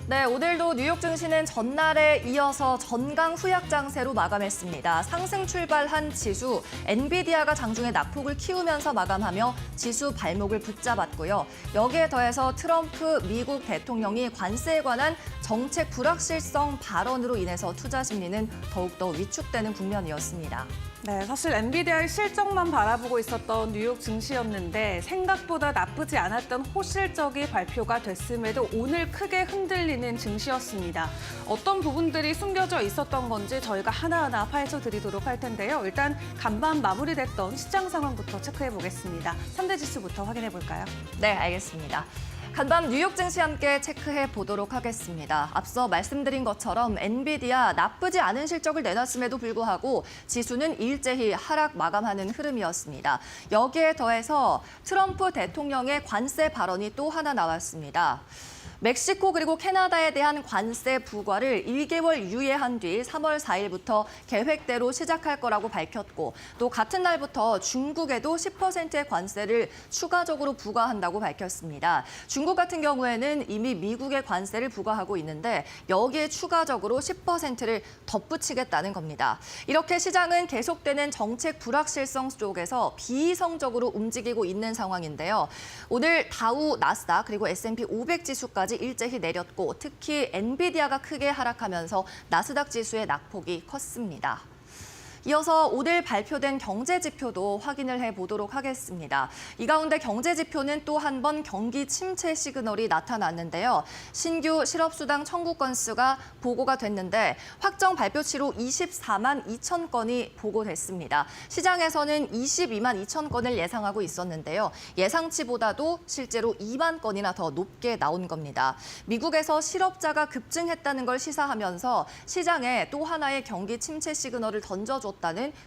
네, 오늘도 뉴욕 증시는 전날에 이어서 전강 후약 장세로 마감했습니다. 상승 출발한 지수, 엔비디아가 장중에 낙폭을 키우면서 마감하며 지수 발목을 붙잡았고요. 여기에 더해서 트럼프 미국 대통령이 관세에 관한 정책 불확실성 발언으로 인해서 투자 심리는 더욱더 위축되는 국면이었습니다. 네, 사실 엔비디아의 실적만 바라보고 있었던 뉴욕 증시였는데 생각보다 나쁘지 않았던 호실적이 발표가 됐음에도 오늘 크게 흔들리는 증시였습니다. 어떤 부분들이 숨겨져 있었던 건지 저희가 하나하나 파헤쳐 드리도록 할 텐데요. 일단 간밤 마무리됐던 시장 상황부터 체크해 보겠습니다. 3대 지수부터 확인해 볼까요? 네, 알겠습니다. 간밤 뉴욕 증시 함께 체크해 보도록 하겠습니다. 앞서 말씀드린 것처럼 엔비디아 나쁘지 않은 실적을 내놨음에도 불구하고 지수는 일제히 하락 마감하는 흐름이었습니다. 여기에 더해서 트럼프 대통령의 관세 발언이 또 하나 나왔습니다. 멕시코 그리고 캐나다에 대한 관세 부과를 1개월 유예한 뒤 3월 4일부터 계획대로 시작할 거라고 밝혔고 또 같은 날부터 중국에도 10%의 관세를 추가적으로 부과한다고 밝혔습니다. 중국 같은 경우에는 이미 미국의 관세를 부과하고 있는데 여기에 추가적으로 10%를 덧붙이겠다는 겁니다. 이렇게 시장은 계속되는 정책 불확실성 속에서 비이성적으로 움직이고 있는 상황인데요. 오늘 다우, 나스닥 그리고 S&P 500 지수까지 일제히 내렸고 특히 엔비디아가 크게 하락하면서 나스닥 지수의 낙폭이 컸습니다. 이어서 오늘 발표된 경제 지표도 확인을 해보도록 하겠습니다. 이 가운데 경제 지표는 또 한 번 경기 침체 시그널이 나타났는데요. 신규 실업수당 청구 건수가 보고가 됐는데 확정 발표치로 24만 2천 건이 보고됐습니다. 시장에서는 22만 2천 건을 예상하고 있었는데요. 예상치보다도 실제로 2만 건이나 더 높게 나온 겁니다. 미국에서 실업자가 급증했다는 걸 시사하면서 시장에 또 하나의 경기 침체 시그널을 던져줬다는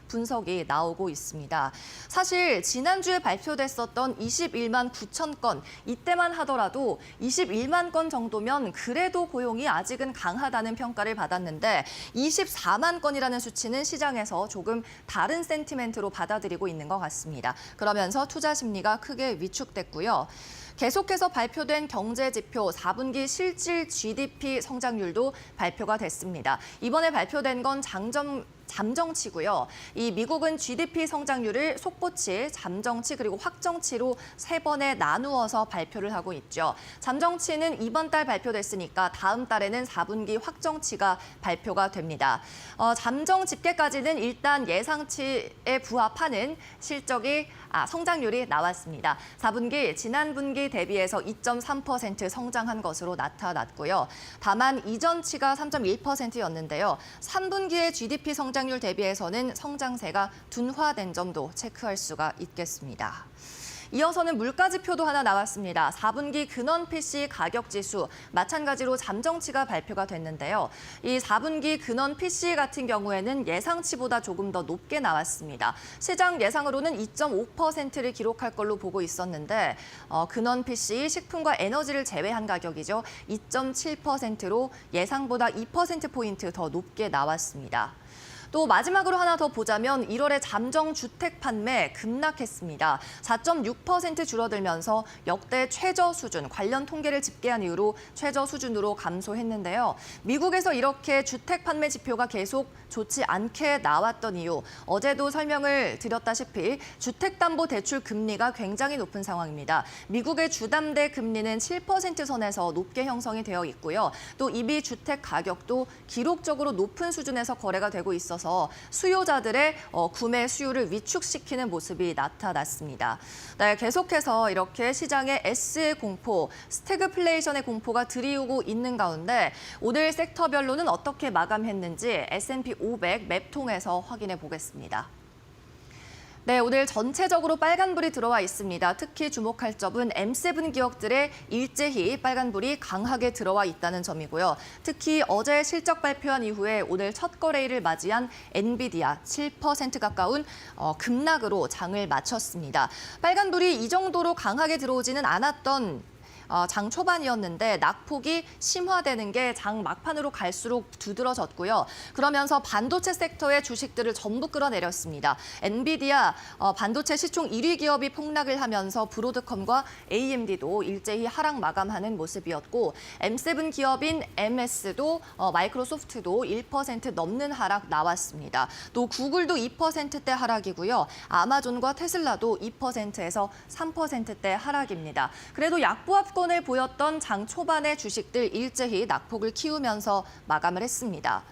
분석이 나오고 있습니다. 사실 지난주에 발표됐었던 21만 9천 건, 이때만 하더라도 21만 건 정도면 그래도 고용이 아직은 강하다는 평가를 받았는데 24만 건이라는 수치는 시장에서 조금 다른 센티멘트로 받아들이고 있는 것 같습니다. 그러면서 투자 심리가 크게 위축됐고요. 계속해서 발표된 경제 지표 4분기 실질 GDP 성장률도 발표가 됐습니다. 이번에 발표된 건 잠정치고요. 이 미국은 GDP 성장률을 속보치, 잠정치 그리고 확정치로 세 번에 나누어서 발표를 하고 있죠. 잠정치는 이번 달 발표됐으니까 다음 달에는 4분기 확정치가 발표가 됩니다. 잠정 집계까지는 일단 예상치에 부합하는 성장률이 나왔습니다. 4분기 지난 분기 대비해서 2.3% 성장한 것으로 나타났고요. 다만 이전치가 3.1%였는데요. 3분기의 GDP 성장률 대비해서는 성장세가 둔화된 점도 체크할 수가 있겠습니다. 이어서는 물가 지표도 하나 나왔습니다. 4분기 근원 PC 가격 지수, 마찬가지로 잠정치가 발표가 됐는데요. 이 4분기 근원 PC 같은 경우에는 예상치보다 조금 더 높게 나왔습니다. 시장 예상으로는 2.5%를 기록할 걸로 보고 있었는데 근원 PC, 식품과 에너지를 제외한 가격이죠. 2.7%로 예상보다 2%포인트 더 높게 나왔습니다. 또 마지막으로 하나 더 보자면 1월에 잠정 주택 판매 급락했습니다. 4.6% 줄어들면서 역대 최저 수준, 관련 통계를 집계한 이후로 최저 수준으로 감소했는데요. 미국에서 이렇게 주택 판매 지표가 계속 좋지 않게 나왔던 이유, 어제도 설명을 드렸다시피 주택담보대출 금리가 굉장히 높은 상황입니다. 미국의 주담대 금리는 7% 선에서 높게 형성이 되어 있고요. 또 이미 주택 가격도 기록적으로 높은 수준에서 거래가 되고 있어서 수요자들의 구매 수요를 위축시키는 모습이 나타났습니다. 네, 계속해서 이렇게 시장의 S의 공포, 스태그플레이션의 공포가 들이우고 있는 가운데 오늘 섹터별로는 어떻게 마감했는지 S&P 500 맵 통해서 확인해 보겠습니다. 네, 오늘 전체적으로 빨간불이 들어와 있습니다. 특히 주목할 점은 M7 기업들의 일제히 빨간불이 강하게 들어와 있다는 점이고요. 특히 어제 실적 발표한 이후에 오늘 첫 거래일을 맞이한 엔비디아 7% 가까운 급락으로 장을 마쳤습니다. 빨간불이 이 정도로 강하게 들어오지는 않았던 장 초반이었는데 낙폭이 심화되는 게 장 막판으로 갈수록 두드러졌고요. 그러면서 반도체 섹터의 주식들을 전부 끌어내렸습니다. 엔비디아 반도체 시총 1위 기업이 폭락을 하면서 브로드컴과 AMD도 일제히 하락 마감하는 모습이었고 M7 기업인 MS도 마이크로소프트도 1% 넘는 하락 나왔습니다. 또 구글도 2%대 하락이고요. 아마존과 테슬라도 2%에서 3%대 하락입니다. 그래도 약보합권을 보였던 장 초반의 주식들 일제히 낙폭을 키우면서 마감을 했습니다.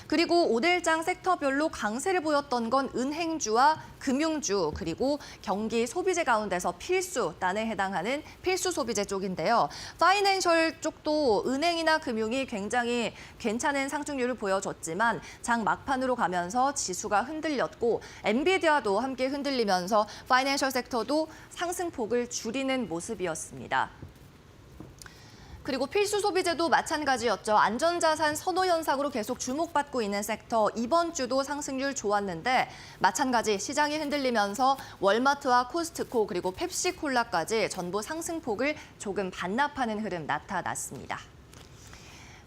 그리고 오늘장 섹터별로 강세를 보였던 건 은행주와 금융주 그리고 경기 소비재 가운데서 필수단에 해당하는 필수 소비재 쪽인데요. 파이낸셜 쪽도 은행이나 금융이 굉장히 괜찮은 상승률을 보여줬지만 장 막판으로 가면서 지수가 흔들렸고 엔비디아도 함께 흔들리면서 파이낸셜 섹터도 상승폭을 줄이는 모습이었습니다. 그리고 필수 소비재도 마찬가지였죠. 안전자산 선호 현상으로 계속 주목받고 있는 섹터. 이번 주도 상승률 좋았는데 마찬가지 시장이 흔들리면서 월마트와 코스트코 그리고 펩시콜라까지 전부 상승폭을 조금 반납하는 흐름 나타났습니다.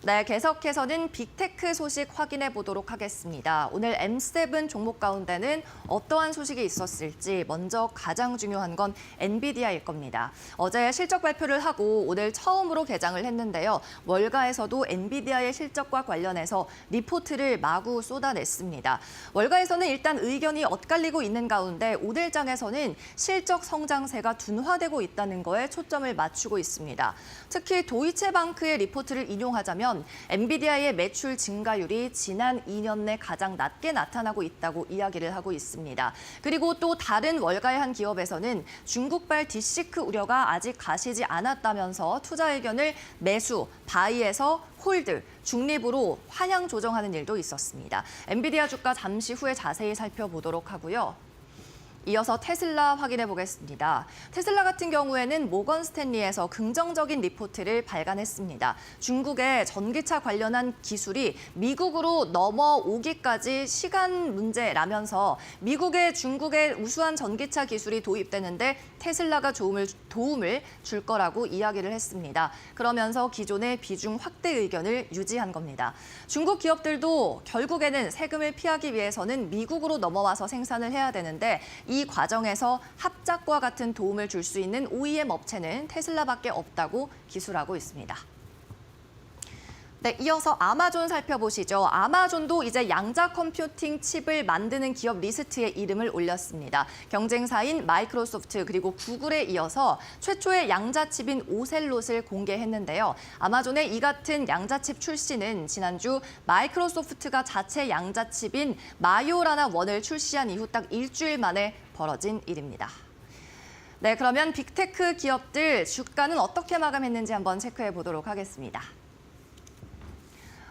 네, 계속해서는 빅테크 소식 확인해 보도록 하겠습니다. 오늘 M7 종목 가운데는 어떠한 소식이 있었을지 먼저 가장 중요한 건 엔비디아일 겁니다. 어제 실적 발표를 하고 오늘 처음으로 개장을 했는데요. 월가에서도 엔비디아의 실적과 관련해서 리포트를 마구 쏟아냈습니다. 월가에서는 일단 의견이 엇갈리고 있는 가운데 오늘장에서는 실적 성장세가 둔화되고 있다는 거에 초점을 맞추고 있습니다. 특히 도이체방크의 리포트를 인용하자면 엔비디아의 매출 증가율이 지난 2년 내 가장 낮게 나타나고 있다고 이야기를 하고 있습니다. 그리고 또 다른 월가의 한 기업에서는 중국발 딥시크 우려가 아직 가시지 않았다면서 투자 의견을 매수, 바이에서 홀드, 중립으로 환향 조정하는 일도 있었습니다. 엔비디아 주가 잠시 후에 자세히 살펴보도록 하고요. 이어서 테슬라 확인해 보겠습니다. 테슬라 같은 경우에는 모건 스탠리에서 긍정적인 리포트를 발간했습니다. 중국의 전기차 관련한 기술이 미국으로 넘어오기까지 시간 문제라면서 미국의 중국의 우수한 전기차 기술이 도입되는데 테슬라가 도움을 줄 거라고 이야기를 했습니다. 그러면서 기존의 비중 확대 의견을 유지한 겁니다. 중국 기업들도 결국에는 세금을 피하기 위해서는 미국으로 넘어와서 생산을 해야 되는데 이 과정에서 합작과 같은 도움을 줄 수 있는 OEM 업체는 테슬라밖에 없다고 기술하고 있습니다. 네, 이어서 아마존 살펴보시죠. 아마존도 이제 양자 컴퓨팅 칩을 만드는 기업 리스트에 이름을 올렸습니다. 경쟁사인 마이크로소프트 그리고 구글에 이어서 최초의 양자칩인 오셀롯을 공개했는데요. 아마존의 이 같은 양자칩 출시는 지난주 마이크로소프트가 자체 양자칩인 마요라나 1을 출시한 이후 딱 일주일 만에 벌어진 일입니다. 네, 그러면 빅테크 기업들 주가는 어떻게 마감했는지 한번 체크해 보도록 하겠습니다.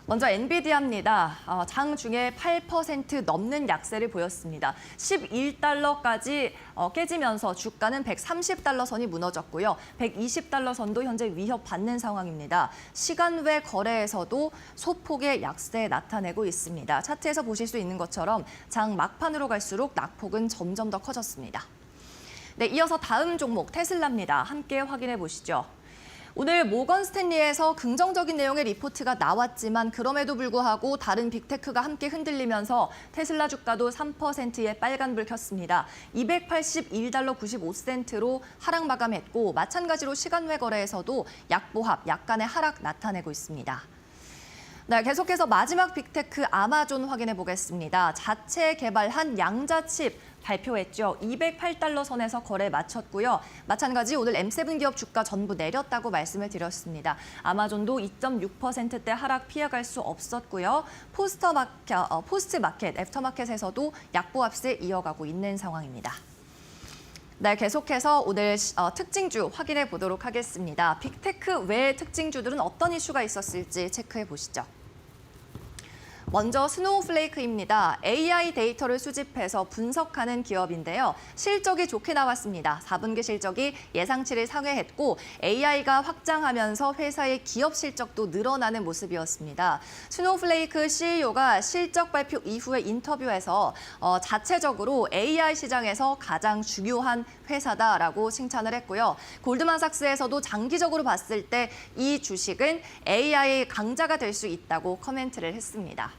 먼저 엔비디아입니다. 장 중에 8% 넘는 약세를 보였습니다. 11달러까지 깨지면서 주가는 130달러 선이 무너졌고요. 120달러 선도 현재 위협받는 상황입니다. 시간 외 거래에서도 소폭의 약세 나타내고 있습니다. 차트에서 보실 수 있는 것처럼 장 막판으로 갈수록 낙폭은 점점 더 커졌습니다. 네, 이어서 다음 종목 테슬라입니다. 함께 확인해 보시죠. 오늘 모건 스탠리에서 긍정적인 내용의 리포트가 나왔지만 그럼에도 불구하고 다른 빅테크가 함께 흔들리면서 테슬라 주가도 3%의 빨간불 켰습니다. 281달러 95센트로 하락 마감했고 마찬가지로 시간 외 거래에서도 약보합, 약간의 하락 나타내고 있습니다. 네, 계속해서 마지막 빅테크 아마존 확인해 보겠습니다. 자체 개발한 양자칩 발표했죠. 208달러 선에서 거래 마쳤고요. 마찬가지 오늘 M7 기업 주가 전부 내렸다고 말씀을 드렸습니다. 아마존도 2.6%대 하락 피해갈 수 없었고요. 포스트마켓, 애프터마켓에서도 약보합세 이어가고 있는 상황입니다. 네, 계속해서 오늘 특징주 확인해 보도록 하겠습니다. 빅테크 외 특징주들은 어떤 이슈가 있었을지 체크해 보시죠. 먼저 스노우플레이크입니다. AI 데이터를 수집해서 분석하는 기업인데요. 실적이 좋게 나왔습니다. 4분기 실적이 예상치를 상회했고 AI가 확장하면서 회사의 기업 실적도 늘어나는 모습이었습니다. 스노우플레이크 CEO가 실적 발표 이후의 인터뷰에서 자체적으로 AI 시장에서 가장 중요한 회사다라고 칭찬을 했고요. 골드만삭스에서도 장기적으로 봤을 때 이 주식은 AI 강자가 될 수 있다고 코멘트를 했습니다.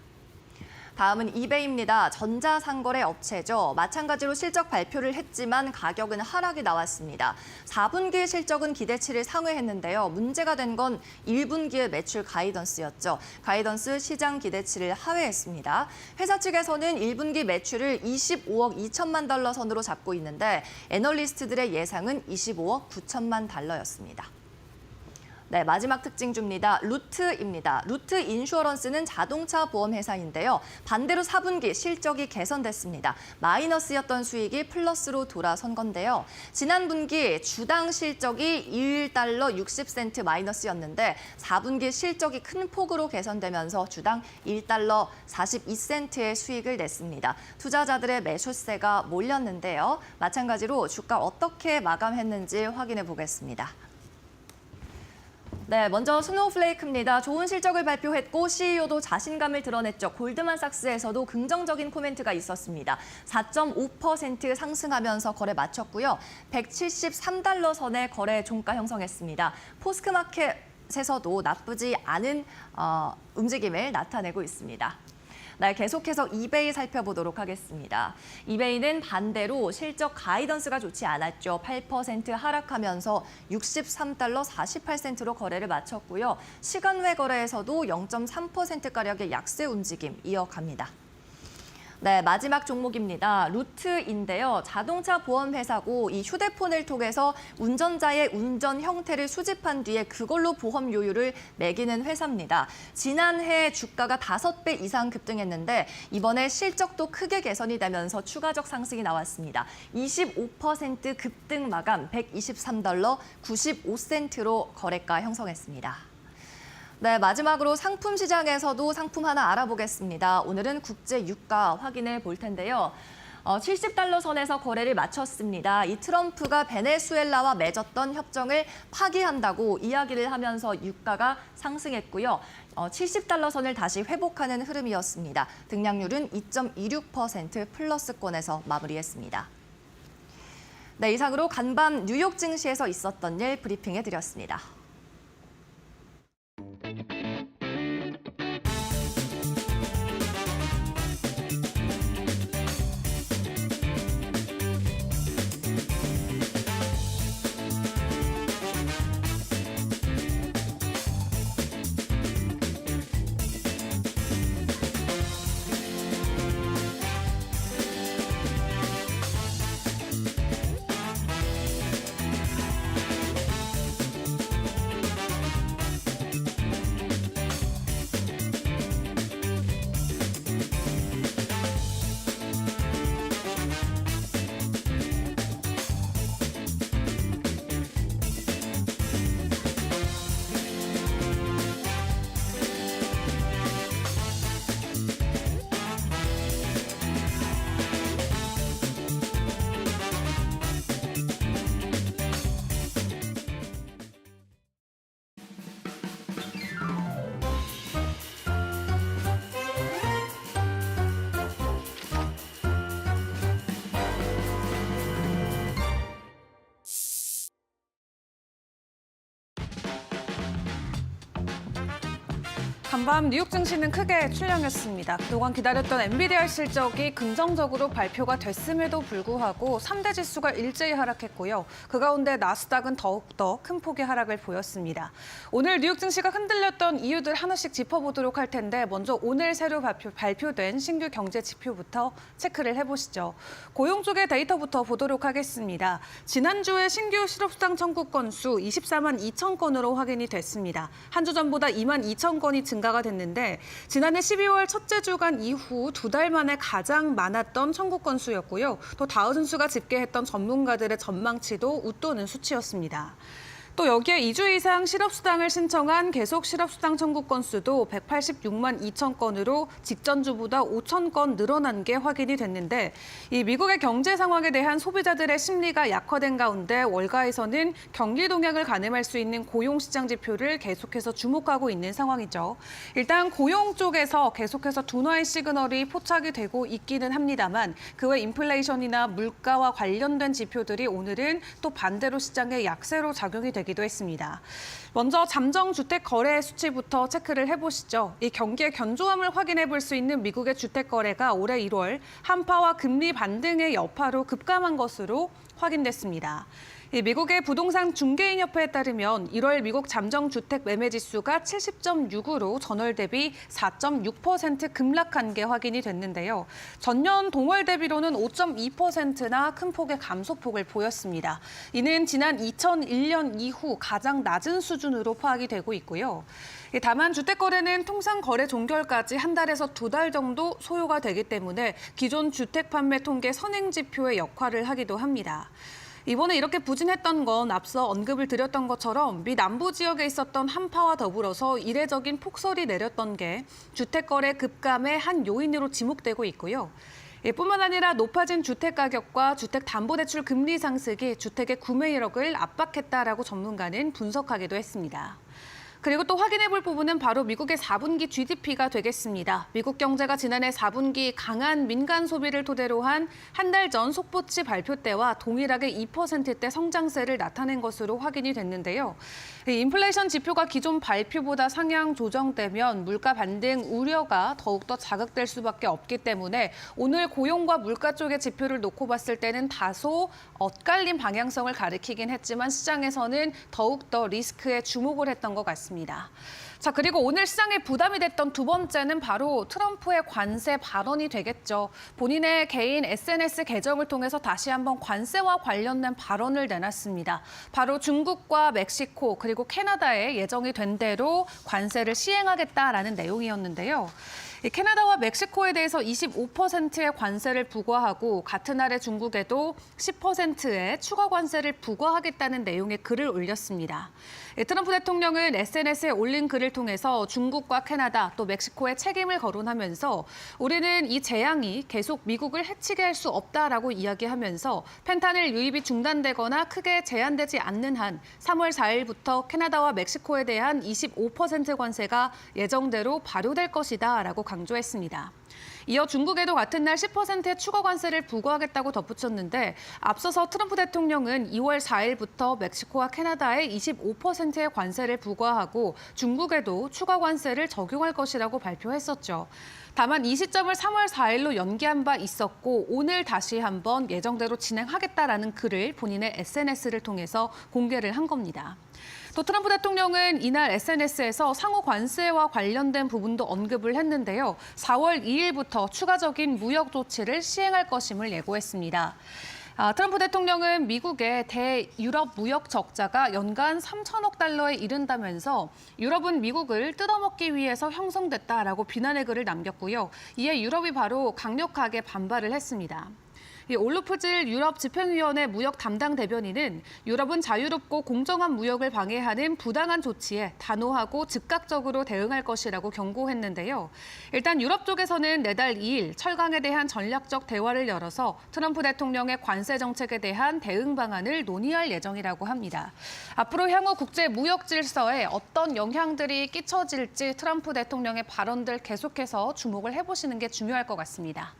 다음은 이베이입니다. 전자상거래 업체죠. 마찬가지로 실적 발표를 했지만 가격은 하락이 나왔습니다. 4분기 실적은 기대치를 상회했는데요. 문제가 된 건 1분기의 매출 가이던스였죠. 가이던스 시장 기대치를 하회했습니다. 회사 측에서는 1분기 매출을 25억 2천만 달러 선으로 잡고 있는데 애널리스트들의 예상은 25억 9천만 달러였습니다. 네, 마지막 특징주입니다. 루트입니다. 루트 인슈어런스는 자동차 보험 회사인데요. 반대로 4분기 실적이 개선됐습니다. 마이너스였던 수익이 플러스로 돌아선 건데요. 지난 분기 주당 실적이 1달러 60센트 마이너스였는데 4분기 실적이 큰 폭으로 개선되면서 주당 1달러 42센트의 수익을 냈습니다. 투자자들의 매수세가 몰렸는데요. 마찬가지로 주가 어떻게 마감했는지 확인해 보겠습니다. 네, 먼저 스노우플레이크입니다. 좋은 실적을 발표했고 CEO도 자신감을 드러냈죠. 골드만삭스에서도 긍정적인 코멘트가 있었습니다. 4.5% 상승하면서 거래 마쳤고요. 173달러 선의 거래 종가 형성했습니다. 포스크마켓에서도 나쁘지 않은 움직임을 나타내고 있습니다. 네, 계속해서 이베이 살펴보도록 하겠습니다. 이베이는 반대로 실적 가이던스가 좋지 않았죠. 8% 하락하면서 63달러 48센트로 거래를 마쳤고요. 시간외 거래에서도 0.3%가량의 약세 움직임 이어갑니다. 네, 마지막 종목입니다. 루트인데요. 자동차 보험 회사고 이 휴대폰을 통해서 운전자의 운전 형태를 수집한 뒤에 그걸로 보험 요율을 매기는 회사입니다. 지난해 주가가 5배 이상 급등했는데 이번에 실적도 크게 개선이 되면서 추가적 상승이 나왔습니다. 25% 급등 마감 123달러 95센트로 거래가 형성했습니다. 네, 마지막으로 상품 시장에서도 상품 하나 알아보겠습니다. 오늘은 국제 유가 확인해 볼 텐데요. 70달러 선에서 거래를 마쳤습니다. 이 트럼프가 베네수엘라와 맺었던 협정을 파기한다고 이야기를 하면서 유가가 상승했고요. 70달러 선을 다시 회복하는 흐름이었습니다. 등락률은 2.26% 플러스권에서 마무리했습니다. 네, 이상으로 간밤 뉴욕 증시에서 있었던 일 브리핑해드렸습니다. 간밤 뉴욕 증시는 크게 출렁였습니다. 그동안 기다렸던 엔비디아 실적이 긍정적으로 발표가 됐음에도 불구하고 3대 지수가 일제히 하락했고요. 그 가운데 나스닥은 더욱더 큰 폭의 하락을 보였습니다. 오늘 뉴욕 증시가 흔들렸던 이유들 하나씩 짚어보도록 할 텐데 먼저 오늘 새로 발표된 신규 경제 지표부터 체크를 해보시죠. 고용 쪽의 데이터부터 보도록 하겠습니다. 지난주에 신규 실업수당 청구 건수 24만 2천 건으로 확인이 됐습니다. 한 주 전보다 2만 2천 건이 증가가 됐는데 지난해 12월 첫째 주간 이후 2달 만에 가장 많았던 청구 건수였고요. 또 다우슨스가 집계했던 전문가들의 전망치도 웃도는 수치였습니다. 또 여기에 2주 이상 실업수당을 신청한 계속 실업수당 청구 건수도 186만 2천 건으로 직전 주보다 5천 건 늘어난 게 확인이 됐는데 이 미국의 경제 상황에 대한 소비자들의 심리가 약화된 가운데 월가에서는 경기 동향을 가늠할 수 있는 고용시장 지표를 계속해서 주목하고 있는 상황이죠. 일단 고용 쪽에서 계속해서 둔화의 시그널이 포착이 되고 있기는 합니다만 그 외 인플레이션이나 물가와 관련된 지표들이 오늘은 또 반대로 시장의 약세로 작용이 되기도 했습니다. 먼저 잠정주택 거래 수치부터 체크를 해보시죠. 이 경기의 견조함을 확인해 볼 수 있는 미국의 주택 거래가 올해 1월 한파와 금리 반등의 여파로 급감한 것으로 확인됐습니다. 미국의 부동산 중개인협회에 따르면 1월 미국 잠정주택 매매 지수가 70.6으로 전월 대비 4.6% 급락한 게 확인이 됐는데요. 전년 동월 대비로는 5.2%나 큰 폭의 감소폭을 보였습니다. 이는 지난 2001년 이후 가장 낮은 수준으로 파악이 되고 있고요. 다만 주택 거래는 통상 거래 종결까지 한 달에서 두 달 정도 소요가 되기 때문에 기존 주택 판매 통계 선행 지표의 역할을 하기도 합니다. 이번에 이렇게 부진했던 건 앞서 언급을 드렸던 것처럼 미 남부 지역에 있었던 한파와 더불어서 이례적인 폭설이 내렸던 게 주택 거래 급감의 한 요인으로 지목되고 있고요. 뿐만 아니라 높아진 주택 가격과 주택담보대출 금리 상승이 주택의 구매 이력을 압박했다라고 전문가는 분석하기도 했습니다. 그리고 또 확인해 볼 부분은 바로 미국의 4분기 GDP가 되겠습니다. 미국 경제가 지난해 4분기 강한 민간 소비를 토대로 한 달 전 속보치 발표 때와 동일하게 2%대 성장세를 나타낸 것으로 확인이 됐는데요. 인플레이션 지표가 기존 발표보다 상향 조정되면 물가 반등 우려가 더욱더 자극될 수밖에 없기 때문에 오늘 고용과 물가 쪽의 지표를 놓고 봤을 때는 다소 엇갈린 방향성을 가리키긴 했지만 시장에서는 더욱더 리스크에 주목을 했던 것 같습니다. 자, 그리고 오늘 시장에 부담이 됐던 두 번째는 바로 트럼프의 관세 발언이 되겠죠. 본인의 개인 SNS 계정을 통해서 다시 한번 관세와 관련된 발언을 내놨습니다. 바로 중국과 멕시코 그리고 캐나다에 예정이 된 대로 관세를 시행하겠다라는 내용이었는데요. 캐나다와 멕시코에 대해서 25%의 관세를 부과하고 같은 날에 중국에도 10%의 추가 관세를 부과하겠다는 내용의 글을 올렸습니다. 트럼프 대통령은 SNS에 올린 글을 통해서 중국과 캐나다 또 멕시코에 책임을 거론하면서 우리는 이 재앙이 계속 미국을 해치게 할 수 없다라고 이야기하면서 펜타닐 유입이 중단되거나 크게 제한되지 않는 한 3월 4일부터 캐나다와 멕시코에 대한 25% 관세가 예정대로 발효될 것이다라고 강조했습니다. 이어 중국에도 같은 날 10%의 추가 관세를 부과하겠다고 덧붙였는데 앞서서 트럼프 대통령은 2월 4일부터 멕시코와 캐나다에 25%의 관세를 부과하고 중국에도 추가 관세를 적용할 것이라고 발표했었죠. 다만 이 시점을 3월 4일로 연기한 바 있었고 오늘 다시 한번 예정대로 진행하겠다라는 글을 본인의 SNS를 통해서 공개를 한 겁니다. 또 트럼프 대통령은 이날 SNS에서 상호 관세와 관련된 부분도 언급을 했는데요. 4월 2일부터 추가적인 무역 조치를 시행할 것임을 예고했습니다. 트럼프 대통령은 미국의 대유럽 무역 적자가 연간 3천억 달러에 이른다면서 유럽은 미국을 뜯어먹기 위해서 형성됐다라고 비난의 글을 남겼고요. 이에 유럽이 바로 강력하게 반발을 했습니다. 올루프질 유럽 집행위원회 무역 담당 대변인은 유럽은 자유롭고 공정한 무역을 방해하는 부당한 조치에 단호하고 즉각적으로 대응할 것이라고 경고했는데요. 일단 유럽 쪽에서는 내달 2일 철강에 대한 전략적 대화를 열어서 트럼프 대통령의 관세 정책에 대한 대응 방안을 논의할 예정이라고 합니다. 앞으로 향후 국제 무역 질서에 어떤 영향들이 끼쳐질지 트럼프 대통령의 발언들 계속해서 주목을 해보시는 게 중요할 것 같습니다.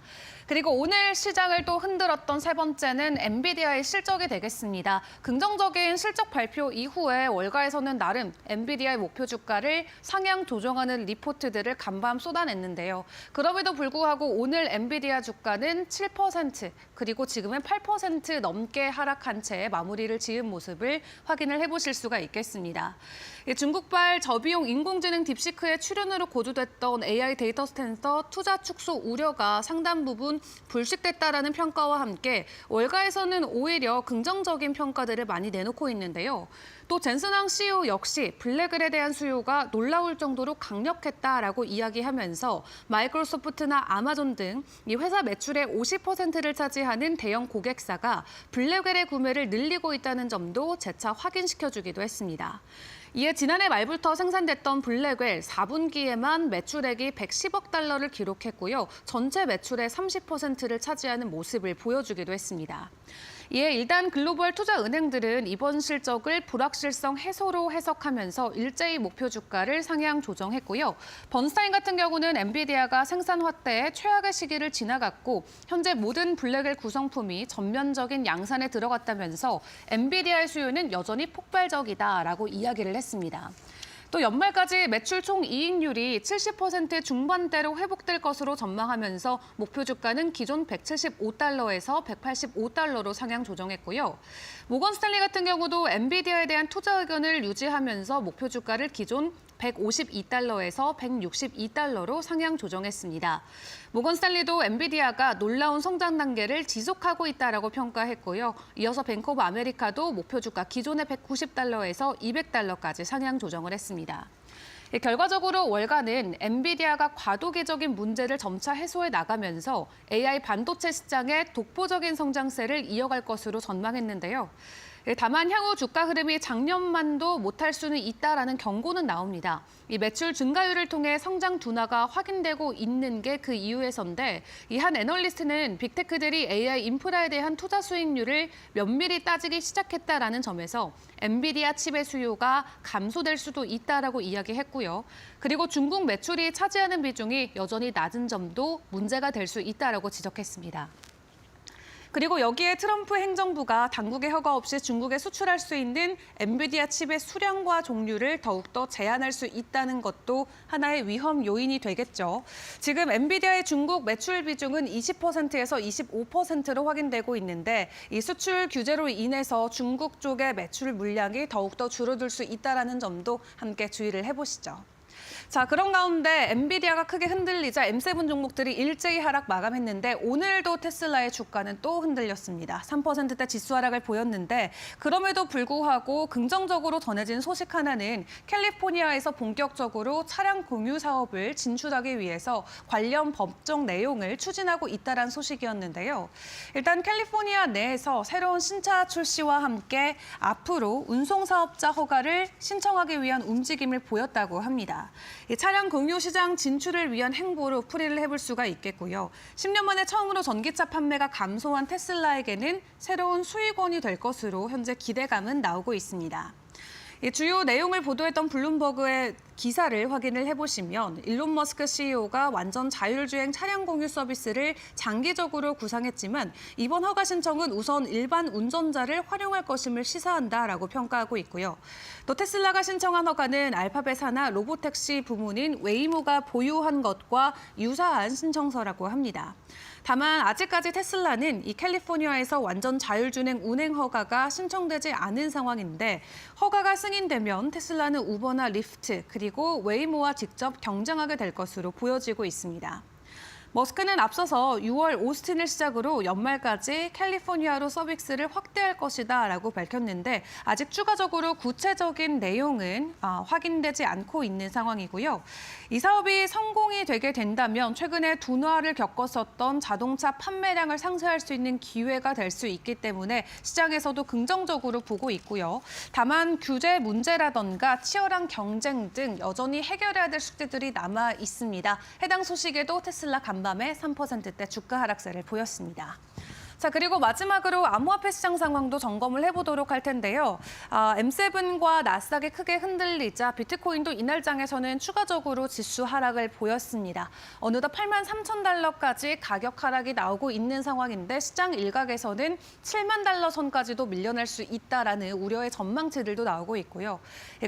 그리고 오늘 시장을 또 흔들었던 세 번째는 엔비디아의 실적이 되겠습니다. 긍정적인 실적 발표 이후에 월가에서는 나름 엔비디아의 목표 주가를 상향 조정하는 리포트들을 간밤 쏟아냈는데요. 그럼에도 불구하고 오늘 엔비디아 주가는 7% 그리고 지금은 8% 넘게 하락한 채 마무리를 지은 모습을 확인을 해보실 수가 있겠습니다. 중국발 저비용 인공지능 딥시크의 출현으로 고조됐던 AI 데이터 센터 투자 축소 우려가 상당 부분 기존 불식됐다라는 평가와 함께 월가에서는 오히려 긍정적인 평가들을 많이 내놓고 있는데요. 또 젠슨항 CEO 역시 블랙웰에 대한 수요가 놀라울 정도로 강력했다라고 이야기하면서 마이크로소프트나 아마존 등 이 회사 매출의 50%를 차지하는 대형 고객사가 블랙웰의 구매를 늘리고 있다는 점도 재차 확인시켜주기도 했습니다. 이에 지난해 말부터 생산됐던 블랙웰 4분기에만 매출액이 110억 달러를 기록했고요. 전체 매출의 30%를 차지하는 모습을 보여주기도 했습니다. 이에 일단 글로벌 투자은행들은 이번 실적을 불확실성 해소로 해석하면서 일제히 목표 주가를 상향 조정했고요. 번스타인 같은 경우는 엔비디아가 생산 확대의 최악의 시기를 지나갔고 현재 모든 블랙웰 구성품이 전면적인 양산에 들어갔다면서 엔비디아의 수요는 여전히 폭발적이다라고 이야기를 했습니다. 또 연말까지 매출 총 이익률이 70% 중반대로 회복될 것으로 전망하면서 목표 주가는 기존 175달러에서 185달러로 상향 조정했고요. 모건 스탠리 같은 경우도 엔비디아에 대한 투자 의견을 유지하면서 목표 주가를 기존 152달러에서 162달러로 상향 조정했습니다. 모건 스탠리도 엔비디아가 놀라운 성장 단계를 지속하고 있다라고 평가했고요. 이어서 뱅크 오브 아메리카도 목표 주가 기존의 190달러에서 200달러까지 상향 조정을 했습니다. 결과적으로 월가는 엔비디아가 과도기적인 문제를 점차 해소해 나가면서 AI 반도체 시장의 독보적인 성장세를 이어갈 것으로 전망했는데요. 다만 향후 주가 흐름이 작년만도 못할 수는 있다라는 경고는 나옵니다. 이 매출 증가율을 통해 성장 둔화가 확인되고 있는 게 그 이유에서인데 이 한 애널리스트는 빅테크들이 AI 인프라에 대한 투자 수익률을 면밀히 따지기 시작했다라는 점에서 엔비디아 칩의 수요가 감소될 수도 있다라고 이야기했고요. 그리고 중국 매출이 차지하는 비중이 여전히 낮은 점도 문제가 될 수 있다라고 지적했습니다. 그리고 여기에 트럼프 행정부가 당국의 허가 없이 중국에 수출할 수 있는 엔비디아 칩의 수량과 종류를 더욱더 제한할 수 있다는 것도 하나의 위험 요인이 되겠죠. 지금 엔비디아의 중국 매출 비중은 20%에서 25%로 확인되고 있는데 이 수출 규제로 인해서 중국 쪽의 매출 물량이 더욱더 줄어들 수 있다는 점도 함께 주의를 해보시죠. 자, 그런 가운데 엔비디아가 크게 흔들리자 M7 종목들이 일제히 하락 마감했는데 오늘도 테슬라의 주가는 또 흔들렸습니다. 3%대 지수 하락을 보였는데 그럼에도 불구하고 긍정적으로 전해진 소식 하나는 캘리포니아에서 본격적으로 차량 공유 사업을 진출하기 위해서 관련 법정 내용을 추진하고 있다는 소식이었는데요. 일단 캘리포니아 내에서 새로운 신차 출시와 함께 앞으로 운송사업자 허가를 신청하기 위한 움직임을 보였다고 합니다. 이 차량 공유 시장 진출을 위한 행보로 풀이를 해볼 수가 있겠고요. 10년 만에 처음으로 전기차 판매가 감소한 테슬라에게는 새로운 수익원이 될 것으로 현재 기대감은 나오고 있습니다. 주요 내용을 보도했던 블룸버그의 기사를 확인을 해보시면 일론 머스크 CEO가 완전 자율주행 차량 공유 서비스를 장기적으로 구상했지만 이번 허가 신청은 우선 일반 운전자를 활용할 것임을 시사한다라고 평가하고 있고요. 또 테슬라가 신청한 허가는 알파벳 산하 로보택시 부문인 웨이모가 보유한 것과 유사한 신청서라고 합니다. 다만 아직까지 테슬라는 이 캘리포니아에서 완전 자율주행 운행 허가가 신청되지 않은 상황인데 허가가 승인되면 테슬라는 우버나 리프트 그리고 웨이모와 직접 경쟁하게 될 것으로 보여지고 있습니다. 머스크는 앞서서 6월 오스틴을 시작으로 연말까지 캘리포니아로 서비스를 확대할 것이다라고 밝혔는데 아직 추가적으로 구체적인 내용은 확인되지 않고 있는 상황이고요. 이 사업이 성공이 되게 된다면 최근에 둔화를 겪었었던 자동차 판매량을 상쇄할 수 있는 기회가 될 수 있기 때문에 시장에서도 긍정적으로 보고 있고요. 다만 규제 문제라던가 치열한 경쟁 등 여전히 해결해야 될 숙제들이 남아 있습니다. 해당 소식에도 테슬라 간밤에 3%대 주가 하락세를 보였습니다. 자, 그리고 마지막으로 암호화폐 시장 상황도 점검을 해보도록 할 텐데요. M7과 나스닥이 크게 흔들리자 비트코인도 이날 장에서는 추가적으로 지수 하락을 보였습니다. 어느덧 83,000달러까지 가격 하락이 나오고 있는 상황인데 시장 일각에서는 7만 달러 선까지도 밀려날 수 있다라는 우려의 전망치들도 나오고 있고요.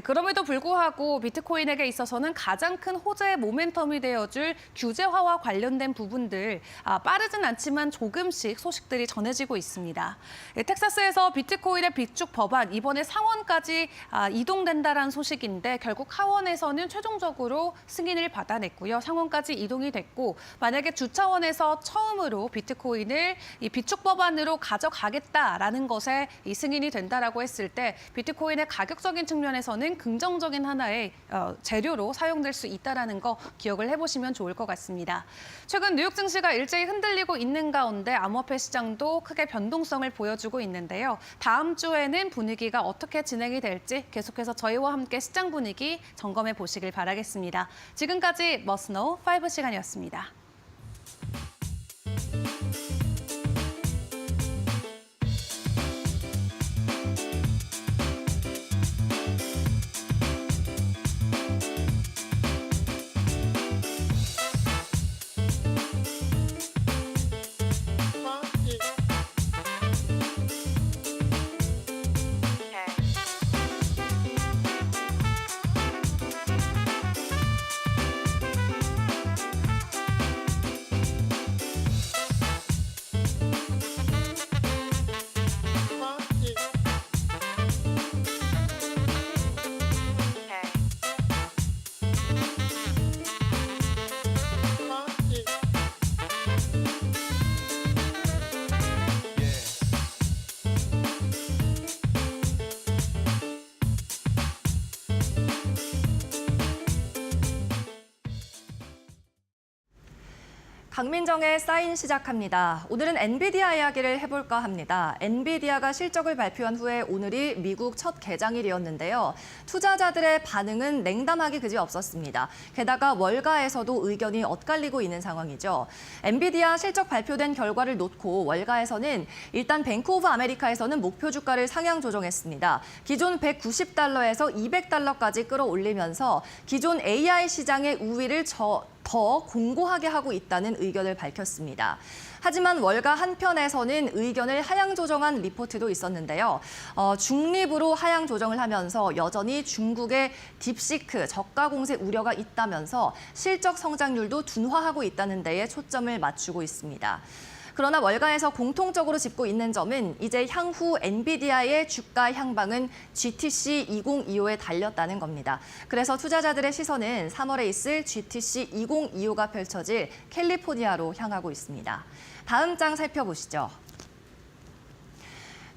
그럼에도 불구하고 비트코인에게 있어서는 가장 큰 호재의 모멘텀이 되어줄 규제화와 관련된 부분들 빠르진 않지만 조금씩 소식들이 소식들이 전해지고 있습니다. 텍사스에서 비트코인의 비축 법안 이번에 상원까지 이동된다라는 소식인데 결국 하원에서는 최종적으로 승인을 받아냈고요. 상원까지 이동이 됐고 만약에 주차원에서 처음으로 비트코인을 이 비축 법안으로 가져가겠다라는 것에 이 승인이 된다라고 했을 때 비트코인의 가격적인 측면에서는 긍정적인 하나의 재료로 사용될 수 있다라는 거 기억을 해보시면 좋을 것 같습니다. 최근 뉴욕 증시가 일제히 흔들리고 있는 가운데 암호화폐 시장도 크게 변동성을 보여주고 있는데요. 다음 주에는 분위기가 어떻게 진행이 될지 계속해서 저희와 함께 시장 분위기 점검해 보시길 바라겠습니다. 지금까지 머스노우 5 시간이었습니다. 강민정의 사인 시작합니다. 오늘은 엔비디아 이야기를 해볼까 합니다. 엔비디아가 실적을 발표한 후에 오늘이 미국 첫 개장일이었는데요. 투자자들의 반응은 냉담하기 그지없었습니다. 게다가 월가에서도 의견이 엇갈리고 있는 상황이죠. 엔비디아 실적 발표된 결과를 놓고 월가에서는 일단 뱅크 오브 아메리카에서는 목표 주가를 상향 조정했습니다. 기존 190달러에서 200달러까지 끌어올리면서 기존 AI 시장의 우위를 더 공고하게 하고 있다는 의견을 밝혔습니다. 하지만 월가 한편에서는 의견을 하향 조정한 리포트도 있었는데요. 중립으로 하향 조정을 하면서 여전히 중국의 딥시크 저가 공세 우려가 있다면서 실적 성장률도 둔화하고 있다는 데에 초점을 맞추고 있습니다. 그러나 월가에서 공통적으로 짚고 있는 점은 이제 향후 엔비디아의 주가 향방은 GTC 2025에 달렸다는 겁니다. 그래서 투자자들의 시선은 3월에 있을 GTC 2025가 펼쳐질 캘리포니아로 향하고 있습니다. 다음 장 살펴보시죠.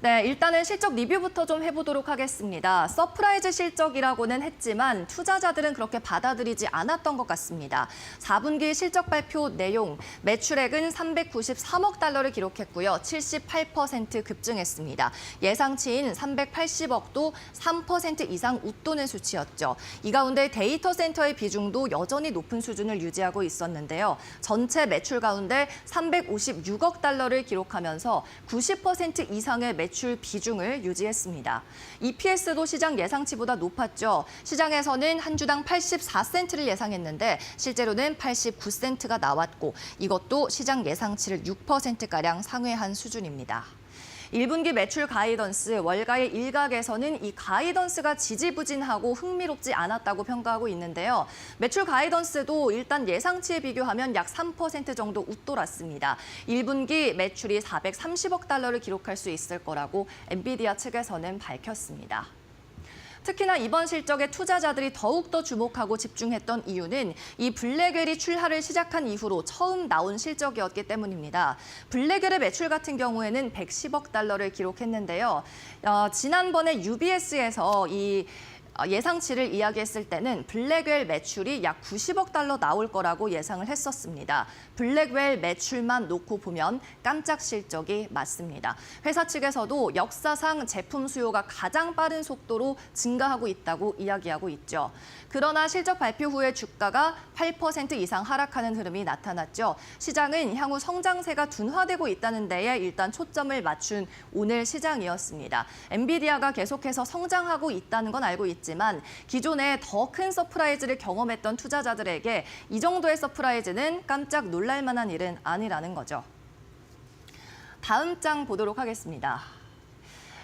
네, 일단은 실적 리뷰부터 좀 해보도록 하겠습니다. 서프라이즈 실적이라고는 했지만 투자자들은 그렇게 받아들이지 않았던 것 같습니다. 4분기 실적 발표 내용, 매출액은 393억 달러를 기록했고요. 78% 급증했습니다. 예상치인 380억도 3% 이상 웃도는 수치였죠. 이 가운데 데이터 센터의 비중도 여전히 높은 수준을 유지하고 있었는데요. 전체 매출 가운데 356억 달러를 기록하면서 90% 이상의 매출 비중을 유지했습니다. EPS도 시장 예상치보다 높았죠. 시장에서는 한 주당 84센트를 예상했는데 실제로는 89센트가 나왔고 이것도 시장 예상치를 6%가량 상회한 수준입니다. 1분기 매출 가이던스, 월가의 일각에서는 이 가이던스가 지지부진하고 흥미롭지 않았다고 평가하고 있는데요. 매출 가이던스도 일단 예상치에 비교하면 약 3% 정도 웃돌았습니다. 1분기 매출이 430억 달러를 기록할 수 있을 거라고 엔비디아 측에서는 밝혔습니다. 특히나 이번 실적에 투자자들이 더욱더 주목하고 집중했던 이유는 이 블랙웰이 출하를 시작한 이후로 처음 나온 실적이었기 때문입니다. 블랙웰의 매출 같은 경우에는 110억 달러를 기록했는데요. 지난번에 UBS에서 이 예상치를 이야기했을 때는 블랙웰 매출이 약 90억 달러 나올 거라고 예상을 했었습니다. 블랙웰 매출만 놓고 보면 깜짝 실적이 맞습니다. 회사 측에서도 역사상 제품 수요가 가장 빠른 속도로 증가하고 있다고 이야기하고 있죠. 그러나 실적 발표 후에 주가가 8% 이상 하락하는 흐름이 나타났죠. 시장은 향후 성장세가 둔화되고 있다는 데에 일단 초점을 맞춘 오늘 시장이었습니다. 엔비디아가 계속해서 성장하고 있다는 건 알고 있지만 기존에 더 큰 서프라이즈를 경험했던 투자자들에게 이 정도의 서프라이즈는 깜짝 놀랄 만한 일은 아니라는 거죠. 다음 장 보도록 하겠습니다.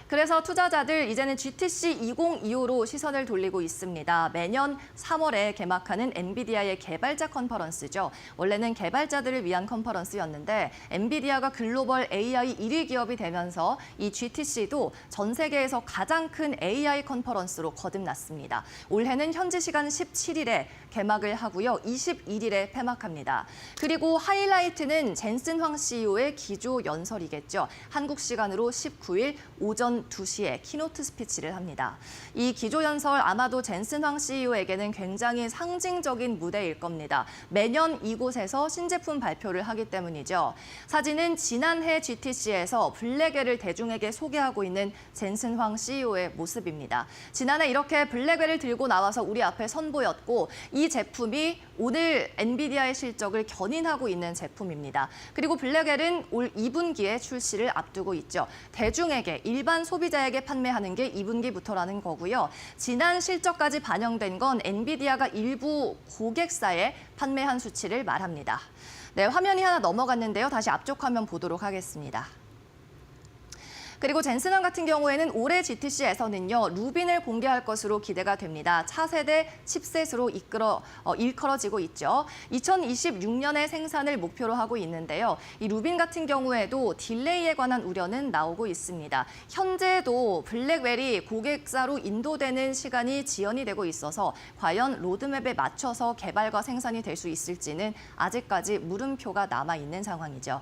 그래서 투자자들 이제는 GTC 2025로 시선을 돌리고 있습니다. 매년 3월에 개막하는 엔비디아의 개발자 컨퍼런스죠. 원래는 개발자들을 위한 컨퍼런스였는데 엔비디아가 글로벌 AI 1위 기업이 되면서 이 GTC도 전 세계에서 가장 큰 AI 컨퍼런스로 거듭났습니다. 올해는 현지 시간 17일에 개막을 하고요. 21일에 폐막합니다. 그리고 하이라이트는 젠슨 황 CEO의 기조 연설이겠죠. 한국 시간으로 19일 오전 2시에 키노트 스피치를 합니다. 이 기조 연설 아마도 젠슨 황 CEO에게는 굉장히 상징적인 무대일 겁니다. 매년 이곳에서 신제품 발표를 하기 때문이죠. 사진은 지난해 GTC에서 블랙웰을 대중에게 소개하고 있는 젠슨 황 CEO의 모습입니다. 지난해 이렇게 블랙웰을 들고 나와서 우리 앞에 선보였고 이 제품이 오늘 엔비디아의 실적을 견인하고 있는 제품입니다. 그리고 블랙웰은 올 2분기에 출시를 앞두고 있죠. 대중에게 일반 소비자에게 판매하는 게 2분기부터라는 거고요. 지난 실적까지 반영된 건 엔비디아가 일부 고객사에 판매한 수치를 말합니다. 네, 화면이 하나 넘어갔는데요. 다시 앞쪽 화면 보도록 하겠습니다. 그리고 젠슨황 같은 경우에는 올해 GTC에서는요, 루빈을 공개할 것으로 기대가 됩니다. 차세대 칩셋으로 일컬어지고 있죠. 2026년에 생산을 목표로 하고 있는데요. 이 루빈 같은 경우에도 딜레이에 관한 우려는 나오고 있습니다. 현재도 블랙웰이 고객사로 인도되는 시간이 지연이 되고 있어서 과연 로드맵에 맞춰서 개발과 생산이 될 수 있을지는 아직까지 물음표가 남아있는 상황이죠.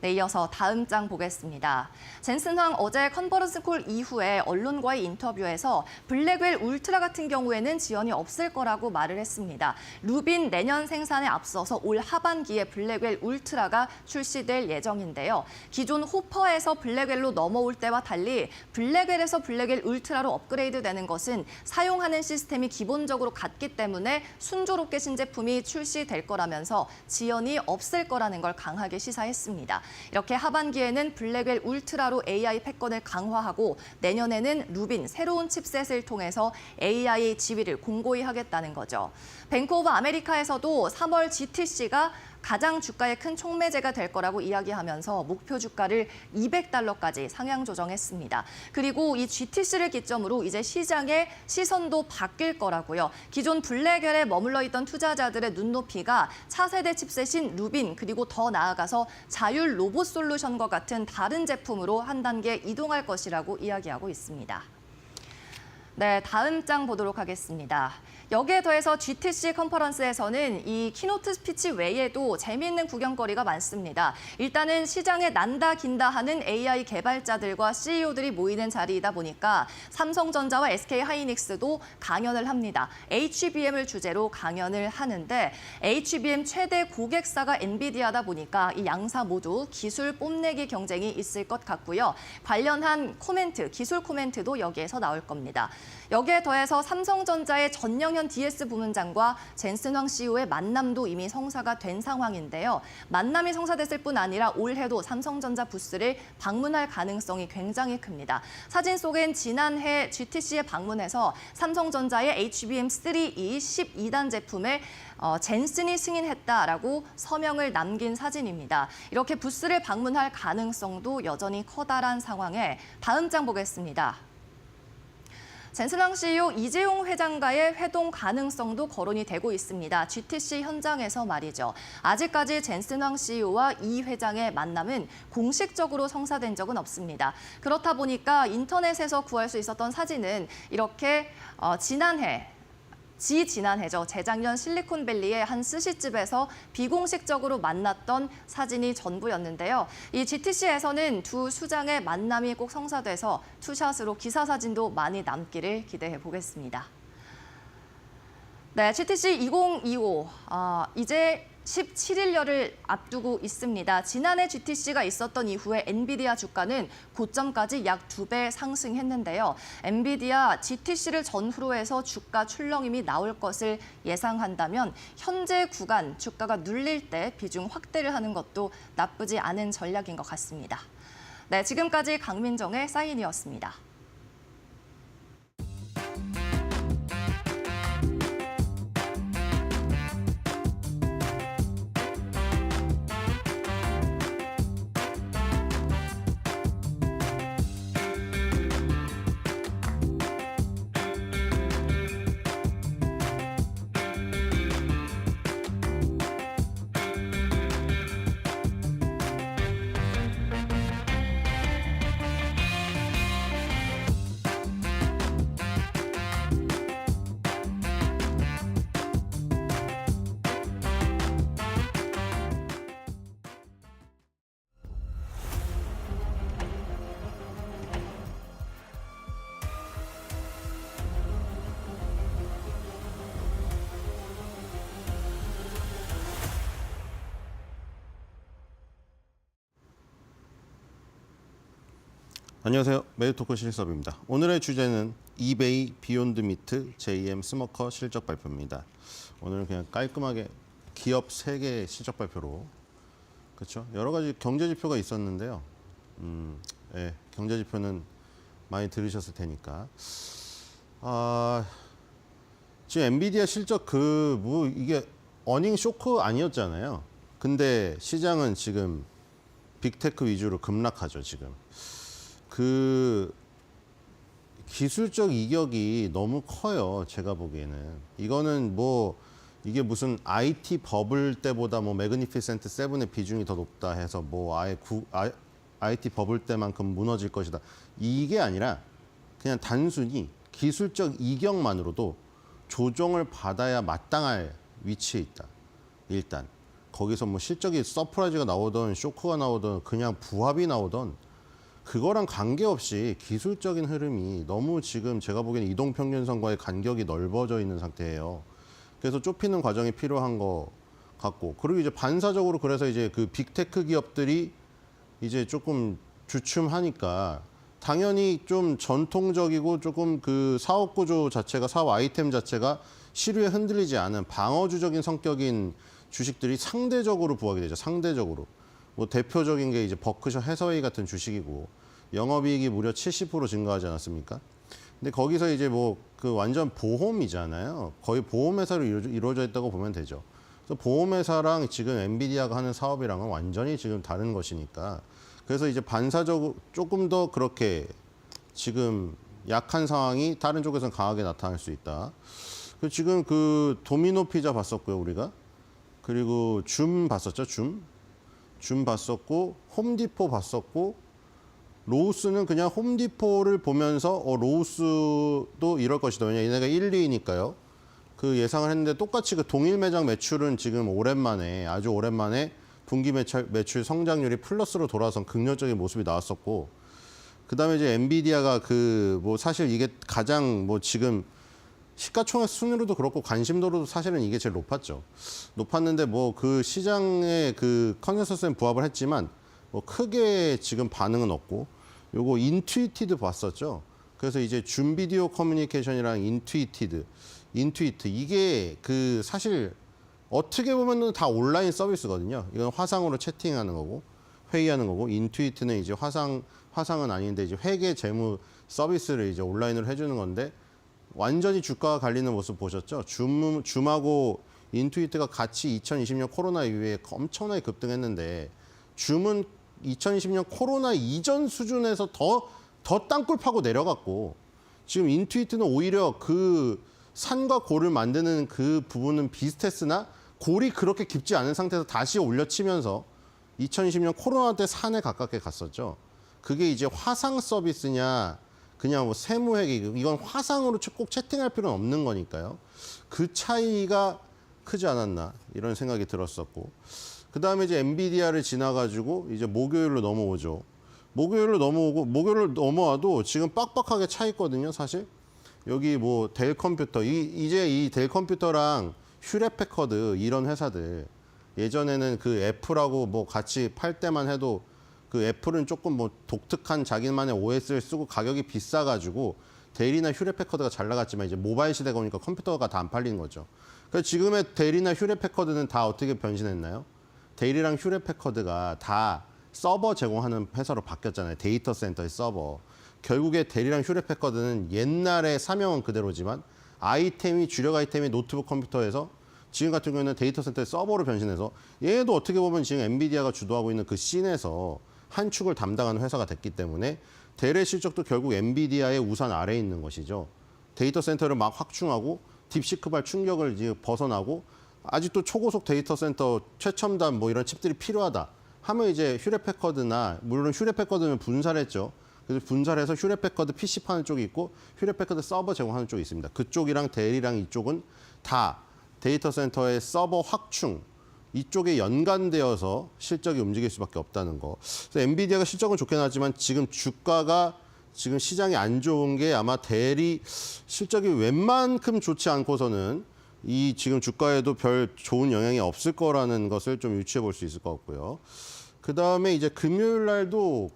네, 이어서 다음 장 보겠습니다. 젠슨 황 어제 컨퍼런스 콜 이후에 언론과의 인터뷰에서 블랙웰 울트라 같은 경우에는 지연이 없을 거라고 말을 했습니다. 루빈 내년 생산에 앞서서 올 하반기에 블랙웰 울트라가 출시될 예정인데요. 기존 호퍼에서 블랙웰로 넘어올 때와 달리 블랙웰에서 블랙웰 울트라로 업그레이드되는 것은 사용하는 시스템이 기본적으로 같기 때문에 순조롭게 신제품이 출시될 거라면서 지연이 없을 거라는 걸 강하게 시사했습니다. 이렇게 하반기에는 블랙웰 울트라로 AI 패권을 강화하고 내년에는 루빈 새로운 칩셋을 통해서 AI 지위를 공고히 하겠다는 거죠. 뱅크 오브 아메리카에서도 3월 GTC가 가장 주가에 큰 촉매제가 될 거라고 이야기하면서 목표 주가를 $200까지 상향 조정했습니다. 그리고 이 GTC를 기점으로 이제 시장의 시선도 바뀔 거라고요. 기존 블랙웰에 머물러 있던 투자자들의 눈높이가 차세대 칩셋인 루빈 그리고 더 나아가서 자율 로봇 솔루션과 같은 다른 제품으로 한 단계 이동할 것이라고 이야기하고 있습니다. 네, 다음 장 보도록 하겠습니다. 여기에 더해서 GTC 컨퍼런스에서는 이 키노트 스피치 외에도 재미있는 구경거리가 많습니다. 일단은 시장에 난다 긴다 하는 AI 개발자들과 CEO들이 모이는 자리이다 보니까 삼성전자와 SK하이닉스도 강연을 합니다. HBM을 주제로 강연을 하는데 HBM 최대 고객사가 엔비디아다 보니까 이 양사 모두 기술 뽐내기 경쟁이 있을 것 같고요. 관련한 코멘트, 기술 코멘트도 여기에서 나올 겁니다. 여기에 더해서 삼성전자의 전영현 DS 부문장과 젠슨 황 CEO의 만남도 이미 성사가 된 상황인데요. 만남이 성사됐을 뿐 아니라 올해도 삼성전자 부스를 방문할 가능성이 굉장히 큽니다. 사진 속엔 지난해 GTC에 방문해서 삼성전자의 HBM3E 12단 제품을 젠슨이 승인했다라고 서명을 남긴 사진입니다. 이렇게 부스를 방문할 가능성도 여전히 커다란 상황에 다음 장 보겠습니다. 젠슨 황 CEO 이재용 회장과의 회동 가능성도 거론이 되고 있습니다. GTC 현장에서 말이죠. 아직까지 젠슨 황 CEO와 이 회장의 만남은 공식적으로 성사된 적은 없습니다. 그렇다 보니까 인터넷에서 구할 수 있었던 사진은 이렇게 지난해죠. 재작년 실리콘밸리의 한 스시집에서 비공식적으로 만났던 사진이 전부였는데요. 이 GTC에서는 두 수장의 만남이 꼭 성사돼서 투샷으로 기사 사진도 많이 남기를 기대해 보겠습니다. 네, GTC 2025 이제 17일여를 앞두고 있습니다. 지난해 GTC가 있었던 이후에 엔비디아 주가는 고점까지 약 2배 상승했는데요. 엔비디아 GTC를 전후로 해서 주가 출렁임이 나올 것을 예상한다면 현재 구간 주가가 눌릴 때 비중 확대를 하는 것도 나쁘지 않은 전략인 것 같습니다. 네, 지금까지 강민정의 사인이었습니다. 안녕하세요. 메디토크 실섭입니다. 오늘의 주제는 이베이 비욘드 미트 JM 스모커 실적 발표입니다. 오늘은 그냥 깔끔하게 기업 3개의 실적 발표로, 그렇죠? 여러 가지 경제 지표가 있었는데요. 네, 경제 지표는 많이 들으셨을 테니까. 지금 엔비디아 실적 이게 어닝 쇼크 아니었잖아요. 근데 시장은 지금 빅테크 위주로 급락하죠, 지금. 기술적 이격이 너무 커요. 제가 보기에는. 이거는 이게 무슨 IT 버블 때보다 매그니피센트 7의 비중이 더 높다 해서 IT 버블 때만큼 무너질 것이다. 이게 아니라 그냥 단순히 기술적 이격만으로도 조정을 받아야 마땅할 위치에 있다. 일단. 거기서 실적이 서프라이즈가 나오든 쇼크가 나오든 그냥 부합이 나오든 그거랑 관계없이 기술적인 흐름이 너무 지금 제가 보기에는 이동평균선과의 간격이 넓어져 있는 상태예요. 그래서 좁히는 과정이 필요한 것 같고, 그리고 이제 반사적으로 그래서 이제 그 빅테크 기업들이 이제 조금 주춤하니까 당연히 좀 전통적이고 조금 그 사업 구조 자체가, 사업 아이템 자체가 시류에 흔들리지 않은 방어주적인 성격인 주식들이 상대적으로 부각이 되죠. 상대적으로. 대표적인 게 이제 버크셔 해서웨이 같은 주식이고, 영업이익이 무려 70% 증가하지 않았습니까? 근데 거기서 이제 그 완전 보험이잖아요. 거의 보험회사로 이루어져 있다고 보면 되죠. 그래서 보험회사랑 지금 엔비디아가 하는 사업이랑은 완전히 지금 다른 것이니까. 그래서 이제 반사적으로 조금 더 그렇게 지금 약한 상황이 다른 쪽에서는 강하게 나타날 수 있다. 지금 그 도미노 피자 봤었고요, 우리가. 그리고 줌 봤었죠, 줌 봤었고, 홈디포 봤었고, 로우스는 그냥 홈디포를 보면서 로우스도 이럴 것이다. 왜냐 얘네가 1, 2위니까요. 그 예상을 했는데 똑같이 그 동일 매장 매출은 지금 아주 오랜만에 분기 매출 성장률이 플러스로 돌아선 긍정적인 모습이 나왔었고, 그다음에 이제 엔비디아가 사실 이게 가장 지금 시가총액 순으로도 그렇고 관심도로도 사실은 이게 제일 높았는데 그 시장의 그 컨센서스엔 부합을 했지만 크게 지금 반응은 없고, 요거 인투이티드 봤었죠. 그래서 이제 줌 비디오 커뮤니케이션이랑 인투이트 이게 사실 어떻게 보면은 다 온라인 서비스거든요. 이건 화상으로 채팅하는 거고 회의하는 거고, 인투이트는 이제 화상은 아닌데 이제 회계 재무 서비스를 이제 온라인으로 해주는 건데, 완전히 주가가 갈리는 모습 보셨죠? 줌하고 인투이트가 같이 2020년 코로나 이후에 엄청나게 급등했는데, 줌은 2020년 코로나 이전 수준에서 더 땅굴 파고 내려갔고, 지금 인투이트는 오히려 그 산과 골을 만드는 그 부분은 비슷했으나 골이 그렇게 깊지 않은 상태에서 다시 올려치면서 2020년 코로나 때 산에 가깝게 갔었죠. 그게 이제 화상 서비스냐 그냥 세무회계, 이건 화상으로 꼭 채팅할 필요는 없는 거니까요. 그 차이가 크지 않았나 이런 생각이 들었었고, 그 다음에 이제 엔비디아를 지나가지고 이제 목요일로 넘어오죠. 목요일로 넘어와도 지금 빡빡하게 차 있거든요, 사실. 여기 델 컴퓨터, 이제 이 델 컴퓨터랑 휴렛패커드 이런 회사들, 예전에는 그 애플하고 같이 팔 때만 해도 그 애플은 조금 독특한 자기만의 OS를 쓰고 가격이 비싸가지고 델이나 휴렛패커드가 잘 나갔지만, 이제 모바일 시대가 오니까 컴퓨터가 다 안 팔리는 거죠. 그래서 지금의 델이나 휴렛패커드는 다 어떻게 변신했나요? 델이랑 휴렛패커드가 다 서버 제공하는 회사로 바뀌었잖아요. 데이터 센터의 서버. 결국에 델이랑 휴렛패커드는 옛날의 사명은 그대로지만 주력 아이템이 노트북 컴퓨터에서 지금 같은 경우에는 데이터 센터의 서버로 변신해서, 얘도 어떻게 보면 지금 엔비디아가 주도하고 있는 그 씬에서 한 축을 담당하는 회사가 됐기 때문에 델의 실적도 결국 엔비디아의 우산 아래에 있는 것이죠. 데이터 센터를 막 확충하고 딥시크발 충격을 이제 벗어나고, 아직도 초고속 데이터 센터 최첨단 이런 칩들이 필요하다 하면 이제 휴렛패커드나, 물론 휴렛패커드는 분사를 했죠. 그래서 분사를 해서 휴렛패커드 PC 파는 쪽이 있고 휴렛패커드 서버 제공하는 쪽이 있습니다. 그쪽이랑 델이랑 이쪽은 다 데이터 센터의 서버 확충, 이쪽에 연관되어서 실적이 움직일 수밖에 없다는 거. 그래서 엔비디아가 실적은 좋게 나왔지만 지금 주가가 지금 시장이 안 좋은 게 아마 델이 실적이 웬만큼 좋지 않고서는 이 지금 주가에도 별 좋은 영향이 없을 거라는 것을 좀 유추해 볼 수 있을 것 같고요. 그 다음에 이제 금요일 날도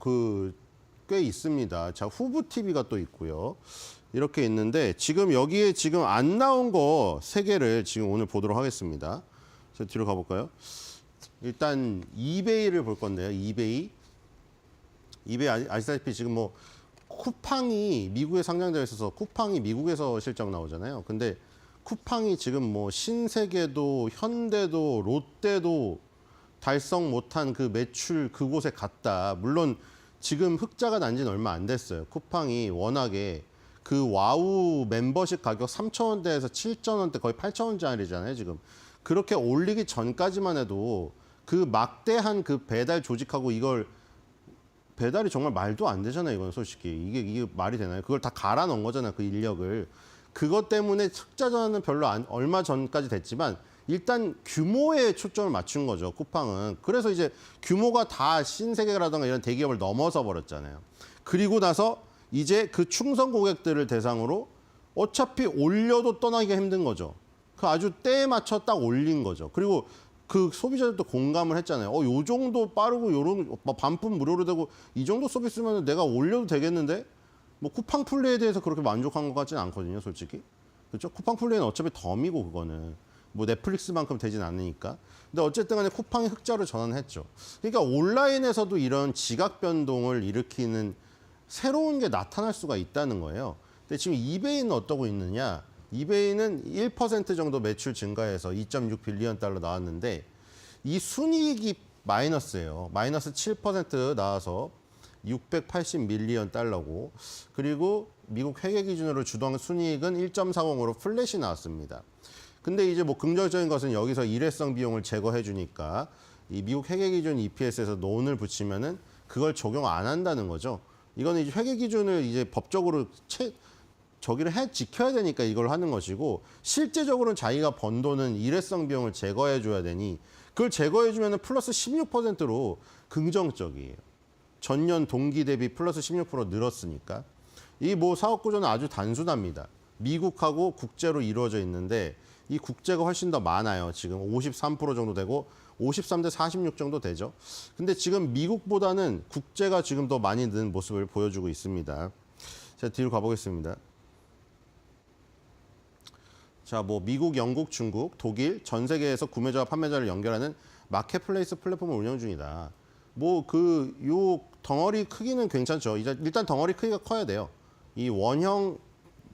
꽤 있습니다. 자, 후브 TV가 또 있고요. 이렇게 있는데 지금 여기에 지금 안 나온 거 3개를 지금 오늘 보도록 하겠습니다. 자, 뒤로 가볼까요? 일단 이베이를 볼 건데요. 이베이 아시다시피 지금 뭐 쿠팡이 미국에 상장되어 있어서 쿠팡이 미국에서 실적 나오잖아요. 근데 쿠팡이 지금 뭐 신세계도 현대도 롯데도 달성 못한 그 매출 그곳에 갔다. 물론 지금 흑자가 난 지는 얼마 안 됐어요. 쿠팡이 워낙에 그 와우 멤버십 가격 3,000원대에서 7,000원대 거의 8,000원짜리잖아요, 지금. 그렇게 올리기 전까지만 해도 그 막대한 그 배달 조직하고 이걸 배달이 정말 말도 안 되잖아요, 이건 솔직히. 이게 말이 되나요? 그걸 다 갈아 넣은 거잖아요, 그 인력을. 그것 때문에 흑자 전환은 별로 얼마 전까지 됐지만 일단 규모에 초점을 맞춘 거죠, 쿠팡은. 그래서 이제 규모가 다 신세계라든가 이런 대기업을 넘어서 버렸잖아요. 그리고 나서 이제 그 충성 고객들을 대상으로 어차피 올려도 떠나기가 힘든 거죠. 그 아주 때에 맞춰 딱 올린 거죠. 그리고 그 소비자들도 공감을 했잖아요. 요 정도 빠르고 요런 반품 무료로 되고 이 정도 서비스면 내가 올려도 되겠는데? 뭐 쿠팡 플레이에 대해서 그렇게 만족한 것 같지는 않거든요, 솔직히. 그렇죠? 쿠팡 플레이는 어차피 덤이고 그거는. 뭐 넷플릭스만큼 되진 않으니까. 근데 어쨌든 간에 쿠팡이 흑자로 전환했죠. 그러니까 온라인에서도 이런 지각 변동을 일으키는 새로운 게 나타날 수가 있다는 거예요. 근데 지금 이베이는 어떠고 있느냐? 이베이는 1% 정도 매출 증가해서 2.6 빌리언 달러 나왔는데 이 순이익이 마이너스예요. 마이너스 7% 나와서 680 밀리언 달러고 그리고 미국 회계 기준으로 주당 순이익은 1.40으로 플랫이 나왔습니다. 근데 이제 뭐 긍정적인 것은 여기서 일회성 비용을 제거해 주니까 이 미국 회계 기준 EPS에서 논을 붙이면은 그걸 적용 안 한다는 거죠. 이거는 이제 회계 기준을 이제 법적으로 저기를 지켜야 되니까 이걸 하는 것이고 실제적으로는 자기가 번 돈은 일회성 비용을 제거해 줘야 되니 그걸 제거해 주면은 플러스 16%로 긍정적이에요. 전년 동기 대비 플러스 16% 늘었으니까. 이 뭐 사업 구조는 아주 단순합니다. 미국하고 국제로 이루어져 있는데 이 국제가 훨씬 더 많아요. 지금 53% 정도 되고 53대 46 정도 되죠. 근데 지금 미국보다는 국제가 지금 더 많이 는 모습을 보여주고 있습니다. 자, 뒤로 가보겠습니다. 자, 뭐 미국, 영국, 중국, 독일 전 세계에서 구매자와 판매자를 연결하는 마켓플레이스 플랫폼을 운영 중이다. 뭐 요 덩어리 크기는 괜찮죠. 일단 덩어리 크기가 커야 돼요. 이 원형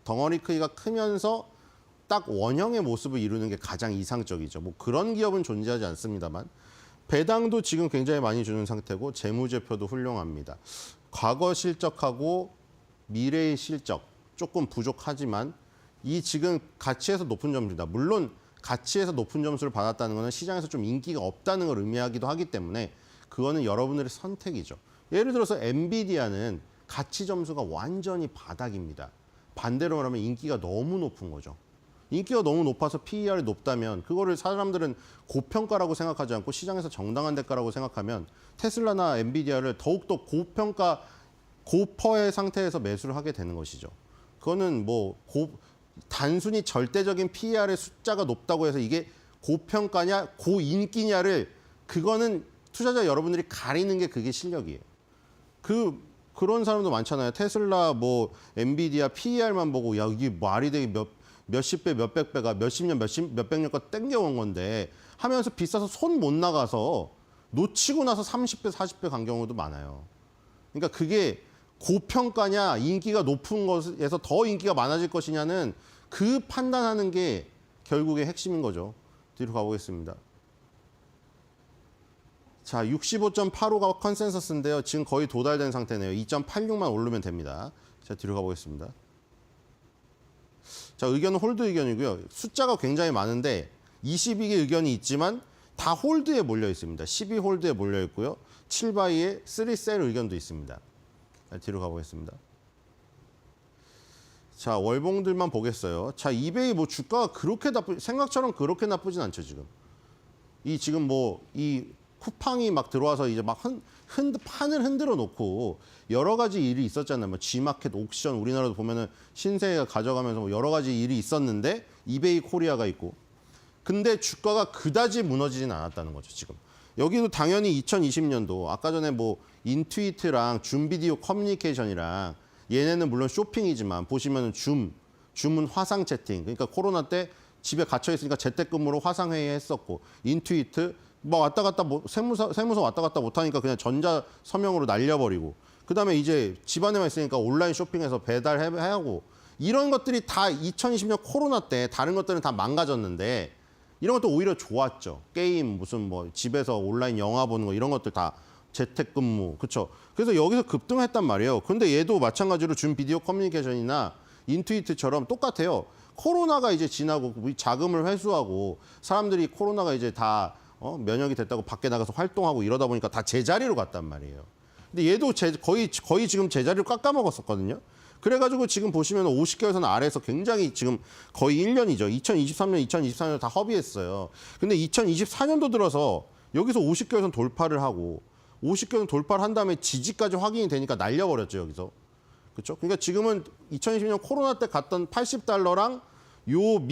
덩어리 크기가 크면서 딱 원형의 모습을 이루는 게 가장 이상적이죠. 뭐 그런 기업은 존재하지 않습니다만 배당도 지금 굉장히 많이 주는 상태고 재무제표도 훌륭합니다. 과거 실적하고 미래의 실적 조금 부족하지만 이 지금 가치에서 높은 점수입니다. 물론 가치에서 높은 점수를 받았다는 것은 시장에서 좀 인기가 없다는 걸 의미하기도 하기 때문에 그거는 여러분들의 선택이죠. 예를 들어서 엔비디아는 가치 점수가 완전히 바닥입니다. 반대로 말하면 인기가 너무 높은 거죠. 인기가 너무 높아서 PER이 높다면 그거를 사람들은 고평가라고 생각하지 않고 시장에서 정당한 대가라고 생각하면 테슬라나 엔비디아를 더욱더 고평가, 고퍼의 상태에서 매수를 하게 되는 것이죠. 그거는 뭐 단순히 절대적인 PER의 숫자가 높다고 해서 이게 고평가냐 고인기냐를 그거는 투자자 여러분들이 가리는 게 그게 실력이에요. 그런 사람도 많잖아요. 테슬라, 뭐 엔비디아 PER만 보고 야 이게 말이 되게 몇십 배, 몇백 배가 몇십 년, 몇백 년 거 땡겨온 건데 하면서 비싸서 손 못 나가서 놓치고 나서 30배, 40배 간 경우도 많아요. 그러니까 그게 고평가냐 인기가 높은 것에서 더 인기가 많아질 것이냐는 그 판단하는 게 결국의 핵심인 거죠. 뒤로 가보겠습니다. 자, 65.85가 컨센서스인데요. 지금 거의 도달된 상태네요. 2.86만 오르면 됩니다. 자, 뒤로 가보겠습니다. 자, 의견은 홀드 의견이고요. 숫자가 굉장히 많은데 22개 의견이 있지만 다 홀드에 몰려 있습니다. 12 홀드에 몰려 있고요. 7바이에 3셀 의견도 있습니다. 자, 뒤로 가보겠습니다. 자, 월봉들만 보겠어요. 자, 이베이 뭐 주가가 그렇게 생각처럼 그렇게 나쁘진 않죠, 지금. 지금 이 쿠팡이 막 들어와서 이제 막 판을 흔들어 놓고 여러 가지 일이 있었잖아요. 뭐 G마켓 옥션 우리나라도 보면은 신세계가 가져가면서 뭐 여러 가지 일이 있었는데 이베이 코리아가 있고. 근데 주가가 그다지 무너지진 않았다는 거죠, 지금. 여기도 당연히 2020년도 아까 전에 뭐 인투이트랑 줌 비디오 커뮤니케이션이랑 얘네는 물론 쇼핑이지만 보시면은 줌은 화상 채팅. 그러니까 코로나 때 집에 갇혀 있으니까 재택근무로 화상 회의 했었고 인투이트 뭐 왔다 갔다 뭐 세무서 왔다 갔다 못 하니까 그냥 전자 서명으로 날려버리고 그다음에 이제 집안에만 있으니까 온라인 쇼핑해서 배달하고 이런 것들이 다 2020년 코로나 때 다른 것들은 다 망가졌는데 이런 것도 오히려 좋았죠. 게임 무슨 뭐 집에서 온라인 영화 보는 거 이런 것들 다 재택근무 그렇죠. 그래서 여기서 급등했단 말이에요. 그런데 얘도 마찬가지로 줌 비디오 커뮤니케이션이나 인투이트처럼 똑같아요. 코로나가 이제 지나고 자금을 회수하고 사람들이 코로나가 이제 다 면역이 됐다고 밖에 나가서 활동하고 이러다 보니까 다 제자리로 갔단 말이에요. 근데 얘도 거의 지금 제자리를 깎아먹었었거든요. 그래가지고 지금 보시면 50개선 아래에서 굉장히 지금 거의 1년이죠. 2023년, 2024년 다 허비했어요. 근데 2024년도 들어서 여기서 50개선 돌파를 하고 50개선 돌파를 한 다음에 지지까지 확인이 되니까 날려버렸죠, 여기서. 그렇죠? 그러니까 지금은 2020년 코로나 때 갔던 $80랑 요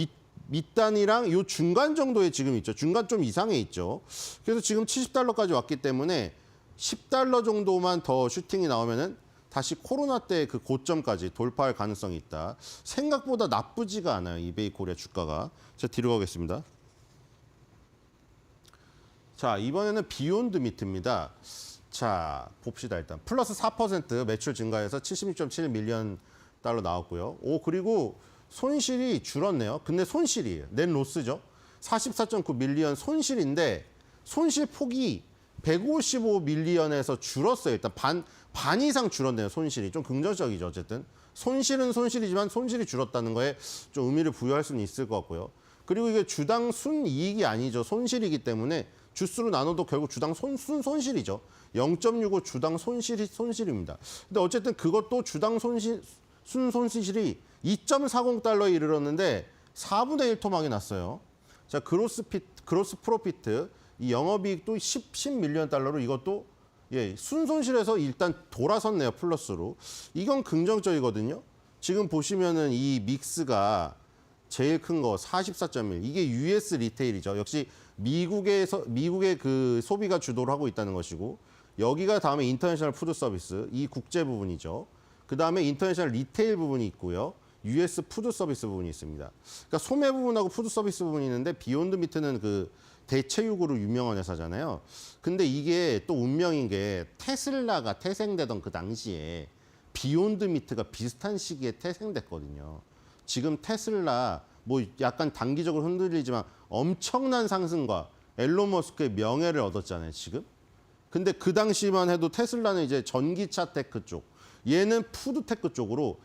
밑단이랑 요 중간 정도에 지금 있죠. 중간 좀 이상에 있죠. 그래서 지금 $70까지 왔기 때문에 $10 정도만 더 슈팅이 나오면은 다시 코로나 때 그 고점까지 돌파할 가능성이 있다. 생각보다 나쁘지가 않아요. 이베이 코리아 주가가. 자, 뒤로 가겠습니다. 자, 이번에는 비욘드 미트입니다. 자, 봅시다 일단. 플러스 4% 매출 증가해서 76.7 밀리언 달러 나왔고요. 그리고 손실이 줄었네요. 근데 손실이에요. net 로스죠. 44.9 밀리언 손실인데 손실 폭이 155 밀리언에서 줄었어요. 일단 반 이상 줄었네요. 손실이. 좀 긍정적이죠. 어쨌든. 손실은 손실이지만 손실이 줄었다는 거에 좀 의미를 부여할 수는 있을 것 같고요. 그리고 이게 주당 순이익이 아니죠. 손실이기 때문에 주수로 나눠도 결국 주당 손실이죠. 0.65 주당 손실입니다. 근데 어쨌든 그것도 주당 손실이 2.40달러에 이르렀는데 4분의 1 토막이 났어요. 자, 그로스 프로피트 이 영업이익도 10 밀리언 달러로 이것도 순손실에서 일단 돌아섰네요. 플러스로. 이건 긍정적이거든요. 지금 보시면은 이 믹스가 제일 큰 거 44.1. 이게 US 리테일이죠. 역시 미국의 그 소비가 주도를 하고 있다는 것이고 여기가 다음에 인터내셔널 푸드 서비스 이 국제 부분이죠. 그다음에 인터내셔널 리테일 부분이 있고요. US 푸드 서비스 부분이 있습니다. 그러니까 소매 부분하고 푸드 서비스 부분이 있는데 비욘드 미트는 그 대체육으로 유명한 회사잖아요. 근데 이게 또 운명인 게 테슬라가 태생되던 그 당시에 비욘드 미트가 비슷한 시기에 태생됐거든요. 지금 테슬라 뭐 약간 단기적으로 흔들리지만 엄청난 상승과 앨런 머스크의 명예를 얻었잖아요, 지금. 근데 그 당시만 해도 테슬라는 이제 전기차 테크 쪽, 얘는 푸드 테크 쪽으로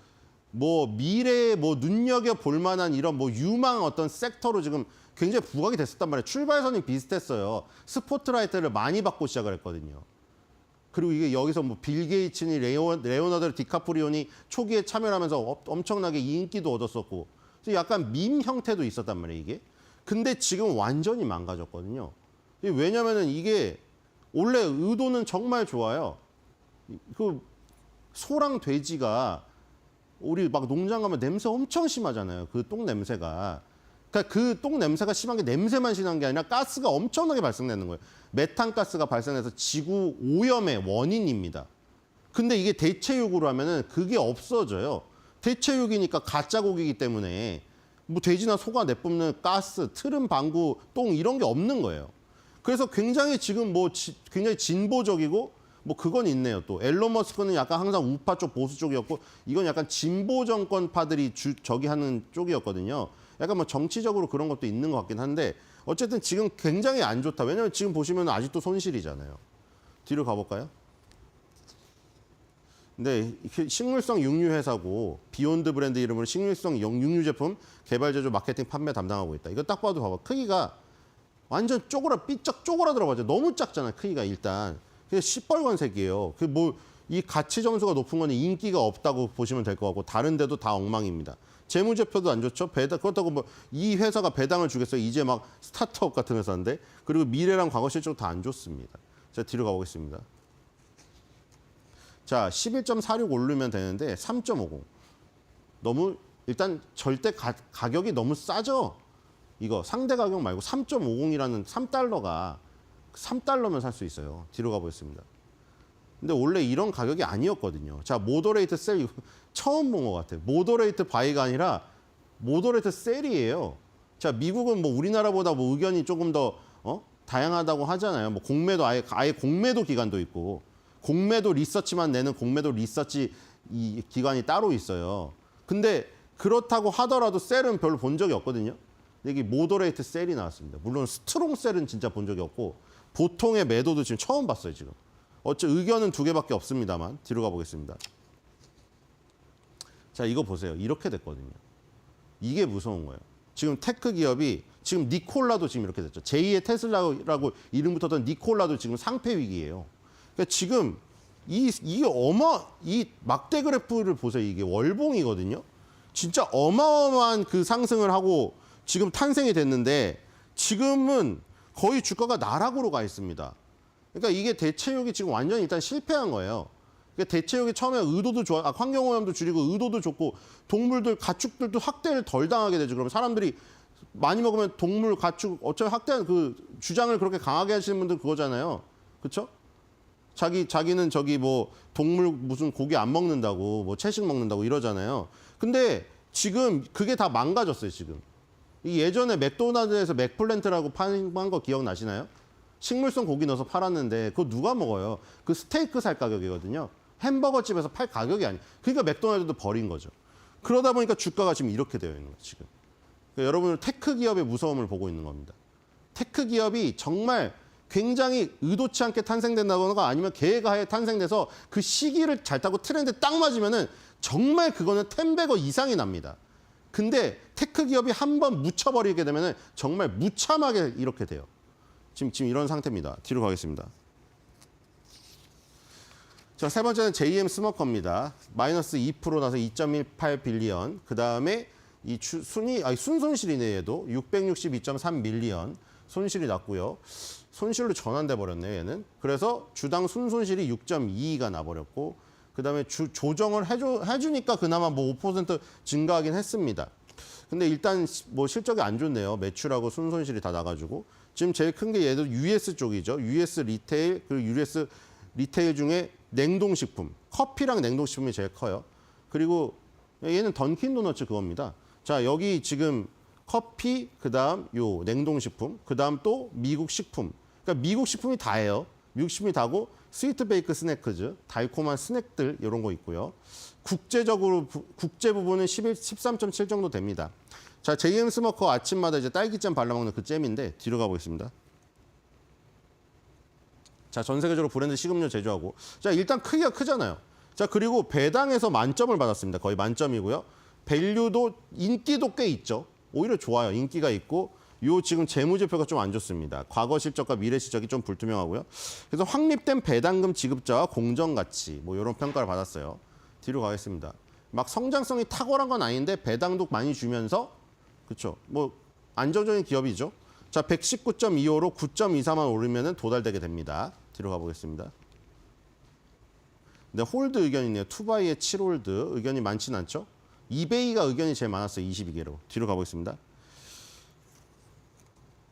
뭐 미래에 뭐 눈여겨 볼 만한 이런 뭐 유망 어떤 섹터로 지금 굉장히 부각이 됐었단 말이에요. 출발선이 비슷했어요. 스포트라이트를 많이 받고 시작을 했거든요. 그리고 이게 여기서 뭐 빌 게이츠니 레오나르도 디카프리오니 초기에 참여하면서 엄청나게 인기도 얻었었고 약간 밈 형태도 있었단 말이에요, 이게. 근데 지금 완전히 망가졌거든요. 왜냐면은 이게 원래 의도는 정말 좋아요. 그 소랑 돼지가 우리 막 농장 가면 냄새 엄청 심하잖아요. 그 똥 냄새가. 그러니까 그 똥 냄새가 심한 게 냄새만 심한 게 아니라 가스가 엄청나게 발생되는 거예요. 메탄 가스가 발생해서 지구 오염의 원인입니다. 근데 이게 대체육으로 하면은 그게 없어져요. 대체육이니까 가짜 고기이기 때문에 뭐 돼지나 소가 내뿜는 가스, 트름, 방구, 똥 이런 게 없는 거예요. 그래서 굉장히 지금 뭐 굉장히 진보적이고 뭐 그건 있네요. 또 앨런 머스크는 약간 항상 우파 쪽 보수 쪽이었고 이건 약간 진보 정권파들이 저기 하는 쪽이었거든요. 약간 뭐 정치적으로 그런 것도 있는 것 같긴 한데 어쨌든 지금 굉장히 안 좋다. 왜냐하면 지금 보시면 아직도 손실이잖아요. 뒤로 가볼까요? 근데 식물성 육류 회사고 비욘드 브랜드 이름으로 식물성 육류 제품 개발 제조 마케팅 판매 담당하고 있다. 이거 딱 봐도 봐봐. 크기가 완전 삐쩍 쪼그라들어 봐죠. 너무 작잖아요. 크기가 일단. 그게 시뻘건색이에요. 그 뭐 이 가치 점수가 높은 거는 인기가 없다고 보시면 될 것 같고 다른 데도 다 엉망입니다. 재무제표도 안 좋죠. 그렇다고 뭐 이 회사가 배당을 주겠어요. 이제 막 스타트업 같은 회사인데. 그리고 미래랑 과거 실적 다 안 좋습니다. 자, 뒤로 가보겠습니다. 자, 11.46 오르면 되는데 3.50. 너무 일단 절대 가격이 너무 싸죠. 이거 상대 가격 말고 3.50이라는 $3가 $3면 살 수 있어요. 뒤로 가보겠습니다. 근데 원래 이런 가격이 아니었거든요. 자, 모더레이트 셀 처음 본 것 같아요. 모더레이트 바이가 아니라 모더레이트 셀이에요. 자, 미국은 뭐 우리나라보다 뭐 의견이 조금 더 다양하다고 하잖아요. 뭐 공매도 아예 공매도 기관도 있고 공매도 리서치만 내는 공매도 리서치 이 기관이 따로 있어요. 근데 그렇다고 하더라도 셀은 별로 본 적이 없거든요. 여기 모더레이트 셀이 나왔습니다. 물론 스트롱 셀은 진짜 본 적이 없고 보통의 매도도 지금 처음 봤어요. 지금. 의견은 2개밖에 없습니다만 뒤로 가보겠습니다. 자, 이거 보세요. 이렇게 됐거든요. 이게 무서운 거예요. 지금 테크 기업이 지금 니콜라도 지금 이렇게 됐죠. 제2의 테슬라라고 이름 붙었던 니콜라도 지금 상폐 위기예요. 그러니까 지금 이 막대 그래프를 보세요. 이게 월봉이거든요. 진짜 어마어마한 그 상승을 하고 지금 탄생이 됐는데 지금은 거의 주가가 나락으로 가 있습니다. 그러니까 이게 대체육이 지금 완전히 일단 실패한 거예요. 그러니까 대체육이 처음에 의도도 좋아, 환경오염도 줄이고 의도도 좋고 동물들, 가축들도 학대를 덜 당하게 되죠. 그러면 사람들이 많이 먹으면 동물, 가축 어차피 학대하는 그 주장을 그렇게 강하게 하시는 분들 그거잖아요. 그렇죠? 자기는 저기 뭐 동물 무슨 고기 안 먹는다고 뭐 채식 먹는다고 이러잖아요. 근데 지금 그게 다 망가졌어요, 지금. 이 예전에 맥도날드에서 맥플랜트라고 파는 거 기억나시나요? 식물성 고기 넣어서 팔았는데 그거 누가 먹어요? 그 스테이크 살 가격이거든요. 햄버거 집에서 팔 가격이 아니에요. 그러니까 맥도날드도 버린 거죠. 그러다 보니까 주가가 지금 이렇게 되어 있는 거예요, 지금. 그러니까 여러분은 테크 기업의 무서움을 보고 있는 겁니다. 테크 기업이 정말 굉장히 의도치 않게 탄생된다거나 아니면 계획하에 탄생돼서 그 시기를 잘 타고 트렌드에 딱 맞으면은 정말 그거는 10배거 이상이 납니다. 근데 테크 기업이 한번 묻혀버리게 되면은 정말 무참하게 이렇게 돼요. 지금 이런 상태입니다. 뒤로 가겠습니다. 자, 세 번째는 JM 스머커입니다. 마이너스 2% 나서 2.18 빌리언. 그 다음에 이 순손실이네, 얘도. 662.3 밀리언. 손실이 났고요. 손실로 전환돼 버렸네요, 얘는. 그래서 주당 순손실이 6.22가 나버렸고, 그 다음에 조정을 해주니까 그나마 뭐 5% 증가하긴 했습니다. 근데 일단 뭐 실적이 안 좋네요. 매출하고 순손실이 다 나가지고. 지금 제일 큰 게 얘도 US 쪽이죠. US 리테일, 그리고 US 리테일 중에 냉동식품, 커피랑 냉동식품이 제일 커요. 그리고 얘는 던킨 도너츠 그겁니다. 자, 여기 지금 커피, 그다음 요 냉동식품, 그다음 또 미국 식품. 그러니까 미국 식품이 다예요. 미국 식품이 다고 스위트 베이크 스낵즈, 달콤한 스낵들 이런 거 있고요. 국제적으로 국제 부분은 13.7 정도 됩니다. 자, JM 스모커 아침마다 이제 딸기잼 발라먹는 그 잼인데 뒤로 가보겠습니다. 자, 전 세계적으로 브랜드 식음료 제조하고. 자, 일단 크기가 크잖아요. 자, 그리고 배당에서 만점을 받았습니다. 거의 만점이고요. 밸류도 인기도 꽤 있죠. 오히려 좋아요. 인기가 있고. 요 지금 재무제표가 좀 안 좋습니다. 과거 실적과 미래 실적이 좀 불투명하고요. 그래서 확립된 배당금 지급자와 공정가치 뭐 이런 평가를 받았어요. 뒤로 가겠습니다. 막 성장성이 탁월한 건 아닌데 배당도 많이 주면서 그렇죠. 뭐 안정적인 기업이죠. 자, 119.25로 9.24만 오르면은 도달되게 됩니다. 뒤로 가보겠습니다. 근데 홀드 의견이네요. 투바이의 7홀드 의견이 많지는 않죠. 이베이가 의견이 제일 많았어요. 22개로. 뒤로 가보겠습니다.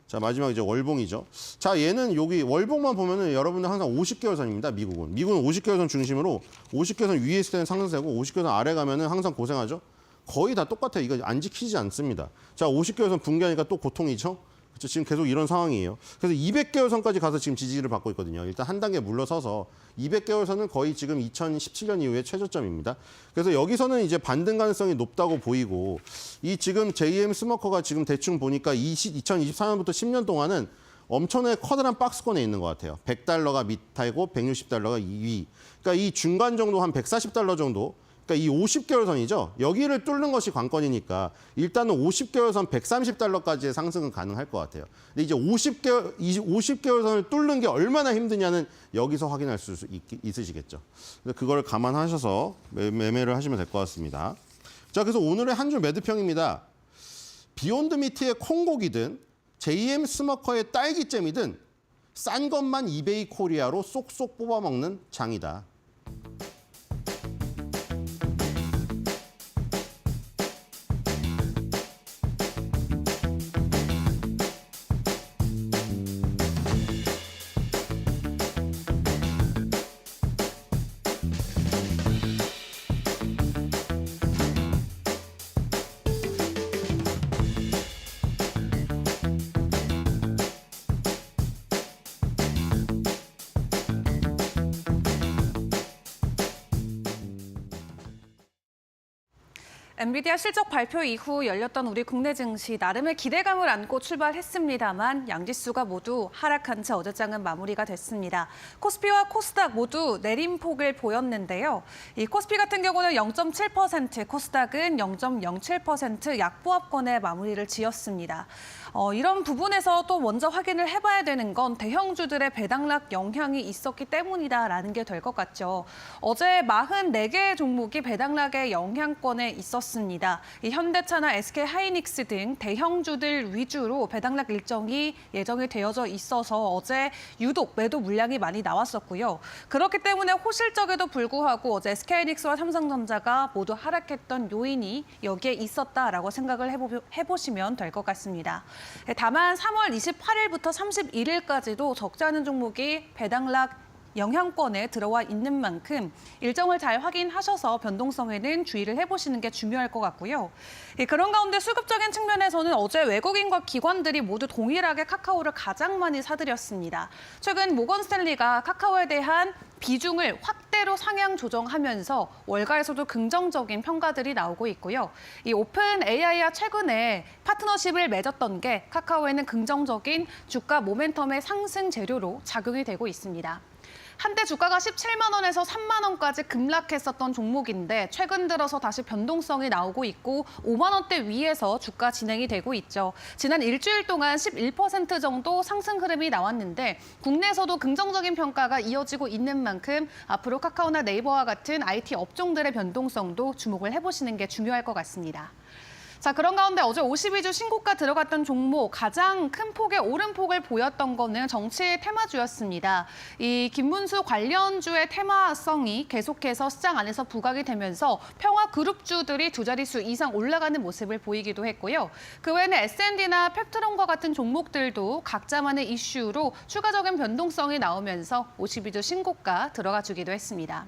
자, 마지막 이제 월봉이죠. 자, 얘는 여기 월봉만 보면은 여러분들 항상 50개월 선입니다. 미국은 50개월 선 중심으로 50개월 선 위에 있을 때는 상승세고 50개월 선 아래 가면은 항상 고생하죠. 거의 다 똑같아요. 이거 안 지키지 않습니다. 자, 50개월 선 붕괴하니까 또 고통이죠. 그렇죠? 지금 계속 이런 상황이에요. 그래서 200개월 선까지 가서 지금 지지를 받고 있거든요. 일단 한 단계 물러서서 200개월 선은 거의 지금 2017년 이후에 최저점입니다. 그래서 여기서는 이제 반등 가능성이 높다고 보이고 이 지금 JM 스모커가 지금 대충 보니까 2024년부터 10년 동안은 엄청나게 커다란 박스권에 있는 것 같아요. $100가 밑이고 160달러가 2위. 그러니까 이 중간 정도 한 $140 정도. 그러니까 이 50개월 선이죠. 여기를 뚫는 것이 관건이니까 일단은 50개월 선 $130까지의 상승은 가능할 것 같아요. 근데 이제 50개월 선을 뚫는 게 얼마나 힘드냐는 여기서 확인할 수 있으시겠죠. 그래서 그걸 감안하셔서 매매를 하시면 될 것 같습니다. 자, 그래서 오늘의 한 줄 매도평입니다. 비욘드 미트의 콩고기든 JM 스모커의 딸기잼이든 싼 것만 이베이 코리아로 쏙쏙 뽑아먹는 장이다. 엔비디아 실적 발표 이후 열렸던 우리 국내 증시 나름의 기대감을 안고 출발했습니다만 양지수가 모두 하락한 채 어제장은 마무리가 됐습니다. 코스피와 코스닥 모두 내림폭을 보였는데요. 이 코스피 같은 경우는 0.7%, 코스닥은 0.07% 약보합권에 마무리를 지었습니다. 이런 부분에서 또 먼저 확인을 해봐야 되는 건 대형주들의 배당락 영향이 있었기 때문이다라는 게 될 것 같죠. 어제 44개의 종목이 배당락의 영향권에 있었습니다. 이 현대차나 SK하이닉스 등 대형주들 위주로 배당락 일정이 예정이 되어져 있어서 어제 유독 매도 물량이 많이 나왔었고요. 그렇기 때문에 호실적에도 불구하고 어제 SK하이닉스와 삼성전자가 모두 하락했던 요인이 여기에 있었다라고 생각을 해보시면 될 것 같습니다. 다만 3월 28일부터 31일까지도 적지 않은 종목이 배당락 영향권에 들어와 있는 만큼 일정을 잘 확인하셔서 변동성에는 주의를 해보시는 게 중요할 것 같고요. 그런 가운데 수급적인 측면에서는 어제 외국인과 기관들이 모두 동일하게 카카오를 가장 많이 사들였습니다. 최근 모건스탠리가 카카오에 대한 비중을 확대로 상향 조정하면서 월가에서도 긍정적인 평가들이 나오고 있고요. 이 오픈 AI와 최근에 파트너십을 맺었던 게 카카오에는 긍정적인 주가 모멘텀의 상승 재료로 작용이 되고 있습니다. 한때 주가가 17만 원에서 3만 원까지 급락했었던 종목인데 최근 들어서 다시 변동성이 나오고 있고 5만 원대 위에서 주가 진행이 되고 있죠. 지난 일주일 동안 11% 정도 상승 흐름이 나왔는데 국내에서도 긍정적인 평가가 이어지고 있는 만큼 앞으로 카카오나 네이버와 같은 IT 업종들의 변동성도 주목을 해보시는 게 중요할 것 같습니다. 자, 그런 가운데 어제 52주 신고가 들어갔던 종목 가장 큰 폭의 오름폭을 보였던 거는 정치 테마주였습니다. 이 김문수 관련주의 테마성이 계속해서 시장 안에서 부각이 되면서 평화그룹주들이 두 자릿수 이상 올라가는 모습을 보이기도 했고요. 그 외에는 S&D나 팩트론과 같은 종목들도 각자만의 이슈로 추가적인 변동성이 나오면서 52주 신고가 들어가 주기도 했습니다.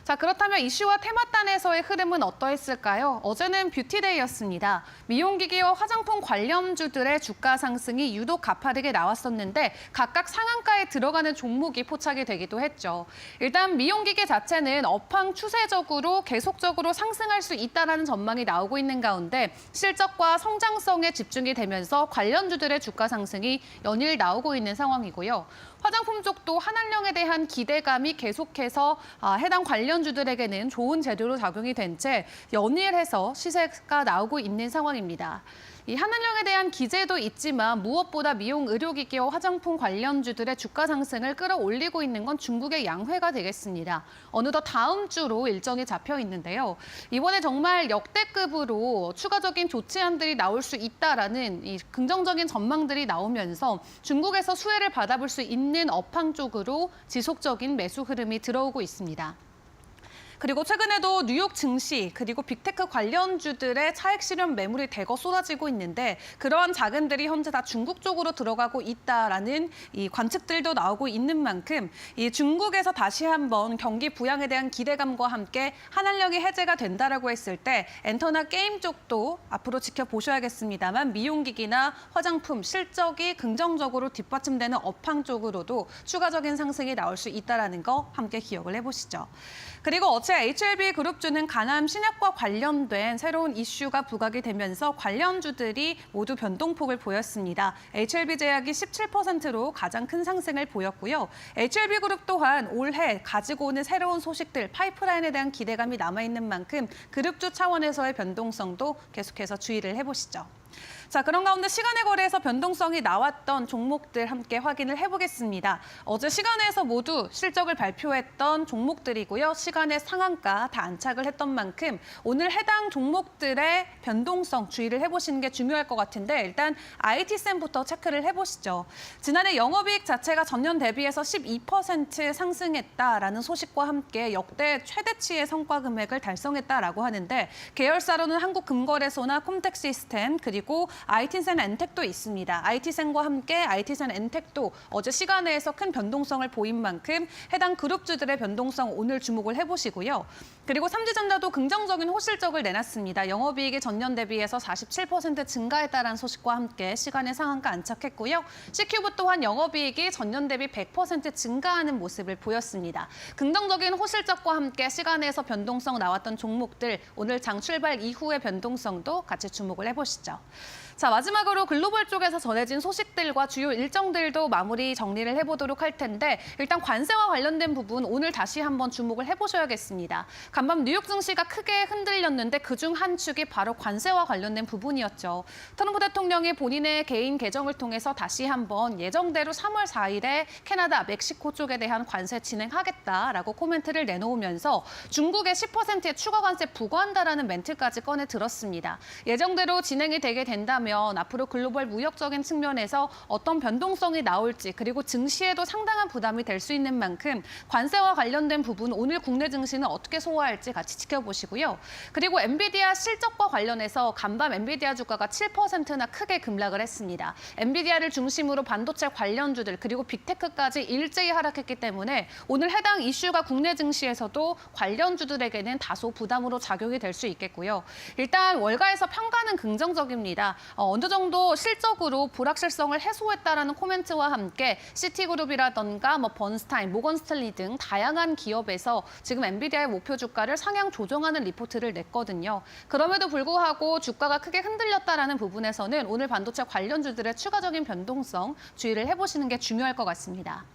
자, 그렇다면 이슈와 테마단에서의 흐름은 어떠했을까요? 어제는 뷰티데이였습니다. 미용기기와 화장품 관련주들의 주가 상승이 유독 가파르게 나왔었는데 각각 상한가에 들어가는 종목이 포착이 되기도 했죠. 일단 미용기기 자체는 업황 추세적으로 계속적으로 상승할 수 있다는 전망이 나오고 있는 가운데 실적과 성장성에 집중이 되면서 관련주들의 주가 상승이 연일 나오고 있는 상황이고요. 화장품 쪽도 한한령에 대한 기대감이 계속해서 해당 관련주들에게는 좋은 재료로 작용이 된 채 연일해서 시세가 나오고 있는 상황입니다. 이 한한령에 대한 기대도 있지만 무엇보다 미용 의료기기와 화장품 관련주들의 주가 상승을 끌어올리고 있는 건 중국의 양회가 되겠습니다. 어느덧 다음 주로 일정이 잡혀 있는데요. 이번에 정말 역대급으로 추가적인 조치안들이 나올 수 있다라는 이 긍정적인 전망들이 나오면서 중국에서 수혜를 받아볼 수 있는 업황 쪽으로 지속적인 매수 흐름이 들어오고 있습니다. 그리고 최근에도 뉴욕 증시 그리고 빅테크 관련주들의 차익 실현 매물이 대거 쏟아지고 있는데 그러한 자금들이 현재 다 중국 쪽으로 들어가고 있다라는 이 관측들도 나오고 있는 만큼 이 중국에서 다시 한번 경기 부양에 대한 기대감과 함께 한한령이 해제가 된다라고 했을 때 엔터나 게임 쪽도 앞으로 지켜보셔야겠습니다만 미용기기나 화장품 실적이 긍정적으로 뒷받침되는 업황 쪽으로도 추가적인 상승이 나올 수 있다라는 거 함께 기억을 해보시죠. 그리고 어제 HLB 그룹주는 간암 신약과 관련된 새로운 이슈가 부각이 되면서 관련주들이 모두 변동폭을 보였습니다. HLB 제약이 17%로 가장 큰 상승을 보였고요. HLB 그룹 또한 올해 가지고 오는 새로운 소식들, 파이프라인에 대한 기대감이 남아있는 만큼 그룹주 차원에서의 변동성도 계속해서 주의를 해보시죠. 자, 그런 가운데 시간의 거래에서 변동성이 나왔던 종목들 함께 확인을 해보겠습니다. 어제 시간에서 모두 실적을 발표했던 종목들이고요. 시간의 상한가 다 안착을 했던 만큼 오늘 해당 종목들의 변동성 주의를 해보시는 게 중요할 것 같은데 일단 IT쌤부터 체크를 해보시죠. 지난해 영업이익 자체가 전년 대비해서 12% 상승했다라는 소식과 함께 역대 최대치의 성과 금액을 달성했다라고 하는데 계열사로는 한국금거래소나 콤텍시스템 그리고 IT센 엔텍도 있습니다. IT센과 함께 IT센 엔텍도 어제 시간에서 큰 변동성을 보인 만큼 해당 그룹주들의 변동성 오늘 주목을 해보시고요. 그리고 삼지전자도 긍정적인 호실적을 내놨습니다. 영업이익이 전년 대비해서 47% 증가했다는 소식과 함께 시간의 상한가 안착했고요. CQ부 또한 영업이익이 전년 대비 100% 증가하는 모습을 보였습니다. 긍정적인 호실적과 함께 시간에서 변동성 나왔던 종목들 오늘 장 출발 이후의 변동성도 같이 주목을 해보시죠. 자, 마지막으로 글로벌 쪽에서 전해진 소식들과 주요 일정들도 마무리 정리를 해보도록 할 텐데 일단 관세와 관련된 부분 오늘 다시 한번 주목을 해보셔야겠습니다. 간밤 뉴욕 증시가 크게 흔들렸는데 그중 한 축이 바로 관세와 관련된 부분이었죠. 트럼프 대통령이 본인의 개인 계정을 통해서 다시 한번 예정대로 3월 4일에 캐나다, 멕시코 쪽에 대한 관세 진행하겠다라고 코멘트를 내놓으면서 중국에 10%의 추가 관세 부과한다라는 멘트까지 꺼내 들었습니다. 예정대로 진행이 되게 된다면 앞으로 글로벌 무역적인 측면에서 어떤 변동성이 나올지 그리고 증시에도 상당한 부담이 될 수 있는 만큼 관세와 관련된 부분 오늘 국내 증시는 어떻게 소화할지 같이 지켜보시고요. 그리고 엔비디아 실적과 관련해서 간밤 엔비디아 주가가 7%나 크게 급락을 했습니다. 엔비디아를 중심으로 반도체 관련주들 그리고 빅테크까지 일제히 하락했기 때문에 오늘 해당 이슈가 국내 증시에서도 관련주들에게는 다소 부담으로 작용이 될 수 있겠고요. 일단 월가에서 평가는 긍정적입니다. 어느 정도 실적으로 불확실성을 해소했다라는 코멘트와 함께 시티그룹이라던가 번스타인, 모건스탠리 등 다양한 기업에서 지금 엔비디아의 목표 주가를 상향 조정하는 리포트를 냈거든요. 그럼에도 불구하고 주가가 크게 흔들렸다라는 부분에서는 오늘 반도체 관련주들의 추가적인 변동성 주의를 해보시는 게 중요할 것 같습니다.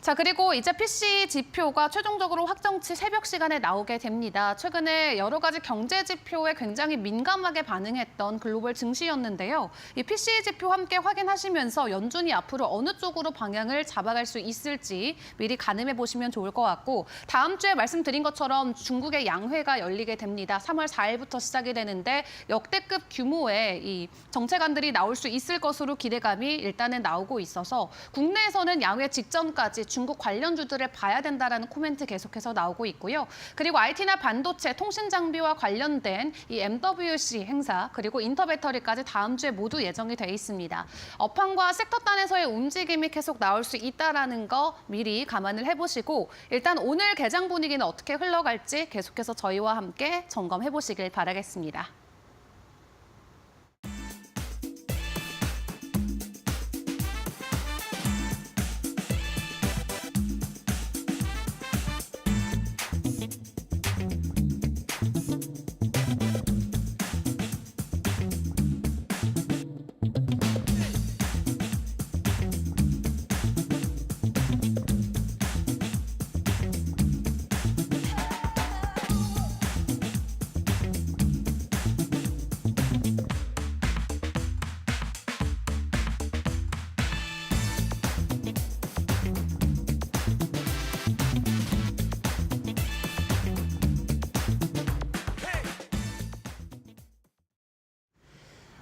자, 그리고 이제 PC 지표가 최종적으로 확정치 새벽 시간에 나오게 됩니다. 최근에 여러 가지 경제 지표에 굉장히 민감하게 반응했던 글로벌 증시였는데요. 이 PC 지표 함께 확인하시면서 연준이 앞으로 어느 쪽으로 방향을 잡아갈 수 있을지 미리 가늠해 보시면 좋을 것 같고 다음 주에 말씀드린 것처럼 중국의 양회가 열리게 됩니다. 3월 4일부터 시작이 되는데 역대급 규모의 이 정책안들이 나올 수 있을 것으로 기대감이 일단은 나오고 있어서 국내에서는 양회 직전까지 중국 관련주들을 봐야 된다라는 코멘트 계속해서 나오고 있고요. 그리고 IT나 반도체, 통신 장비와 관련된 이 MWC 행사 그리고 인터배터리까지 다음 주에 모두 예정이 돼 있습니다. 업황과 섹터 단에서의 움직임이 계속 나올 수 있다라는 거 미리 감안을 해보시고 일단 오늘 개장 분위기는 어떻게 흘러갈지 계속해서 저희와 함께 점검해 보시길 바라겠습니다.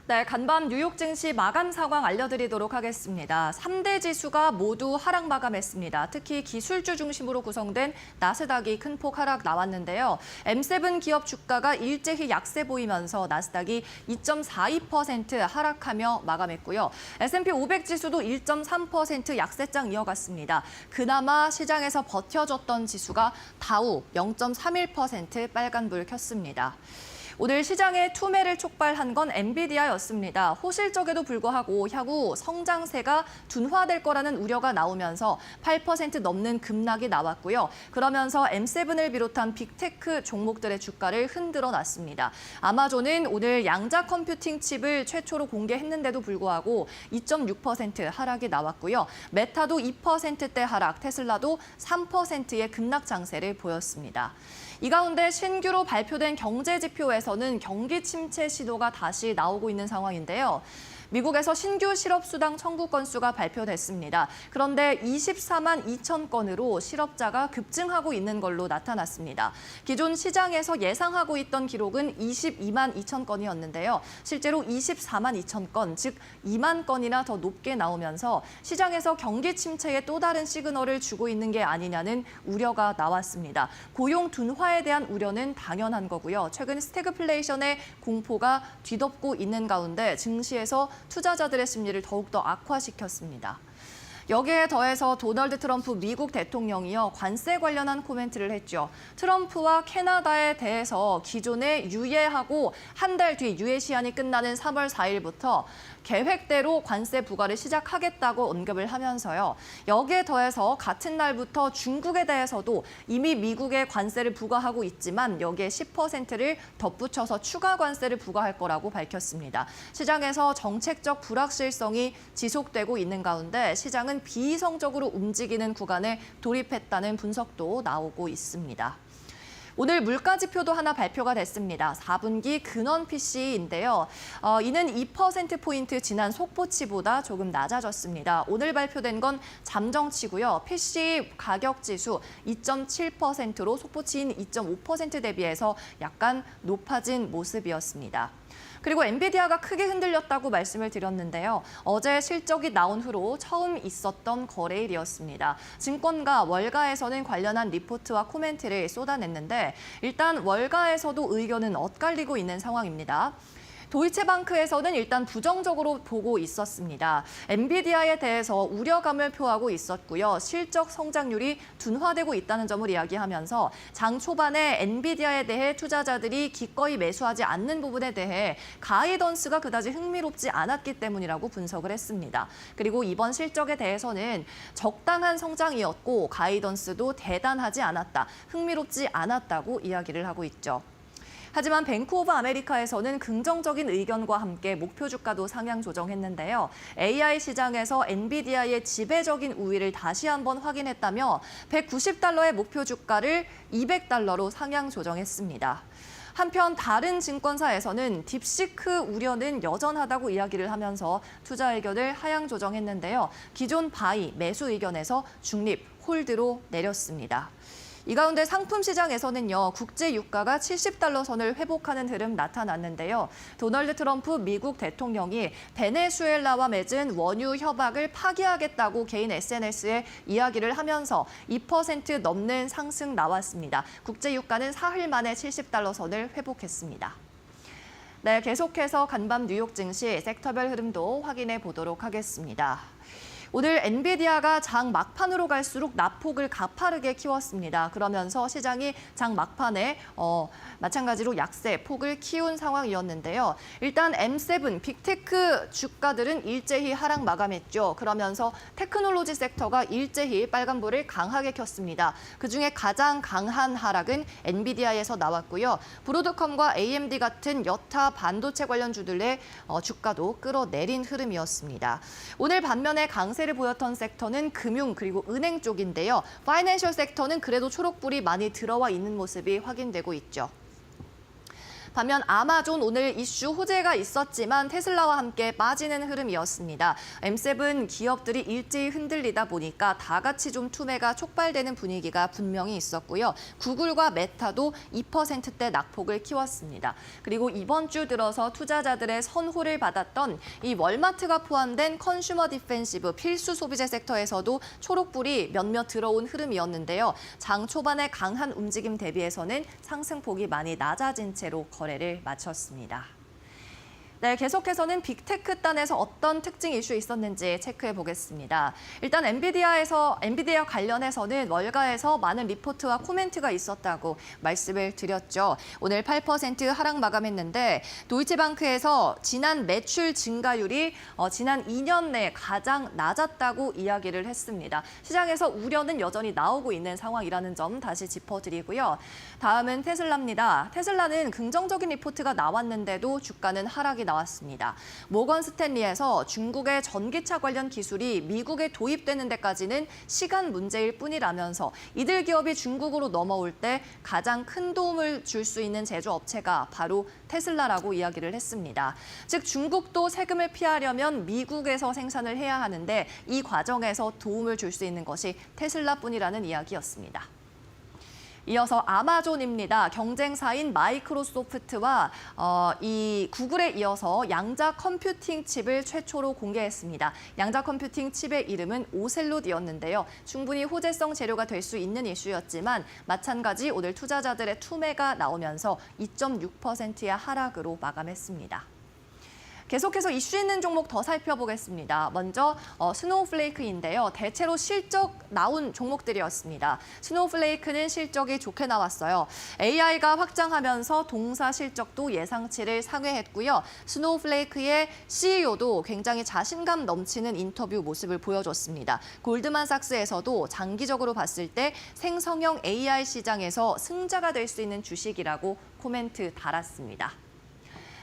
네, 간밤 뉴욕 증시 마감 상황 알려드리도록 하겠습니다. 3대 지수가 모두 하락 마감했습니다. 특히 기술주 중심으로 구성된 나스닥이 큰 폭 하락 나왔는데요. M7 기업 주가가 일제히 약세 보이면서 나스닥이 2.42% 하락하며 마감했고요. S&P 500 지수도 1.3% 약세장 이어갔습니다. 그나마 시장에서 버텨줬던 지수가 다우 0.31% 빨간불 켰습니다. 오늘 시장의 투매를 촉발한 건 엔비디아였습니다. 호실적에도 불구하고 향후 성장세가 둔화될 거라는 우려가 나오면서 8% 넘는 급락이 나왔고요. 그러면서 M7을 비롯한 빅테크 종목들의 주가를 흔들어 놨습니다. 아마존은 오늘 양자 컴퓨팅 칩을 최초로 공개했는데도 불구하고 2.6% 하락이 나왔고요. 메타도 2%대 하락, 테슬라도 3%의 급락 장세를 보였습니다. 이 가운데 신규로 발표된 경제 지표에서는 경기 침체 시도가 다시 나오고 있는 상황인데요. 미국에서 신규 실업수당 청구 건수가 발표됐습니다. 그런데 24만 2천 건으로 실업자가 급증하고 있는 걸로 나타났습니다. 기존 시장에서 예상하고 있던 기록은 22만 2천 건이었는데요. 실제로 24만 2천 건, 즉 2만 건이나 더 높게 나오면서 시장에서 경기 침체의 또 다른 시그널을 주고 있는 게 아니냐는 우려가 나왔습니다. 고용 둔화에 대한 우려는 당연한 거고요. 최근 스태그플레이션의 공포가 뒤덮고 있는 가운데 증시에서 투자자들의 심리를 더욱더 악화시켰습니다. 여기에 더해서 도널드 트럼프 미국 대통령이요, 관세 관련한 코멘트를 했죠. 트럼프와 캐나다에 대해서 기존에 유예하고 한 달 뒤 유예 시한이 끝나는 3월 4일부터 계획대로 관세 부과를 시작하겠다고 언급을 하면서요. 여기에 더해서 같은 날부터 중국에 대해서도 이미 미국에 관세를 부과하고 있지만 여기에 10%를 덧붙여서 추가 관세를 부과할 거라고 밝혔습니다. 시장에서 정책적 불확실성이 지속되고 있는 가운데 시장은 비이성적으로 움직이는 구간에 돌입했다는 분석도 나오고 있습니다. 오늘 물가지표도 하나 발표가 됐습니다. 4분기 근원 PC인데요. 이는 2%포인트 지난 속보치보다 조금 낮아졌습니다. 오늘 발표된 건 잠정치고요. PC 가격 지수 2.7%로 속보치인 2.5% 대비해서 약간 높아진 모습이었습니다. 그리고 엔비디아가 크게 흔들렸다고 말씀을 드렸는데요. 어제 실적이 나온 후로 처음 있었던 거래일이었습니다. 증권가 월가에서는 관련한 리포트와 코멘트를 쏟아냈는데 일단 월가에서도 의견은 엇갈리고 있는 상황입니다. 도이체방크에서는 일단 부정적으로 보고 있었습니다. 엔비디아에 대해서 우려감을 표하고 있었고요. 실적 성장률이 둔화되고 있다는 점을 이야기하면서 장 초반에 엔비디아에 대해 투자자들이 기꺼이 매수하지 않는 부분에 대해 가이던스가 그다지 흥미롭지 않았기 때문이라고 분석을 했습니다. 그리고 이번 실적에 대해서는 적당한 성장이었고 가이던스도 대단하지 않았다, 흥미롭지 않았다고 이야기를 하고 있죠. 하지만 뱅크 오브 아메리카에서는 긍정적인 의견과 함께 목표 주가도 상향 조정했는데요. AI 시장에서 엔비디아의 지배적인 우위를 다시 한번 확인했다며 190달러의 목표 주가를 200달러로 상향 조정했습니다. 한편 다른 증권사에서는 딥시크 우려는 여전하다고 이야기를 하면서 투자 의견을 하향 조정했는데요. 기존 바이, 매수 의견에서 중립, 홀드로 내렸습니다. 이 가운데 상품 시장에서는요, 국제 유가가 70달러 선을 회복하는 흐름 나타났는데요. 도널드 트럼프 미국 대통령이 베네수엘라와 맺은 원유 협약을 파기하겠다고 개인 SNS에 이야기를 하면서 2% 넘는 상승 나왔습니다. 국제 유가는 사흘 만에 70달러 선을 회복했습니다. 네, 계속해서 간밤 뉴욕 증시 섹터별 흐름도 확인해 보도록 하겠습니다. 오늘 엔비디아가 장 막판으로 갈수록 낙폭을 가파르게 키웠습니다. 그러면서 시장이 장 막판에 마찬가지로 약세, 폭을 키운 상황이었는데요. 일단 M7, 빅테크 주가들은 일제히 하락 마감했죠. 그러면서 테크놀로지 섹터가 일제히 빨간불을 강하게 켰습니다. 그중에 가장 강한 하락은 엔비디아에서 나왔고요. 브로드컴과 AMD 같은 여타 반도체 관련주들의 주가도 끌어내린 흐름이었습니다. 오늘 반면에 강세를 보였던 섹터는 금융 그리고 은행 쪽인데요. 파이낸셜 섹터는 그래도 초록불이 많이 들어와 있는 모습이 확인되고 있죠. 반면 아마존 오늘 이슈 호재가 있었지만 테슬라와 함께 빠지는 흐름이었습니다. M7 기업들이 일제히 흔들리다 보니까 다 같이 좀 투매가 촉발되는 분위기가 분명히 있었고요. 구글과 메타도 2%대 낙폭을 키웠습니다. 그리고 이번 주 들어서 투자자들의 선호를 받았던 이 월마트가 포함된 컨슈머 디펜시브 필수 소비재 섹터에서도 초록불이 몇몇 들어온 흐름이었는데요. 장 초반에 강한 움직임 대비해서는 상승폭이 많이 낮아진 채로 거래를 마쳤습니다. 네, 계속해서는 빅테크 단에서 어떤 특징 이슈 있었는지 체크해 보겠습니다. 일단 엔비디아 관련해서는 월가에서 많은 리포트와 코멘트가 있었다고 말씀을 드렸죠. 오늘 8% 하락 마감했는데 도이체방크에서 지난 매출 증가율이 지난 2년 내 가장 낮았다고 이야기를 했습니다. 시장에서 우려는 여전히 나오고 있는 상황이라는 점 다시 짚어드리고요. 다음은 테슬라입니다. 테슬라는 긍정적인 리포트가 나왔는데도 주가는 하락이 나왔습니다. 모건 스탠리에서 중국의 전기차 관련 기술이 미국에 도입되는 데까지는 시간 문제일 뿐이라면서 이들 기업이 중국으로 넘어올 때 가장 큰 도움을 줄 수 있는 제조업체가 바로 테슬라라고 이야기를 했습니다. 즉 중국도 세금을 피하려면 미국에서 생산을 해야 하는데 이 과정에서 도움을 줄 수 있는 것이 테슬라뿐이라는 이야기였습니다. 이어서 아마존입니다. 경쟁사인 마이크로소프트와 이 구글에 이어서 양자 컴퓨팅 칩을 최초로 공개했습니다. 양자 컴퓨팅 칩의 이름은 오셀롯이었는데요. 충분히 호재성 재료가 될 수 있는 이슈였지만 마찬가지 오늘 투자자들의 투매가 나오면서 2.6%의 하락으로 마감했습니다. 계속해서 이슈 있는 종목 더 살펴보겠습니다. 먼저 스노우플레이크인데요. 대체로 실적 나온 종목들이었습니다. 스노우플레이크는 실적이 좋게 나왔어요. AI가 확장하면서 동사 실적도 예상치를 상회했고요. 스노우플레이크의 CEO도 굉장히 자신감 넘치는 인터뷰 모습을 보여줬습니다. 골드만삭스에서도 장기적으로 봤을 때 생성형 AI 시장에서 승자가 될 수 있는 주식이라고 코멘트 달았습니다.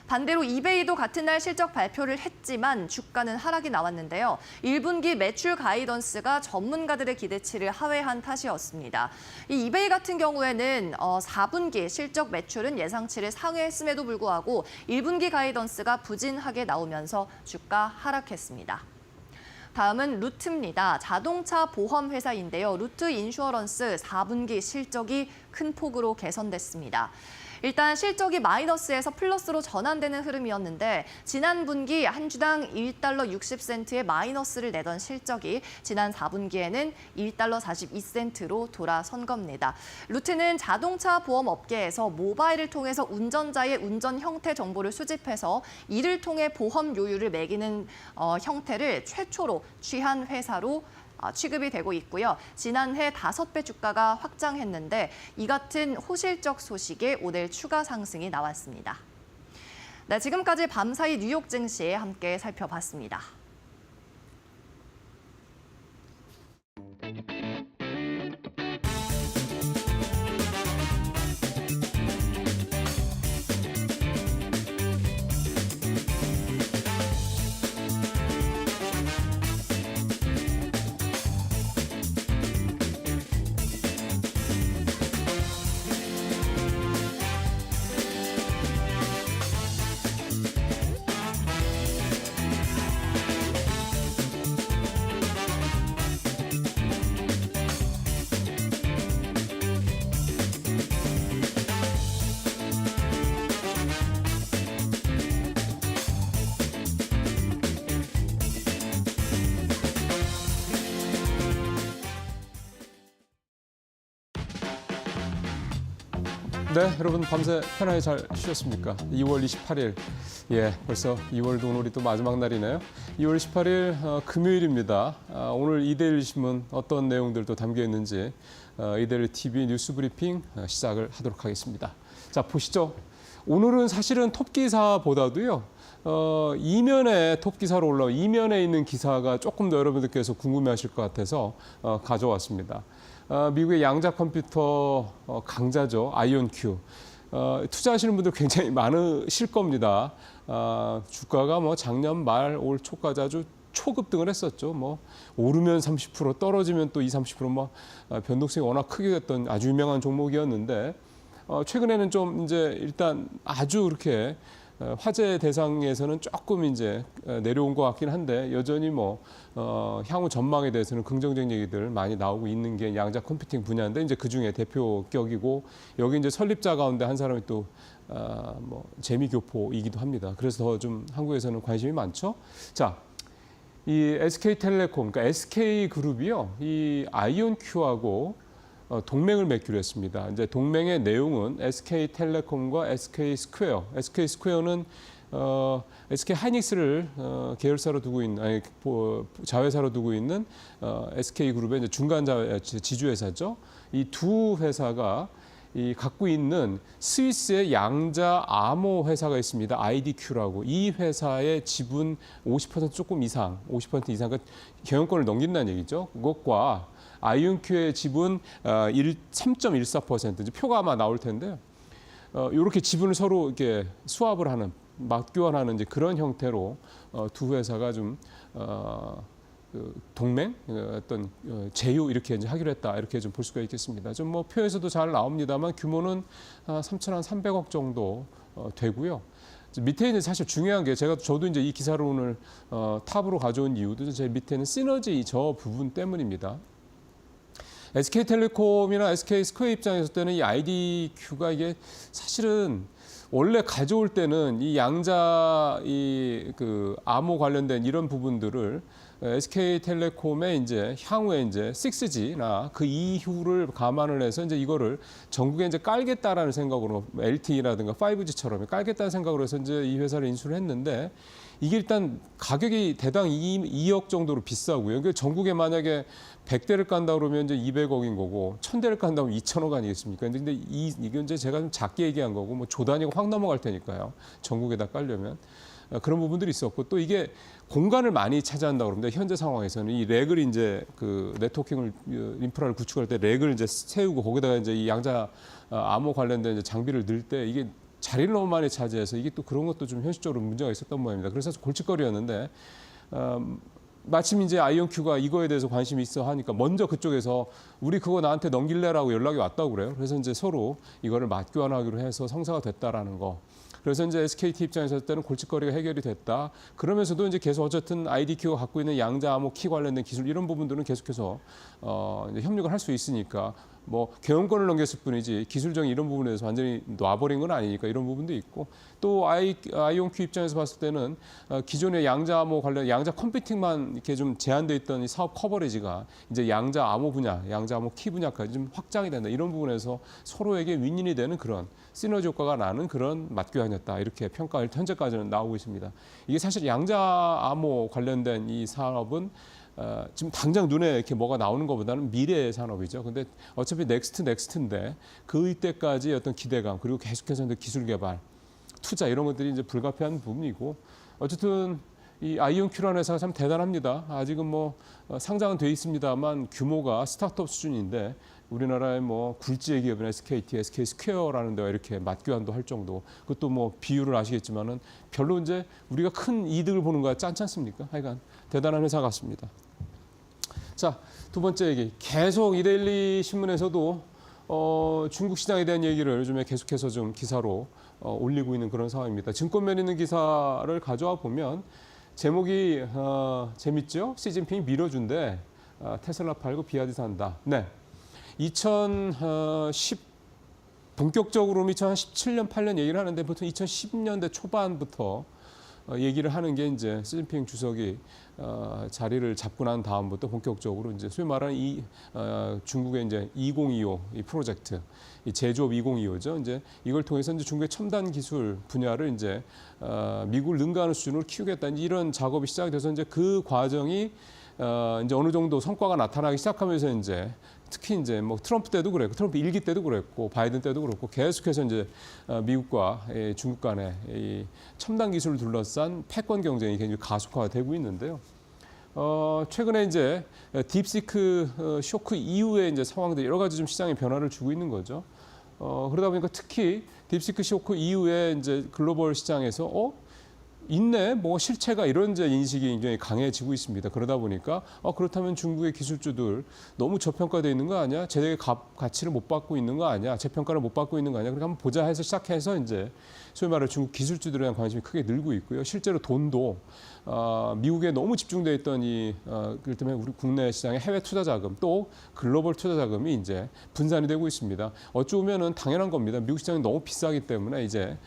반대로 이베이도 같은 날 실적 발표를 했지만 주가는 하락이 나왔는데요. 1분기 매출 가이던스가 전문가들의 기대치를 하회한 탓이었습니다. 이 이베이 같은 경우에는 4분기 실적 매출은 예상치를 상회했음에도 불구하고 1분기 가이던스가 부진하게 나오면서 주가 하락했습니다. 다음은 루트입니다. 자동차 보험 회사인데요. 루트 인슈어런스 4분기 실적이 큰 폭으로 개선됐습니다. 일단 실적이 마이너스에서 플러스로 전환되는 흐름이었는데 지난 분기 한 주당 1달러 60센트의 마이너스를 내던 실적이 지난 4분기에는 1달러 42센트로 돌아선 겁니다. 루트는 자동차 보험 업계에서 모바일을 통해서 운전자의 운전 형태 정보를 수집해서 이를 통해 보험 요율을 매기는 형태를 최초로 취한 회사로 취급이 되고 있고요. 지난해 5배 주가가 확장했는데 이 같은 호실적 소식에 오늘 추가 상승이 나왔습니다. 네, 지금까지 밤사이 뉴욕 증시 함께 살펴봤습니다. 네, 여러분 밤새 편하게 잘 쉬셨습니까? 2월 28일, 벌써 2월도 오늘이 또 마지막 날이네요. 2월 18일 금요일입니다. 오늘 이데일리 신문 어떤 내용들도 담겨 있는지 이데일리 TV 뉴스 브리핑 시작을 하도록 하겠습니다. 자, 보시죠. 오늘은 사실은 톱 기사보다도요. 이면에 톱 기사로 올라온 이면에 있는 기사가 조금 더 여러분들께서 궁금해하실 것 같아서 가져왔습니다. 미국의 양자 컴퓨터 강자죠. 아이온큐. 투자하시는 분들 굉장히 많으실 겁니다. 주가가 작년 말 올 초까지 아주 초급등을 했었죠. 오르면 30%, 떨어지면 또 20-30% 변동성이 워낙 크게 됐던 아주 유명한 종목이었는데 최근에는 좀 이제 일단 아주 그렇게 화제 대상에서는 조금 이제 내려온 것 같긴 한데 여전히 향후 전망에 대해서는 긍정적인 얘기들 많이 나오고 있는 게 양자 컴퓨팅 분야인데 이제 그 중에 대표격이고 여기 이제 설립자 가운데 한 사람이 또 재미교포이기도 합니다. 그래서 더 좀 한국에서는 관심이 많죠. 자, 이 SK텔레콤, 그러니까 SK그룹이요, 이 아이온큐하고 동맹을 맺기로 했습니다. 이제 동맹의 내용은 SK텔레콤과 SK스퀘어. SK스퀘어는 SK하이닉스를 계열사로 두고 있는 자회사로 두고 있는 SK그룹의 이제 중간 지주회사죠. 이 두 회사가 갖고 있는 스위스의 양자 암호 회사가 있습니다. IDQ라고. 이 회사의 지분 50% 조금 이상, 50% 이상 경영권을 넘긴다는 얘기죠. 그것과 아이온큐의 지분 3.14%, 이제 표가 아마 나올 텐데요. 이렇게 지분을 서로 이렇게 수합을 하는 맞교환하는 이제 그런 형태로 두 회사가 좀 그 동맹 어떤 제휴 이렇게 이제 하기로 했다 이렇게 좀 볼 수가 있겠습니다. 좀 뭐 표에서도 잘 나옵니다만 규모는 3,300억 정도 되고요. 밑에 있는 사실 중요한 게 저도 이제 이 기사를 오늘 탑으로 가져온 이유도 제 밑에는 시너지 저 부분 때문입니다. SK텔레콤이나 SK스퀘어 입장에서 때는 이 IDQ가 이게 사실은 원래 가져올 때는 이 양자 그 암호 관련된 이런 부분들을 SK텔레콤의 이제 향후에 이제 6G나 그 이후를 감안을 해서 이제 이거를 전국에 이제 깔겠다라는 생각으로 LTE라든가 5G처럼 깔겠다는 생각으로 해서 이제 이 회사를 인수를 했는데 이게 일단 가격이 대당 2억 정도로 비싸고요. 그러니까 전국에 만약에 100대를 깐다 그러면 이제 200억인 거고 1000대를 깐다면 2천억 아니겠습니까? 근데 이건 이제 제가 좀 작게 얘기한 거고 뭐 조 단위가 확 넘어갈 테니까요. 전국에다 깔려면. 그런 부분들이 있었고 또 이게 공간을 많이 차지한다고 그럽니다. 현재 상황에서는 이 렉을 이제 그 네트워킹을 인프라를 구축할 때 렉을 이제 세우고 거기다가 이제 이 양자 암호 관련된 이제 장비를 넣을 때 이게 자리를 너무 많이 차지해서 이게 또 그런 것도 좀 현실적으로 문제가 있었던 모양입니다. 그래서 골칫거리였는데 마침 이제 아이온큐가 이거에 대해서 관심이 있어 하니까 먼저 그쪽에서 우리 그거 나한테 넘길래라고 연락이 왔다고 그래요. 그래서 이제 서로 이거를 맞교환하기로 해서 성사가 됐다라는 거. 그래서 이제 SKT 입장에서 때는 골칫거리가 해결이 됐다. 그러면서도 이제 계속 어쨌든 IDQ가 갖고 있는 양자 암호 키 관련된 기술 이런 부분들은 계속해서 이제 협력을 할 수 있으니까 뭐 경영권을 넘겼을 뿐이지 기술적인 이런 부분에 대해서 완전히 놔버린 건 아니니까 이런 부분도 있고 또 아이온큐 입장에서 봤을 때는 기존의 양자 암호 관련 양자 컴퓨팅만 이렇게 좀 제한돼 있던 이 사업 커버리지가 이제 양자 암호 분야, 양자 암호 키 분야까지 좀 확장이 된다. 이런 부분에서 서로에게 윈윈이 되는 그런 시너지 효과가 나는 그런 맞교환이었다. 이렇게 평가를 현재까지는 나오고 있습니다. 이게 사실 양자 암호 관련된 이 사업은 지금 당장 눈에 이렇게 뭐가 나오는 것보다는 미래의 산업이죠. 근데 어차피 넥스트인데 그 이때까지 어떤 기대감 그리고 계속해서 기술 개발, 투자 이런 것들이 이제 불가피한 부분이고 어쨌든 이 아이온큐라는 회사가 참 대단합니다. 아직은 뭐 상장은 돼 있습니다만 규모가 스타트업 수준인데 우리나라의 뭐 굴지의 기업인 SKT, SK스퀘어라는 데가 이렇게 맞교환도 할 정도. 그것도 뭐 비율을 아시겠지만은 별로 이제 우리가 큰 이득을 보는 거야 짠지 않습니까? 하여간 대단한 회사 같습니다. 자, 두 번째 얘기. 계속 이데일리 신문에서도 중국 시장에 대한 얘기를 요즘에 계속해서 좀 기사로 올리고 있는 그런 상황입니다. 증권면 있는 기사를 가져와 보면 제목이 재밌죠? 시진핑이 밀어준대. 테슬라 팔고 비아디 산다. 네. 본격적으로 2017년, 8년 얘기를 하는데 보통 2010년대 초반부터 얘기를 하는 게 이제 시진핑 주석이 자리를 잡고 난 다음부터 본격적으로 이제 소위 말하는 중국의 이제 2025 이 프로젝트, 이 제조업 2025죠. 이제 이걸 통해서 이제 중국의 첨단 기술 분야를 이제 미국을 능가하는 수준으로 키우겠다. 이런 작업이 시작이 돼서 이제 그 과정이 이제 어느 정도 성과가 나타나기 시작하면서 이제 특히 이제 뭐 트럼프 때도 그랬고 트럼프 1기 때도 그랬고 바이든 때도 그렇고 계속해서 이제 미국과 중국 간의 이 첨단 기술을 둘러싼 패권 경쟁이 굉장히 가속화가 되고 있는데요. 최근에 이제 딥시크 쇼크 이후에 이제 상황들 여러 가지 좀 시장에 변화를 주고 있는 거죠. 그러다 보니까 특히 딥시크 쇼크 이후에 이제 글로벌 시장에서 있네, 뭐 실체가 이런 이제 인식이 굉장히 강해지고 있습니다. 그러다 보니까 그렇다면 중국의 기술주들 너무 저평가되어 있는 거 아니야? 제대로 가치를 못 받고 있는 거 아니야? 재평가를 못 받고 있는 거 아니야? 그렇게 한번 보자 해서 시작해서 이제 소위 말해 중국 기술주들에 대한 관심이 크게 늘고 있고요. 실제로 돈도 미국에 너무 집중되어 있던 그렇기 때문에 우리 국내 시장의 해외 투자 자금 또 글로벌 투자 자금이 이제 분산이 되고 있습니다. 어쩌면은 당연한 겁니다. 미국 시장이 너무 비싸기 때문에 이제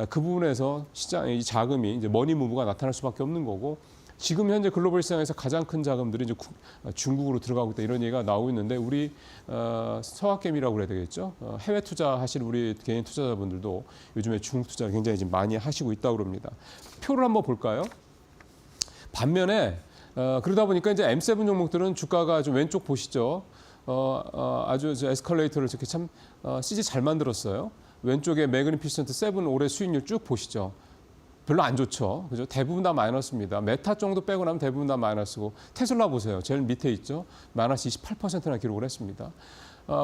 그 부분에서 시장의 자금이 이제 머니 무브가 나타날 수밖에 없는 거고 지금 현재 글로벌 시장에서 가장 큰 자금들이 이제 중국으로 들어가고 있다 이런 얘기가 나오고 있는데 우리 서학개미라고 그래야 되겠죠. 해외 투자하실 우리 개인 투자자분들도 요즘에 중국 투자를 굉장히 지금 많이 하시고 있다고 그럽니다. 표를 한번 볼까요? 반면에 그러다 보니까 이제 M7 종목들은 주가가 좀 왼쪽 보시죠. 아주 에스컬레이터를 이렇게 참 CG 잘 만들었어요. 왼쪽에 매그니피센트 7 올해 수익률 쭉 보시죠. 별로 안 좋죠. 그죠? 대부분 다 마이너스입니다. 메타 정도 빼고 나면 대부분 다 마이너스고 테슬라 보세요. 제일 밑에 있죠. 마이너스 28%나 기록을 했습니다.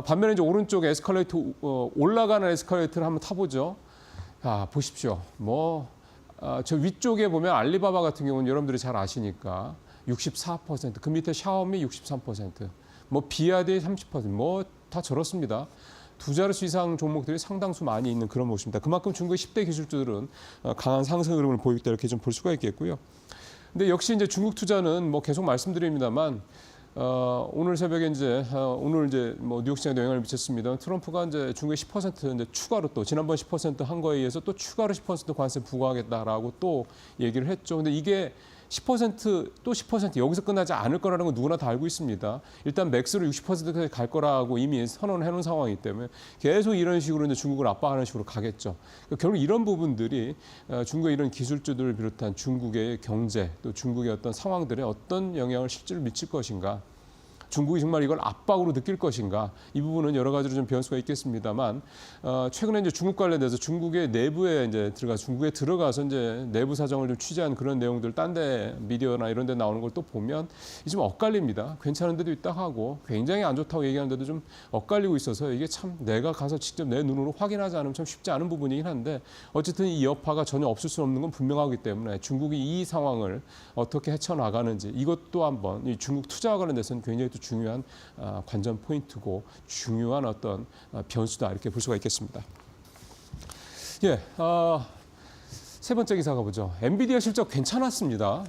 반면에 이제 오른쪽 에스컬레이터 올라가는 에스컬레이터를 한번 타보죠. 보십시오. 뭐 저 위쪽에 보면 알리바바 같은 경우는 여러분들이 잘 아시니까 64%, 그 밑에 샤오미 63%, 뭐 비아디 30%, 뭐 다 저렇습니다. 두 자릿수 이상 종목들이 상당수 많이 있는 그런 모습입니다. 그만큼 중국의 10대 기술주들은 강한 상승 흐름을 보이고 있다 이렇게 좀 볼 수가 있겠고요. 근데 역시 이제 중국 투자는 뭐 계속 말씀드립니다만 오늘 새벽에 오늘 뭐 뉴욕 시장에 영향을 미쳤습니다. 트럼프가 이제 중국에 10% 이제 추가로 또 지난번 10% 한 거에 의해서 또 추가로 10% 관세 부과하겠다라고 또 얘기를 했죠. 근데 이게 10% 또 10% 여기서 끝나지 않을 거라는 건 누구나 다 알고 있습니다. 일단 맥스로 60%까지 갈 거라고 이미 선언을 해놓은 상황이기 때문에 계속 이런 식으로 이제 중국을 압박하는 식으로 가겠죠. 그러니까 결국 이런 부분들이 중국의 이런 기술주들을 비롯한 중국의 경제 또 중국의 어떤 상황들에 어떤 영향을 실제로 미칠 것인가. 중국이 정말 이걸 압박으로 느낄 것인가 이 부분은 여러 가지로 좀 변수가 있겠습니다만 최근에 이제 중국 관련돼서 중국의 내부에 이제 중국에 들어가서 이제 내부 사정을 좀 취재한 그런 내용들 딴 데 미디어나 이런 데 나오는 걸 또 보면 좀 엇갈립니다. 괜찮은 데도 있다 하고 굉장히 안 좋다고 얘기하는데도 좀 엇갈리고 있어서 이게 참 내가 가서 직접 내 눈으로 확인하지 않으면 참 쉽지 않은 부분이긴 한데 어쨌든 이 여파가 전혀 없을 수 없는 건 분명하기 때문에 중국이 이 상황을 어떻게 헤쳐나가는지 이것도 한번 이 중국 투자와 관련돼서는 굉장히 또 중요한 관전 포인트고 중요한 어떤 변수다 이렇게 볼 수가 있겠습니다. 예, 세 번째 기사 가보죠. 엔비디아 실적 괜찮았습니다.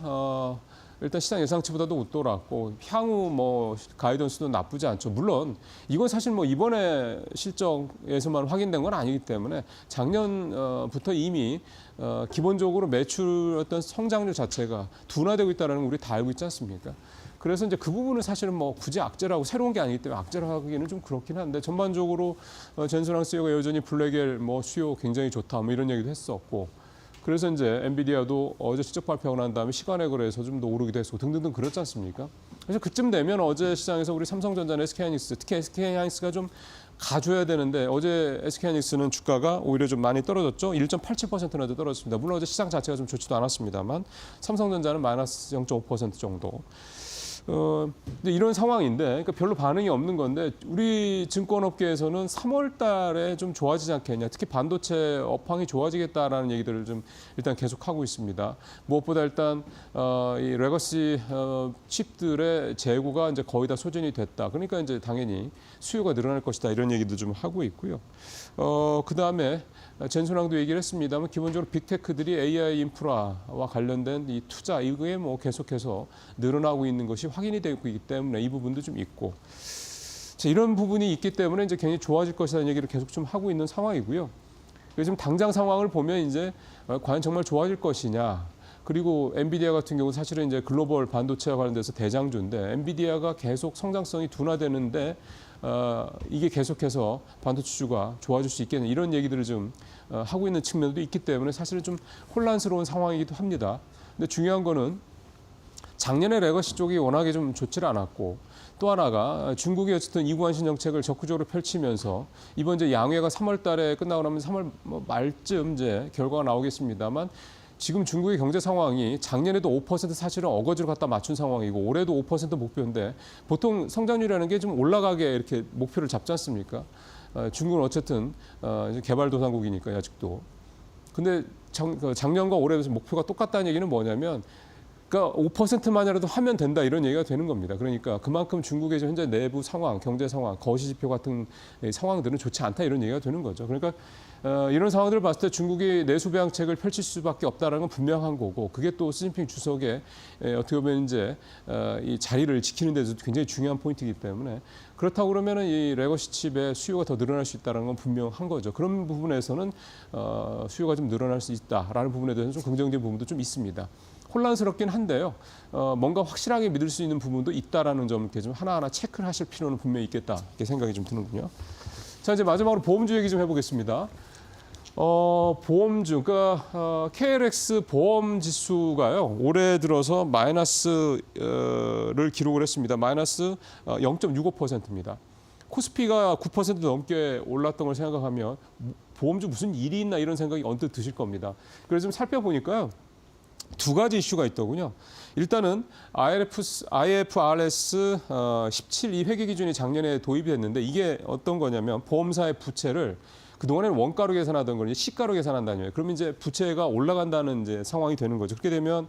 일단 시장 예상치보다도 웃돌았고 향후 뭐 가이던스도 나쁘지 않죠. 물론 이건 사실 뭐 이번에 실적에서만 확인된 건 아니기 때문에 작년부터 이미 기본적으로 매출 어떤 성장률 자체가 둔화되고 있다는 걸 우리 다 알고 있지 않습니까? 그래서 이제 그 부분은 사실은 뭐 굳이 악재라고 새로운 게 아니기 때문에 악재라고 하기는 좀 그렇긴 한데 전반적으로 젠슨왕 CEO가 여전히 블랙엘 뭐 수요 굉장히 좋다 뭐 이런 얘기도 했었고 그래서 이제 엔비디아도 어제 실적 발표하고 난 다음에 시간에 거래해서 좀 더 오르기도 했고 등등등 그렇지 않습니까? 그래서 그쯤 되면 어제 시장에서 우리 삼성전자나 SK하이닉스 특히 SK하이닉스가 좀 가줘야 되는데 어제 SK하이닉스는 주가가 오히려 좀 많이 떨어졌죠. 1.87%나 떨어졌습니다. 물론 어제 시장 자체가 좀 좋지도 않았습니다만 삼성전자는 마이너스 0.5% 정도. 근데 이런 상황인데, 그러니까 별로 반응이 없는 건데, 우리 증권업계에서는 3월 달에 좀 좋아지지 않겠냐. 특히 반도체 업황이 좋아지겠다라는 얘기들을 좀 일단 계속하고 있습니다. 무엇보다 일단, 이 레거시 칩들의 재고가 이제 거의 다 소진이 됐다. 그러니까 이제 당연히 수요가 늘어날 것이다. 이런 얘기도 좀 하고 있고요. 그 다음에 젠순왕도 얘기를 했습니다만 기본적으로 빅테크들이 AI 인프라와 관련된 이 투자 이거에 뭐 계속해서 늘어나고 있는 것이 확인이 되고 있기 때문에 이 부분도 좀 있고 자, 이런 부분이 있기 때문에 이제 굉장히 좋아질 것이라는 얘기를 계속 좀 하고 있는 상황이고요. 지금 당장 상황을 보면 이제 과연 정말 좋아질 것이냐. 그리고 엔비디아 같은 경우 사실은 이제 글로벌 반도체와 관련돼서 대장주인데 엔비디아가 계속 성장성이 둔화되는데 이게 계속해서 반도체주가 좋아질 수 있겠는 이런 얘기들을 좀 하고 있는 측면도 있기 때문에 사실은 좀 혼란스러운 상황이기도 합니다. 근데 중요한 거는 작년에 레거시 쪽이 워낙에 좀 좋지를 않았고 또 하나가 중국이 어쨌든 이구환신 정책을 적극적으로 펼치면서 이번 이제 양회가 3월 달에 끝나고 나면 3월 말쯤 이제 결과가 나오겠습니다만 지금 중국의 경제 상황이 작년에도 5% 사실은 어거지로 갖다 맞춘 상황이고 올해도 5% 목표인데 보통 성장률이라는 게 좀 올라가게 이렇게 목표를 잡지 않습니까? 중국은 어쨌든 개발도상국이니까 아직도. 근데 작년과 올해 목표가 똑같다는 얘기는 뭐냐면 그러니까 5%만이라도 하면 된다 이런 얘기가 되는 겁니다. 그러니까 그만큼 중국의 현재 내부 상황, 경제 상황, 거시 지표 같은 상황들은 좋지 않다 이런 얘기가 되는 거죠. 그러니까 이런 상황들을 봤을 때 중국이 내수 배양책을 펼칠 수밖에 없다는 건 분명한 거고 그게 또 시진핑 주석의 어떻게 보면 이제 이 자리를 지키는 데서 굉장히 중요한 포인트이기 때문에 그렇다고 그러면은 이 레거시 칩의 수요가 더 늘어날 수 있다는 건 분명한 거죠. 그런 부분에서는 수요가 좀 늘어날 수 있다라는 부분에 대해서는 좀 긍정적인 부분도 좀 있습니다. 혼란스럽긴 한데요. 뭔가 확실하게 믿을 수 있는 부분도 있다라는 점 이렇게 좀 하나하나 체크를 하실 필요는 분명히 있겠다. 이렇게 생각이 좀 드는군요. 자, 이제 마지막으로 보험주 얘기 좀 해보겠습니다. 보험주, 그러니까 KLX 보험 지수가요. 올해 들어서 마이너스를 기록을 했습니다. 마이너스 0.65%입니다. 코스피가 9% 넘게 올랐던 걸 생각하면 보험주 무슨 일이 있나 이런 생각이 언뜻 드실 겁니다. 그래서 좀 살펴보니까요. 두 가지 이슈가 있더군요. 일단은 IFRS 17 이 회계 기준이 작년에 도입이 됐는데 이게 어떤 거냐면 보험사의 부채를 그동안에는 원가로 계산하던 걸 이제 시가로 계산한다는 거예요. 그러면 이제 부채가 올라간다는 이제 상황이 되는 거죠. 그렇게 되면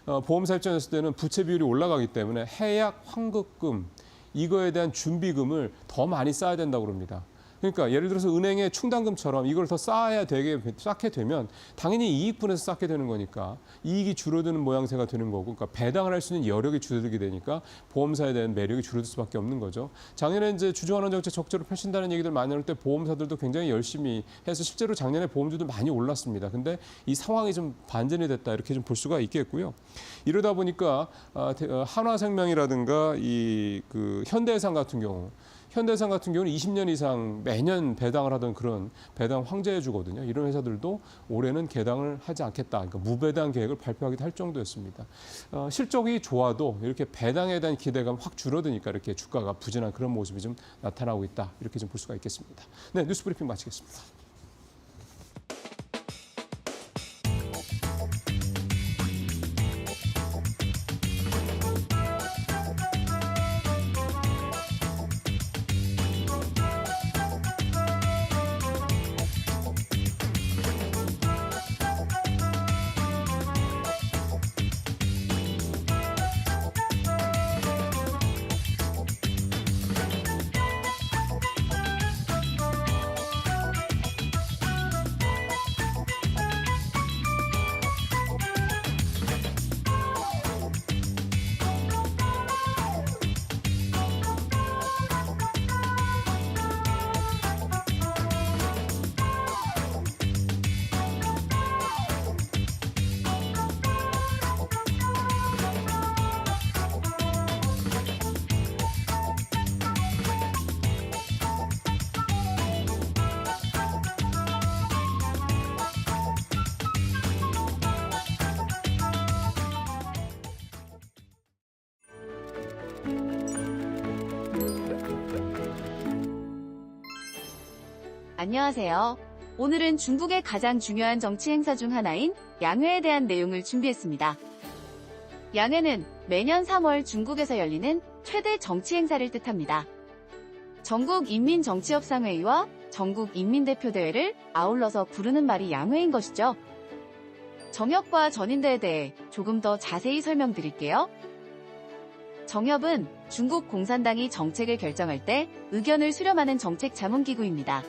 보험사 입장에서 때는 부채 비율이 올라가기 때문에 해약 환급금 이거에 대한 준비금을 더 많이 쌓아야 된다고 그럽니다. 그러니까 예를 들어서 은행의 충당금처럼 이걸 더 쌓게 되면 당연히 이익분에서 쌓게 되는 거니까 이익이 줄어드는 모양새가 되는 거고, 그러니까 배당을 할 수 있는 여력이 줄어들게 되니까 보험사에 대한 매력이 줄어들 수밖에 없는 거죠. 작년에 이제 주주환원 정책 적절히 펼친다는 얘기들 많이 나올 때 보험사들도 굉장히 열심히 해서 실제로 작년에 보험주도 많이 올랐습니다. 근데 이 상황이 좀 반전이 됐다 이렇게 좀 볼 수가 있겠고요. 이러다 보니까 한화생명이라든가 그 현대해상 같은 경우. 현대해상 같은 경우는 20년 이상 매년 배당을 하던 그런 배당 황제해주거든요. 이런 회사들도 올해는 개당을 하지 않겠다. 그러니까 무배당 계획을 발표하기도 할 정도였습니다. 실적이 좋아도 이렇게 배당에 대한 기대감 확 줄어드니까 이렇게 주가가 부진한 그런 모습이 좀 나타나고 있다. 이렇게 좀 볼 수가 있겠습니다. 네, 뉴스 브리핑 마치겠습니다. 안녕하세요. 오늘은 중국의 가장 중요한 정치 행사 중 하나인 양회에 대한 내용을 준비했습니다. 양회는 매년 3월 중국에서 열리는 최대 정치 행사를 뜻합니다. 전국인민정치협상회의와 전국인민대표대회를 아울러서 부르는 말이 양회인 것이죠. 정협과 전인대에 대해 조금 더 자세히 설명드릴게요. 정협은 중국 공산당이 정책을 결정할 때 의견을 수렴하는 정책 자문기구입니다.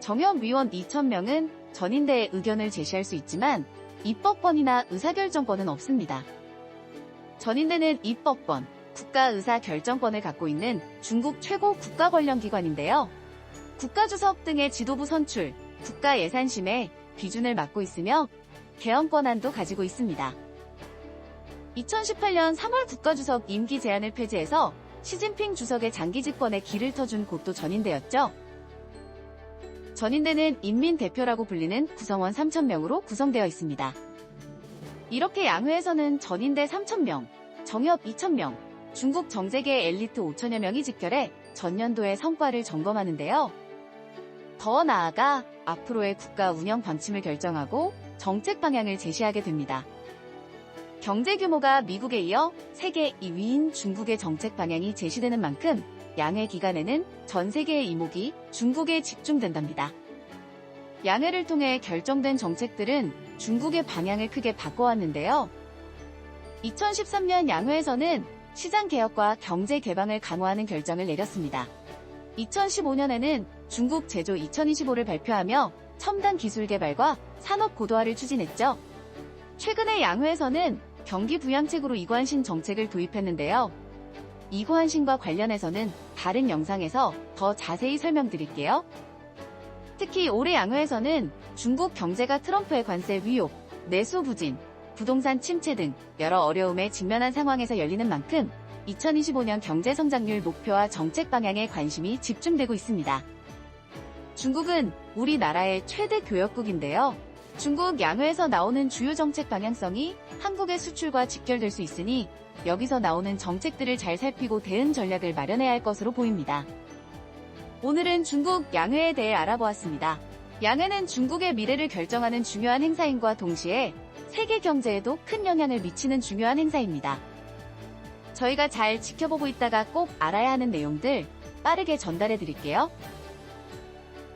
정협위원 2,000명은 전인대의 의견을 제시할 수 있지만 입법권이나 의사결정권은 없습니다. 전인대는 입법권, 국가의사결정권을 갖고 있는 중국 최고 국가권력기관인데요. 국가주석 등의 지도부 선출, 국가예산심의 비준을 맡고 있으며 개헌 권한도 가지고 있습니다. 2018년 3월 국가주석 임기 제한을 폐지해서 시진핑 주석의 장기 집권에 길을 터준 곳도 전인대였죠. 전인대는 인민대표라고 불리는 구성원 3,000명으로 구성되어 있습니다. 이렇게 양회에서는 전인대 3,000명, 정협 2,000명, 중국 정재계 엘리트 5,000여 명이 직결해 전년도의 성과를 점검하는데요. 더 나아가 앞으로의 국가 운영 방침을 결정하고 정책 방향을 제시하게 됩니다. 경제 규모가 미국에 이어 세계 2위인 중국의 정책 방향이 제시되는 만큼 양회 기간에는 전 세계의 이목이 중국에 집중된답니다. 양회를 통해 결정된 정책들은 중국의 방향을 크게 바꿔왔는데요. 2013년 양회에서는 시장 개혁과 경제 개방을 강화하는 결정을 내렸습니다. 2015년에는 중국 제조 2025를 발표하며 첨단 기술 개발과 산업 고도화를 추진했죠. 최근에 양회에서는 경기 부양책으로 이관신 정책을 도입했는데요. 이관신과 관련해서는 다른 영상에서 더 자세히 설명드릴게요. 특히 올해 양회에서는 중국 경제가 트럼프의 관세 위협, 내수 부진, 부동산 침체 등 여러 어려움에 직면한 상황에서 열리는 만큼 2025년 경제 성장률 목표와 정책 방향에 관심이 집중되고 있습니다. 중국은 우리나라의 최대 교역국인데요. 중국 양회에서 나오는 주요 정책 방향성이 한국의 수출과 직결될 수 있으니 여기서 나오는 정책들을 잘 살피고 대응 전략을 마련해야 할 것으로 보입니다. 오늘은 중국 양회에 대해 알아보았습니다. 양회는 중국의 미래를 결정하는 중요한 행사인과 동시에 세계 경제에도 큰 영향을 미치는 중요한 행사입니다. 저희가 잘 지켜보고 있다가 꼭 알아야 하는 내용들 빠르게 전달해 드릴게요.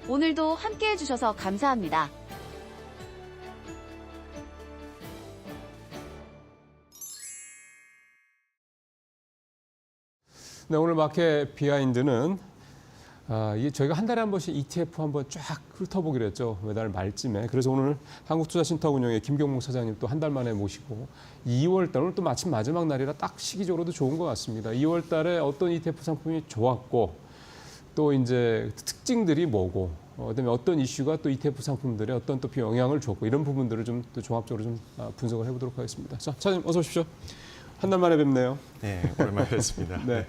오늘도 함께해 주셔서 감사합니다. 네, 오늘 마켓 비하인드는 이게 저희가 한 달에 한 번씩 ETF 한번 쫙 훑어보기로 했죠. 매달 말쯤에. 그래서 오늘 한국투자신탁운용의 김경목 사장님 또 한 달 만에 모시고 2월 달, 오늘 또 마침 마지막 날이라 딱 시기적으로도 좋은 것 같습니다. 2월 달에 어떤 ETF 상품이 좋았고 또 이제 특징들이 뭐고 그다음에 어떤 이슈가 또 ETF 상품들에 어떤 또 영향을 줬고 이런 부분들을 좀 또 종합적으로 좀 분석을 해보도록 하겠습니다. 자, 사장님 어서 오십시오. 한 달 만에 뵙네요. 네, 오랜만에 뵙습니다. 네.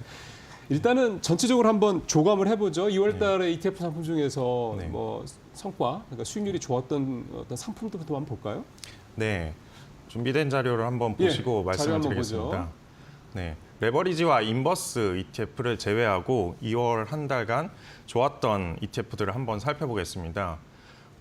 일단은 전체적으로 한번 조감을 해보죠. 2월 달에 ETF 상품 중에서 네. 뭐 성과, 그러니까 수익률이 좋았던 어떤 상품들부터 한번 볼까요? 네, 준비된 자료를 한번 예, 보시고 자료 한번 말씀드리겠습니다. 보죠. 네, 레버리지와 인버스 ETF를 제외하고 2월 한 달간 좋았던 ETF들을 한번 살펴보겠습니다.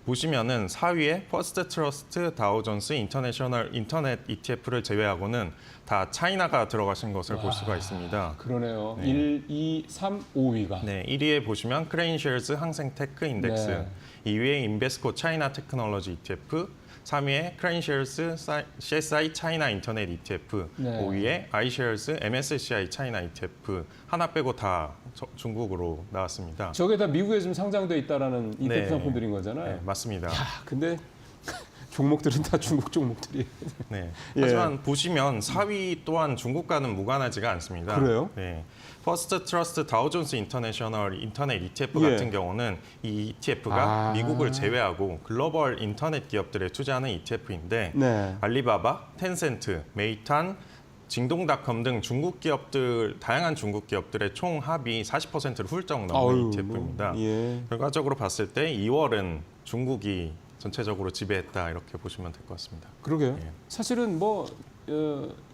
보시면은 4위에 퍼스트 트러스트 다우존스 인터내셔널 인터넷 ETF를 제외하고는 다 차이나가 들어가신 것을 볼 수가 있습니다. 그러네요. 네. 1, 2, 3, 5위가. 네, 1위에 보시면 크레인시얼스 항생 테크 인덱스, 네. 2위에 인베스코 차이나 테크놀로지 ETF, 3위에 크레인시얼스 CSI 차이나 인터넷 ETF, 네. 5위에 아이시얼스 MSCI 차이나 ETF 하나 빼고 다 중국으로 나왔습니다. 저게 다 미국에 좀 상장돼 있다라는 ETF 네. 상품들인 거잖아요. 네, 맞습니다. 야, 근데 종목들은 다 중국 종목들이. 네. 예. 하지만 보시면 4위 또한 중국과는 무관하지가 않습니다. 그래요? 네. 퍼스트 트러스트 다우존스 인터내셔널 인터넷 ETF 예. 같은 경우는 이 ETF가 아. 미국을 제외하고 글로벌 인터넷 기업들에 투자하는 ETF인데 네. 알리바바, 텐센트, 메이탄, 징동닷컴 등 중국 기업들, 다양한 중국 기업들의 총 합이 40%를 훌쩍 넘는 ETF입니다. 예. 결과적으로 봤을 때 2월은 중국이 전체적으로 지배했다 이렇게 보시면 될 것 같습니다. 그러게요. 예. 사실은 뭐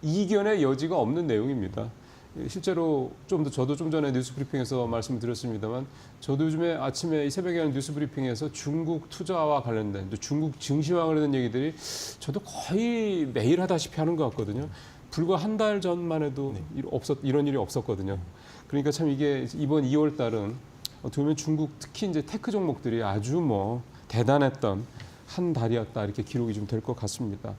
이견의 여지가 없는 내용입니다. 실제로 좀 더 저도 좀 전에 뉴스 브리핑에서 말씀을 드렸습니다만 저도 요즘에 아침에 이 새벽에 하는 뉴스 브리핑에서 중국 투자와 관련된 또 중국 증시와 관련된 얘기들이 저도 거의 매일 하다시피 하는 것 같거든요. 불과 한 달 전만 해도 이런 일이 없었거든요. 그러니까 참 이게 이번 2월 달은 어떻게 보면 중국 특히 이제 테크 종목들이 아주 뭐 대단했던 한 달이었다 이렇게 기록이 좀 될 것 같습니다.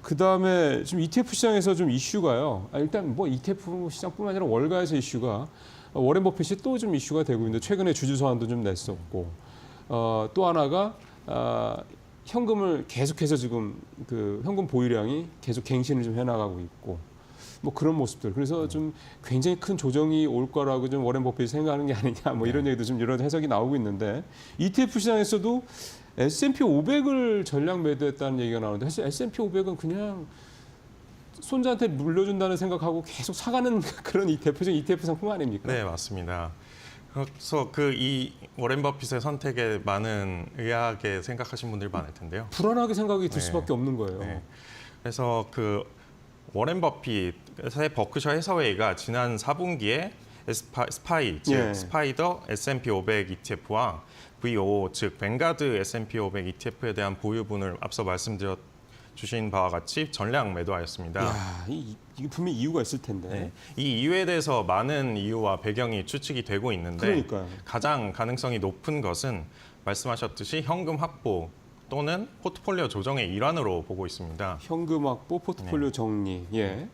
그 다음에 지금 ETF 시장에서 좀 이슈가요. 일단 뭐 ETF 시장뿐만 아니라 월가에서 이슈가 워렌 버핏이 또 좀 이슈가 되고 있는데 최근에 주주 서한도 좀 냈었고 또 하나가 현금을 계속해서 지금 그 현금 보유량이 계속 갱신을 좀 해나가고 있고 뭐 그런 모습들. 그래서 좀 굉장히 큰 조정이 올 거라고 좀 워렌 버핏이 생각하는 게 아니냐 뭐 이런 얘기도 좀 여러 해석이 나오고 있는데 ETF 시장에서도 S&P 500을 전량 매도했다는 얘기가 나오는데 사실 S&P 500은 그냥 손자한테 물려준다는 생각하고 계속 사가는 그런 대표적인 ETF 상품 아닙니까? 네, 맞습니다. 그래서 이 워렌 버핏의 선택에 많은 의아하게 생각하신 분들이 많을 텐데요. 불안하게 생각이 들 네. 수밖에 없는 거예요. 네. 그래서 워렌 버핏의 버크셔 해서웨이가 지난 4분기에 스파이, 즉 예. 스파이더 S&P 500 ETF와 VOO, 즉 뱅가드 S&P 500 ETF에 대한 보유분을 앞서 말씀드린 바와 같이 전량 매도하였습니다. 야, 이게 분명히 이유가 있을 텐데. 네. 이 이유에 대해서 많은 이유와 배경이 추측이 되고 있는데 그러니까요. 가장 가능성이 높은 것은 말씀하셨듯이 현금 확보 또는 포트폴리오 조정의 일환으로 보고 있습니다. 현금 확보, 포트폴리오 정리. 예.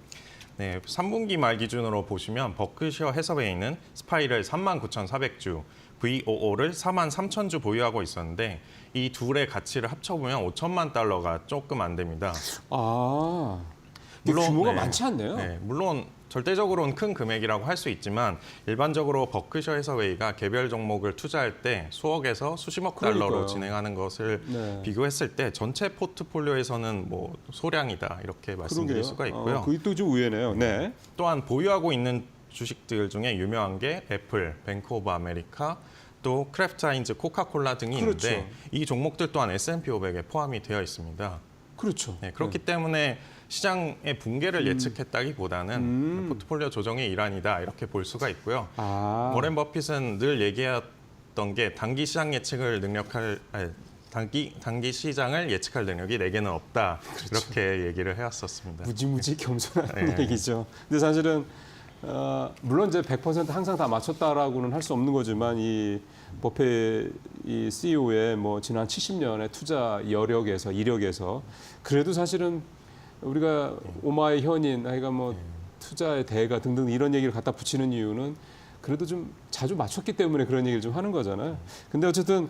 네, 3분기 말 기준으로 보시면 버크셔 해서웨이는 스파이를 39,400주, VOO를 43,000주 보유하고 있었는데 이 둘의 가치를 합쳐보면 5천만 달러가 조금 안 됩니다. 아, 물론 규모가 많지 않네요. 네, 물론 절대적으로는 큰 금액이라고 할 수 있지만 일반적으로 버크셔 해서웨이가 개별 종목을 투자할 때 수억에서 수십억 달러로 그러니까요. 진행하는 것을 네. 비교했을 때 전체 포트폴리오에서는 뭐 소량이다 이렇게 말씀드릴 수가 있고요. 그게 또 좀 의외네요. 네. 또한 보유하고 있는 주식들 중에 유명한 게 애플, 뱅크 오브 아메리카, 또 크래프트 하인즈, 코카콜라 등이 그렇죠. 있는데 이 종목들 또한 S&P 500에 포함이 되어 있습니다. 그렇죠. 네, 그렇기 때문에 시장의 붕괴를 예측했다기보다는 포트폴리오 조정의 일환이다 이렇게 볼 수가 있고요. 워렌 버핏은 늘 얘기했던 게 단기 시장을 예측할 능력이 내게는 없다. 그렇죠. 이렇게 얘기를 해왔었습니다. 무지무지 겸손한 네. 얘기죠. 근데 사실은 물론 이제 100% 항상 다 맞췄다라고는 할 수 없는 거지만 이 버페 이 CEO의 뭐 지난 70년의 투자 여력에서 이력에서 그래도 사실은 우리가 오마의 현인, 아이가 뭐 투자의 대가 등등 이런 얘기를 갖다 붙이는 이유는 그래도 좀 자주 맞췄기 때문에 그런 얘기를 좀 하는 거잖아요. 근데 어쨌든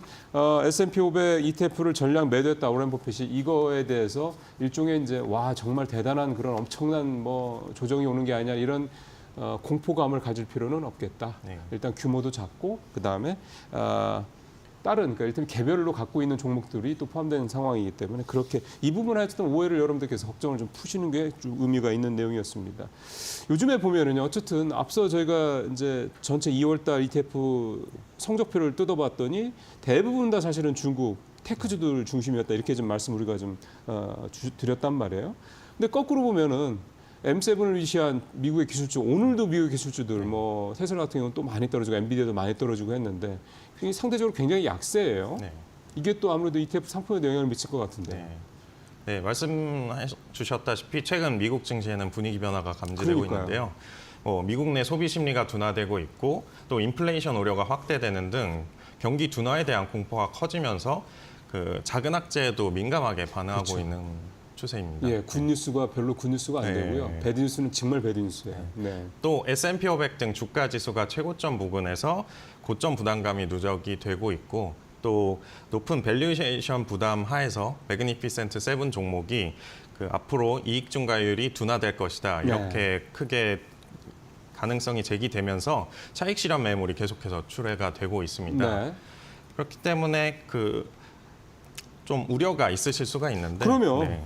S&P 500 ETF를 전량 매도했다 오렌 버핏이 이거에 대해서 일종의 이제 와 정말 대단한 그런 엄청난 뭐 조정이 오는 게 아니냐 이런 공포감을 가질 필요는 없겠다. 네. 일단 규모도 작고 그 다음에 다른 그러니까 일단 개별로 갖고 있는 종목들이 또 포함되는 상황이기 때문에 그렇게 이 부분에 어쨌든 오해를 여러분들께서 걱정을 좀 푸시는 게 좀 의미가 있는 내용이었습니다. 요즘에 보면은요, 어쨌든 앞서 저희가 이제 전체 2월달 ETF 성적표를 뜯어봤더니 대부분 다 사실은 중국 테크주들 중심이었다 이렇게 좀 말씀 우리가 좀 드렸단 말이에요. 근데 거꾸로 보면은 M7을 위시한 미국의 기술주, 오늘도 미국의 기술주들, 뭐 테슬라 같은 경우는 또 많이 떨어지고 엔비디아도 많이 떨어지고 했는데 상대적으로 굉장히 약세예요. 네. 이게 또 아무래도 ETF 상품에도 영향을 미칠 것 같은데. 네. 네, 말씀해 주셨다시피 최근 미국 증시에는 분위기 변화가 감지되고 그러니까요. 있는데요. 미국 내 소비 심리가 둔화되고 있고 또 인플레이션 우려가 확대되는 등 경기 둔화에 대한 공포가 커지면서 그 작은 악재에도 민감하게 반응하고 그렇죠. 있는 추세입니다. 예, 굿뉴스가 별로 굿뉴스가 안 네. 되고요. 배드뉴스는 정말 배드뉴스예요. 네. 또 S&P 500 등 주가 지수가 최고점 부근에서 고점 부담감이 누적이 되고 있고 또 높은 밸류에이션 부담 하에서 매그니피센트 7 종목이 그 앞으로 이익 증가율이 둔화될 것이다. 이렇게 크게 가능성이 제기되면서 차익 실현 매물이 계속해서 출회가 되고 있습니다. 네. 그렇기 때문에 그 좀 우려가 있으실 수가 있는데 그러면.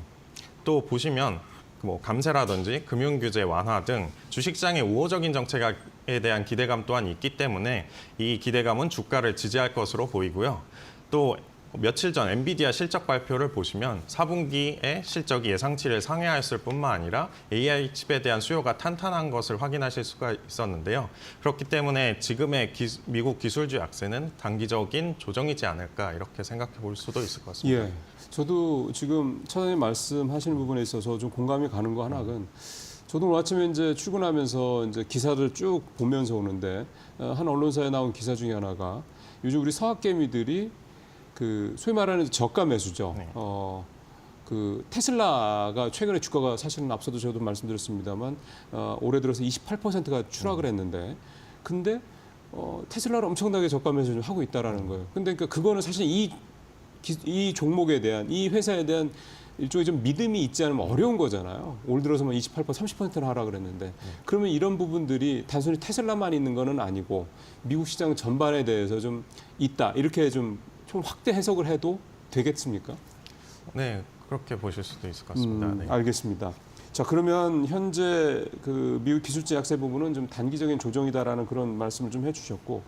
또 보시면 뭐 감세라든지 금융 규제 완화 등 주식시장의 우호적인 정책에 대한 기대감 또한 있기 때문에 이 기대감은 주가를 지지할 것으로 보이고요. 또 며칠 전 엔비디아 실적 발표를 보시면 4분기의 실적이 예상치를 상회하였을 뿐만 아니라 AI 칩에 대한 수요가 탄탄한 것을 확인하실 수가 있었는데요. 그렇기 때문에 지금의 미국 기술주 약세는 단기적인 조정이지 않을까 이렇게 생각해 볼 수도 있을 것 같습니다. 예. 저도 지금 차장님 말씀하시는 부분에 있어서 좀 공감이 가는 거 하나는 저도 오늘 아침에 이제 출근하면서 이제 기사들 쭉 보면서 오는데 한 언론사에 나온 기사 중에 하나가 요즘 우리 서학개미들이 그 소위 말하는 저가 매수죠. 네. 그 테슬라가 최근에 주가가 사실은 앞서도 저도 말씀드렸습니다만 올해 들어서 28%가 추락을 했는데 근데 테슬라를 엄청나게 저가 매수 좀 하고 있다라는 거예요. 근데 그러니까 그거는 사실 이 종목에 대한 이 회사에 대한 일종의 좀 믿음이 있지 않으면 어려운 거잖아요. 올 들어서만 28%, 30%나 하라 그랬는데 그러면 이런 부분들이 단순히 테슬라만 있는 거는 아니고 미국 시장 전반에 대해서 좀 있다 이렇게 좀 확대 해석을 해도 되겠습니까? 네, 그렇게 보실 수도 있을 것 같습니다. 네. 알겠습니다. 자, 그러면 현재 그 미국 기술주 약세 부분은 좀 단기적인 조정이다라는 그런 말씀을 좀 해주셨고,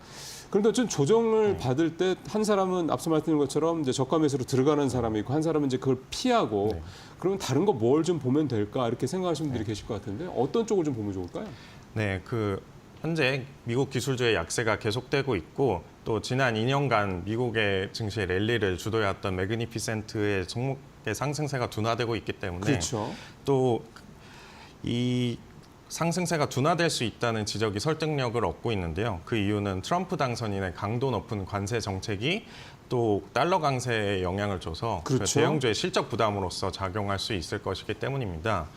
그런데 어쨌든 조정을 받을 때 한 사람은 앞서 말씀드린 것처럼 이제 저가 매수로 들어가는 사람이 있고 한 사람은 이제 그걸 피하고 네. 그러면 다른 거 뭘 좀 보면 될까 이렇게 생각하시는 분들이 계실 것 같은데 어떤 쪽을 좀 보면 좋을까요? 네, 현재 미국 기술주의 약세가 계속되고 있고 또 지난 2년간 미국의 증시의 랠리를 주도해왔던 매그니피센트의 종목의 상승세가 둔화되고 있기 때문에 그렇죠. 또 이 상승세가 둔화될 수 있다는 지적이 설득력을 얻고 있는데요. 그 이유는 트럼프 당선인의 강도 높은 관세 정책이 또 달러 강세에 영향을 줘서 그 그렇죠. 대형주의 실적 부담으로서 작용할 수 있을 것이기 때문입니다.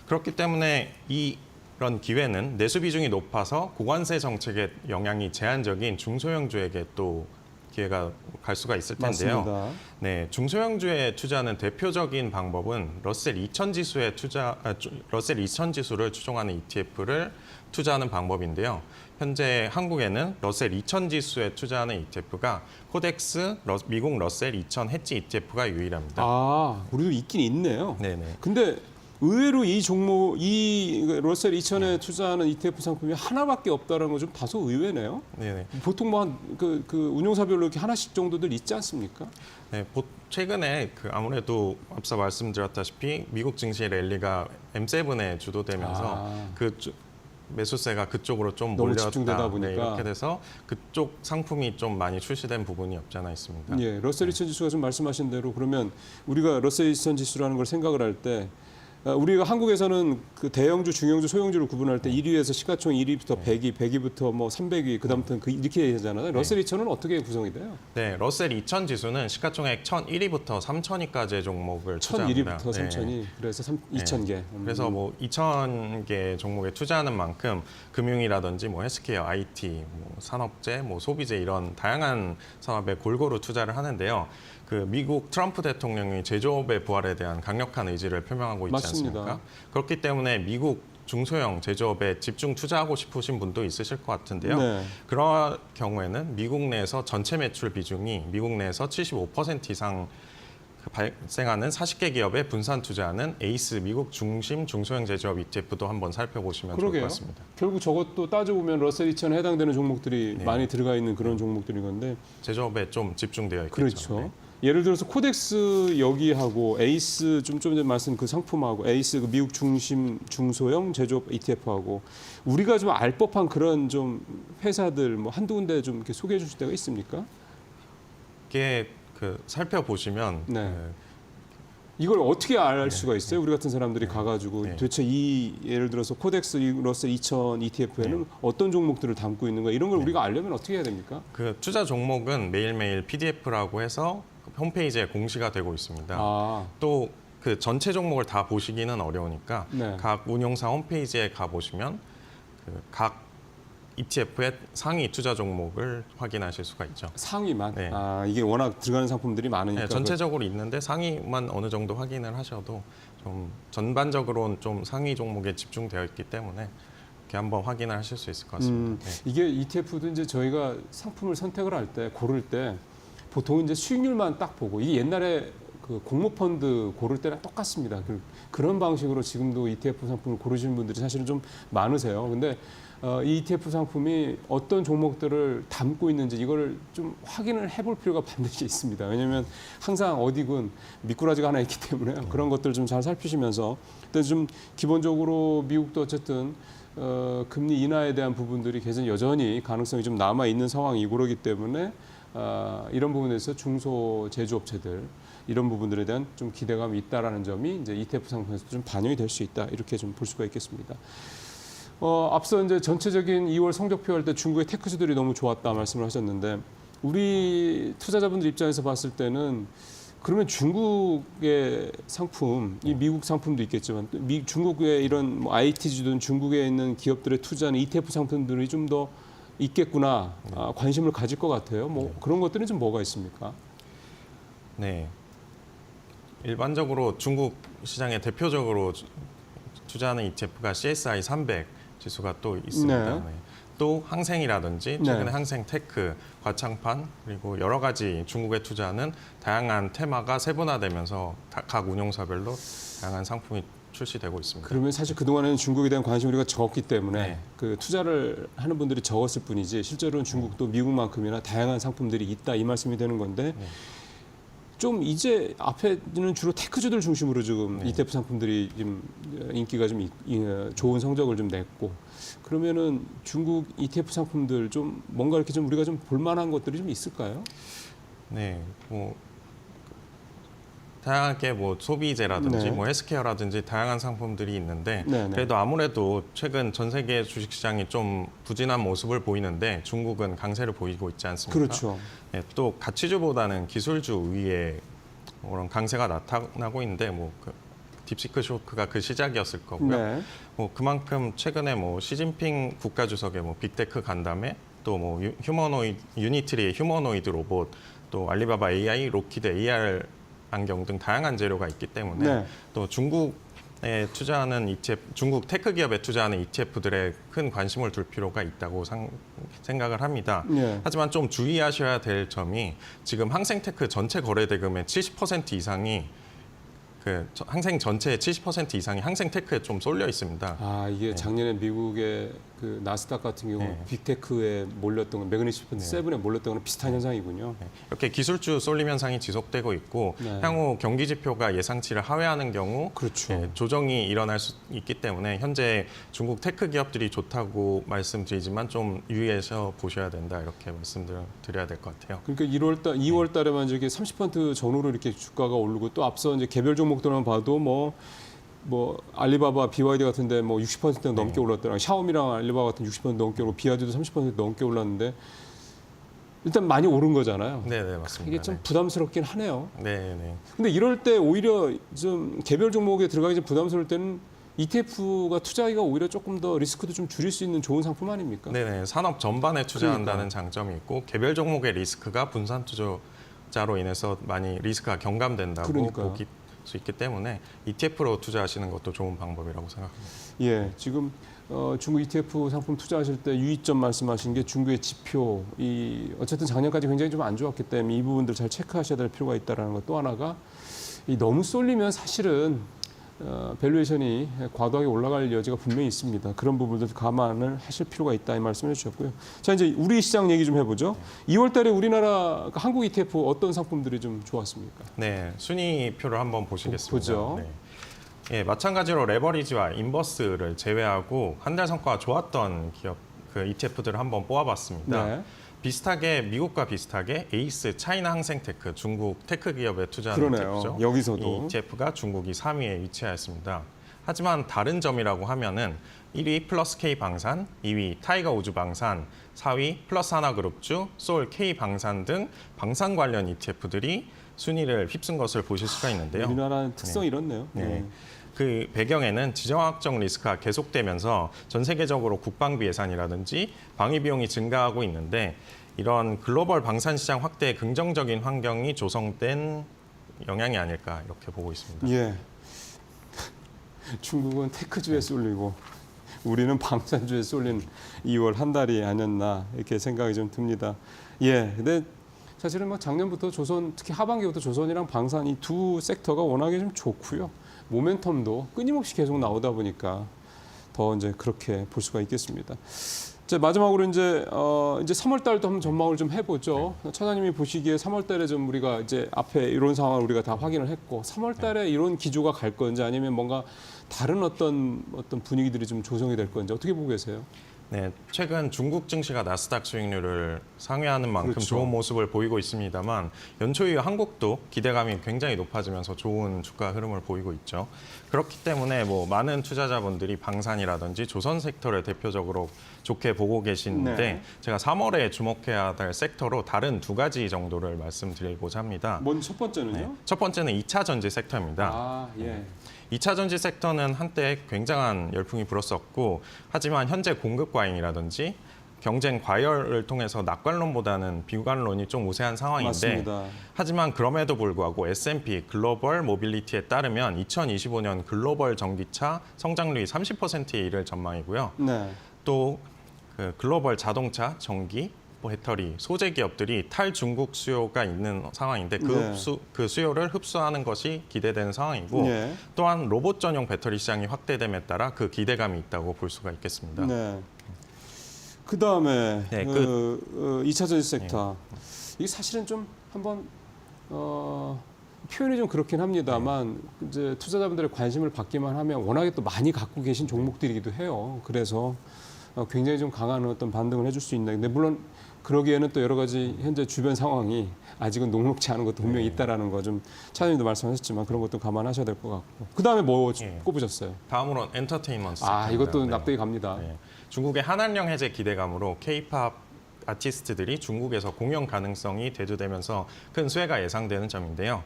그렇기 때문에 이런 기회는 내수 비중이 높아서 고관세 정책의 영향이 제한적인 중소형주에게 또 기회가 갈 수가 있을 텐데요. 맞습니다. 네, 중소형주에 투자하는 대표적인 방법은 러셀 2000 지수에 러셀 2000 지수를 추종하는 ETF를 투자하는 방법인데요. 현재 한국에는 러셀 2000 지수에 투자하는 ETF가 코덱스 미국 러셀 2000 해지 ETF가 유일합니다. 아, 우리도 있긴 있네요. 네네. 근데 의외로 이 종목, 이 러셀 2000에 투자하는 ETF 상품이 하나밖에 없다는 건 좀 다소 의외네요. 네네. 보통 뭐 그 운용사별로 이렇게 하나씩 정도들 있지 않습니까? 네, 아무래도 앞서 말씀드렸다시피 미국 증시의 랠리가 M7에 주도되면서 매수세가 그쪽으로 좀 너무 몰렸다. 집중되다 보니까. 네, 이렇게 돼서 그쪽 상품이 좀 많이 출시된 부분이 없지 않아 있습니다. 예, 러셀 2000 지수가 좀 말씀하신 대로 그러면 우리가 러셀 2000 지수라는 걸 생각을 할 때 우리가 한국에서는 그 대형주, 중형주, 소형주를 구분할 때 1위에서 시가총 1위부터 100위, 100위부터 뭐 300위, 그다음부터는 이렇게 하잖아요. 러셀 2000은 어떻게 구성이 돼요? 네, 러셀 2000 지수는 시가총액 1001위부터 3000위까지의 종목을 투자합니다. 1001위부터 3000위, 그래서 2000개. 그래서 뭐 2000개 종목에 투자하는 만큼 금융이라든지 뭐 헬스케어, IT, 뭐 산업재, 뭐 소비재 이런 다양한 산업에 골고루 투자를 하는데요. 그 미국 트럼프 대통령이 제조업의 부활에 대한 강력한 의지를 표명하고 있지 맞습니다. 않습니까? 그렇기 때문에 미국 중소형 제조업에 집중 투자하고 싶으신 분도 있으실 것 같은데요. 네. 그런 경우에는 미국 내에서 전체 매출 비중이 미국 내에서 75% 이상 발생하는 40개 기업에 분산 투자하는 에이스 미국 중심 중소형 제조업 ETF도 한번 살펴보시면 좋을 그러게요. 것 같습니다. 결국 저것도 따져보면 러셀 2000에 해당되는 종목들이 네. 많이 들어가 있는 그런 종목들인 건데 제조업에 좀 집중되어 있겠죠. 그렇죠. 네. 예를 들어서 코덱스 여기하고 에이스 좀 전에 말씀 그 상품하고 에이스 그 미국 중심 중소형 제조업 ETF하고 우리가 좀 알 법한 그런 좀 회사들 뭐 한두 군데 좀 이렇게 소개해 주실 때가 있습니까? 이게 그 살펴보시면 네. 이걸 어떻게 알 수가 있어요? 우리 같은 사람들이 네. 가가지고 네. 도대체 이 예를 들어서 코덱스 러셀 2000 ETF에는 어떤 종목들을 담고 있는가 이런 걸 우리가 알려면 어떻게 해야 됩니까? 그 투자 종목은 매일매일 PDF라고 해서 홈페이지에 공시가 되고 있습니다. 아, 또 그 전체 종목을 다 보시기는 어려우니까 네. 각 운용사 홈페이지에 가 보시면 그 각 ETF의 상위 투자 종목을 확인하실 수가 있죠. 상위만. 네. 아, 이게 워낙 들어가는 상품들이 많으니까. 네, 전체적으로 있는데 상위만 어느 정도 확인을 하셔도 좀 전반적으로는 좀 상위 종목에 집중되어 있기 때문에 이렇게 한번 확인을 하실 수 있을 것 같습니다. 네. 이게 ETF도 이제 저희가 상품을 선택을 할 때 고를 때 보통 이제 수익률만 딱 보고 이게 옛날에 그 공모펀드 고를 때랑 똑같습니다. 그런 방식으로 지금도 ETF 상품을 고르시는 분들이 사실은 좀 많으세요. 근데 이 ETF 상품이 어떤 종목들을 담고 있는지 이걸 좀 확인을 해볼 필요가 반드시 있습니다. 왜냐하면 항상 어디군 미꾸라지가 하나 있기 때문에 그런 것들 좀 잘 살피시면서 근데 좀 기본적으로 미국도 어쨌든 금리 인하에 대한 부분들이 여전히 가능성이 좀 남아 있는 상황이고 그러기 때문에 이런 부분에서 중소 제조업체들 이런 부분들에 대한 좀 기대감이 있다라는 점이 이제 ETF 상품에서 좀 반영이 될 수 있다 이렇게 좀 볼 수가 있겠습니다. 앞서 이제 전체적인 2월 성적표 할 때 중국의 테크주들이 너무 좋았다 말씀을 하셨는데 우리 투자자분들 입장에서 봤을 때는 그러면 중국의 상품, 이 미국 상품도 있겠지만 중국의 이런 뭐 IT주든 중국에 있는 기업들의 투자하는 ETF 상품들이 좀 더 있겠구나 관심을 가질 것 같아요. 뭐 그런 것들은 좀 뭐가 있습니까? 네. 일반적으로 중국 시장에 대표적으로 투자하는 ETF가 CSI 300 지수가 또 있습니다. 네. 네. 또 항생이라든지 최근에 네. 항생테크, 과창판 그리고 여러 가지 중국에 투자하는 다양한 테마가 세분화되면서 각 운용사별로 다양한 상품이 출시되고 있습니다. 그러면 사실 그동안에는 중국에 대한 관심이 우리가 적었기 때문에 네. 그 투자를 하는 분들이 적었을 뿐이지 실제로는 중국도 미국만큼이나 다양한 상품들이 있다 이 말씀이 되는 건데 네. 좀 이제 앞에는 주로 테크주들 중심으로 지금 네. ETF 상품들이 좀 인기가 좀 좋은 성적을 좀 냈고 그러면은 중국 ETF 상품들 좀 뭔가 이렇게 좀 우리가 좀 볼만한 것들이 좀 있을까요? 네, 뭐 다양하게 뭐 소비재라든지 네. 뭐 헬스케어라든지 다양한 상품들이 있는데 네, 네. 그래도 아무래도 최근 전 세계 주식시장이 좀 부진한 모습을 보이는데 중국은 강세를 보이고 있지 않습니까? 그렇죠. 네, 또 가치주보다는 기술주 위에 그런 강세가 나타나고 있는데 뭐 그 딥시크 쇼크가 그 시작이었을 거고요. 네. 뭐 그만큼 최근에 뭐 시진핑 국가주석의 뭐 빅테크 간담회 또 뭐 휴머노이드 유니트리의 휴머노이드 로봇 또 알리바바 AI, 로키드 AR 안경 등 다양한 재료가 있기 때문에 네. 또 중국에 투자하는 ETF, 중국 테크 기업에 투자하는 ETF들에 큰 관심을 둘 필요가 있다고 생각을 합니다. 네. 하지만 좀 주의하셔야 될 점이 지금 항생테크 전체 거래 대금의 70% 이상이 그 항생 전체의 70% 이상이 항생테크에 좀 쏠려 있습니다. 아 이게 작년에 미국의 그 나스닥 같은 경우 네. 빅테크에 몰렸던 건 매그니피센트 세븐에 몰렸던 거는 비슷한 현상이군요. 이렇게 기술주 쏠림 현상이 지속되고 있고 네. 향후 경기 지표가 예상치를 하회하는 경우 그렇죠. 조정이 일어날 수 있기 때문에 현재 중국 테크 기업들이 좋다고 말씀드리지만 좀 유의해서 보셔야 된다 이렇게 말씀드려야 될 것 같아요. 그러니까 2월 달에만 이렇게 30% 전후로 이렇게 주가가 오르고 또 앞서 이제 개별 종목들만 봐도 뭐 뭐 알리바바, BYD 같은데 뭐 60% 넘게 올랐더라. 샤오미랑 알리바바 같은 60% 넘게 오르고 BYD도 30% 넘게 올랐는데 일단 많이 오른 거잖아요. 네, 네, 맞습니다. 이게 좀 부담스럽긴 하네요. 네, 네. 근데 이럴 때 오히려 좀 개별 종목에 들어가기 좀 부담스러울 때는 ETF가 투자하기가 오히려 조금 더 리스크도 좀 줄일 수 있는 좋은 상품 아닙니까? 네네, 산업 전반에 투자한다는 장점이 있고 개별 종목의 리스크가 분산 투자로 인해서 많이 리스크가 경감된다고 그러니까요. 볼 수 있기 때문에 ETF로 투자하시는 것도 좋은 방법이라고 생각합니다. 예, 지금 중국 ETF 상품 투자하실 때 유의점 말씀하신 게 중국의 지표, 이 어쨌든 작년까지 굉장히 좀 안 좋았기 때문에 이 부분들 잘 체크하셔야 될 필요가 있다라는 것. 또 하나가 이 너무 쏠리면 사실은 밸류에이션이 과도하게 올라갈 여지가 분명히 있습니다. 그런 부분들 감안을 하실 필요가 있다 이 말씀을 해주셨고요. 자, 이제 우리 시장 얘기 좀 해보죠. 2월달에 우리나라 한국 ETF 어떤 상품들이 좀 좋았습니까? 네, 순위표를 한번 보시겠습니다. 보죠. 네. 예, 마찬가지로 레버리지와 인버스를 제외하고 한 달 성과가 좋았던 기업 그 ETF들을 한번 뽑아봤습니다. 네. 비슷하게 미국과 비슷하게 에이스 차이나 항생테크 중국 테크 기업에 투자하는 그러네요. ETF죠. 여기서도. 이 ETF가 중국이 3위에 위치하였습니다. 하지만 다른 점이라고 하면은 1위 플러스 K 방산, 2위 타이거 우주 방산, 4위 플러스 하나그룹주, 소울 K 방산 등 방산 관련 ETF들이 순위를 휩쓴 것을 보실 수가 있는데요. 우리나라는 특성이 이렇네요. 네. 그 배경에는 지정학적 리스크가 계속되면서 전 세계적으로 국방비 예산이라든지 방위 비용이 증가하고 있는데 이런 글로벌 방산 시장 확대에 긍정적인 환경이 조성된 영향이 아닐까 이렇게 보고 있습니다. 예. 중국은 테크주에 쏠리고 우리는 방산주에 쏠린 2월 한 달이 아니었나 이렇게 생각이 좀 듭니다. 예. 근데 사실은 뭐 작년부터 조선, 특히 하반기부터 조선이랑 방산 이 두 섹터가 워낙에 좀 좋고요. 모멘텀도 끊임없이 계속 나오다 보니까 더 이제 그렇게 볼 수가 있겠습니다. 자, 마지막으로 이제 3월 달도 한번 전망을 좀 해보죠. 차장님이 보시기에 3월 달에 좀 우리가 이제 앞에 이런 상황을 우리가 다 확인을 했고 3월 달에 이런 기조가 갈 건지 아니면 뭔가 다른 어떤 분위기들이 좀 조성이 될 건지 어떻게 보고 계세요? 네, 최근 중국 증시가 나스닥 수익률을 상회하는 만큼 그렇죠. 좋은 모습을 보이고 있습니다만 연초 이후 한국도 기대감이 굉장히 높아지면서 좋은 주가 흐름을 보이고 있죠. 그렇기 때문에 뭐 많은 투자자분들이 방산이라든지 조선 섹터를 대표적으로 좋게 보고 계시는데 네. 제가 3월에 주목해야 될 섹터로 다른 두 가지 정도를 말씀드리고자 합니다. 먼저 첫 번째는요? 네, 첫 번째는 2차 전지 섹터입니다. 아, 예. 2차 전지 섹터는 한때 굉장한 열풍이 불었었고 하지만 현재 공급 과잉이라든지 경쟁 과열을 통해서 낙관론보다는 비관론이 좀 우세한 상황인데 맞습니다. 하지만 그럼에도 불구하고 S&P 글로벌 모빌리티에 따르면 2025년 글로벌 전기차 성장률이 30%에 이를 전망이고요. 네. 또 그 글로벌 자동차, 전기, 배터리, 소재 기업들이 탈중국 수요가 있는 상황인데 네. 그 수요를 흡수하는 것이 기대되는 상황이고 네. 또한 로봇 전용 배터리 시장이 확대됨에 따라 그 기대감이 있다고 볼 수가 있겠습니다. 네. 그다음에 네, 2차 전지 섹터. 이게 사실은 좀 한번 표현이 좀 그렇긴 합니다만 이제 투자자분들의 관심을 받기만 하면 워낙에 또 많이 갖고 계신 종목들이기도 해요. 그래서 굉장히 좀 강한 어떤 반등을 해줄 수 있는데 물론 그러기에는 또 여러 가지 현재 주변 상황이 아직은 녹록지 않은 것도 분명히 있다라는 거 좀 차장님도 말씀하셨지만 그런 것도 감안하셔야 될 것 같고 그다음에 뭐 꼽으셨어요? 다음으로 엔터테인먼트 아, 섹터입니다. 이것도 네. 납득이 갑니다. 네. 중국의 한한령 해제 기대감으로 K-팝 아티스트들이 중국에서 공연 가능성이 대두되면서 큰 수혜가 예상되는 점인데요.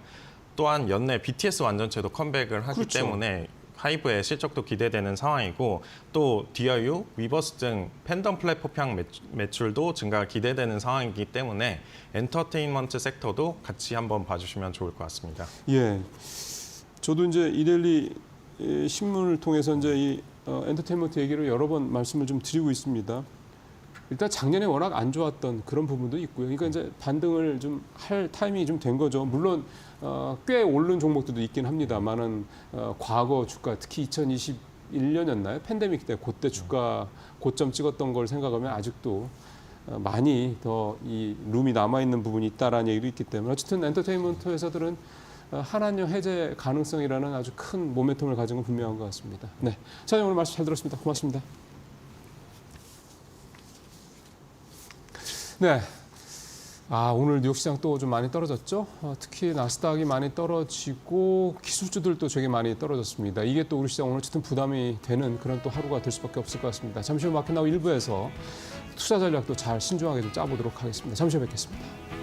또한 연내 BTS 완전체도 컴백을 하기 그렇죠. 때문에 하이브의 실적도 기대되는 상황이고 또 디어유, 위버스 등 팬덤 플랫폼향 매출도 증가가 기대되는 상황이기 때문에 엔터테인먼트 섹터도 같이 한번 봐주시면 좋을 것 같습니다. 예, 저도 이제 이데일리 신문을 통해서 이제 이 엔터테인먼트 얘기를 여러 번 말씀을 좀 드리고 있습니다. 일단 작년에 워낙 안 좋았던 그런 부분도 있고요. 그러니까 이제 반등을 좀 할 타이밍이 좀 된 거죠. 물론 꽤 오른 종목들도 있긴 합니다만은 과거 주가 특히 2021년이었나요? 팬데믹 때 그때 주가 고점 찍었던 걸 생각하면 아직도 많이 더 이 룸이 남아 있는 부분이 있다라는 얘기도 있기 때문에 어쨌든 엔터테인먼트 회사들은 한한령 해제 가능성이라는 아주 큰 모멘텀을 가진 건 분명한 것 같습니다. 네, 차장님 오늘 말씀 잘 들었습니다. 고맙습니다. 네. 오늘 뉴욕 시장 또 좀 많이 떨어졌죠. 특히 나스닥이 많이 떨어지고 기술주들도 되게 많이 떨어졌습니다. 이게 또 우리 시장 오늘 어쨌든 부담이 되는 그런 또 하루가 될 수밖에 없을 것 같습니다. 잠시 후 마켓나우 1부에서 투자 전략도 잘 신중하게 좀 짜보도록 하겠습니다. 잠시 후에 뵙겠습니다.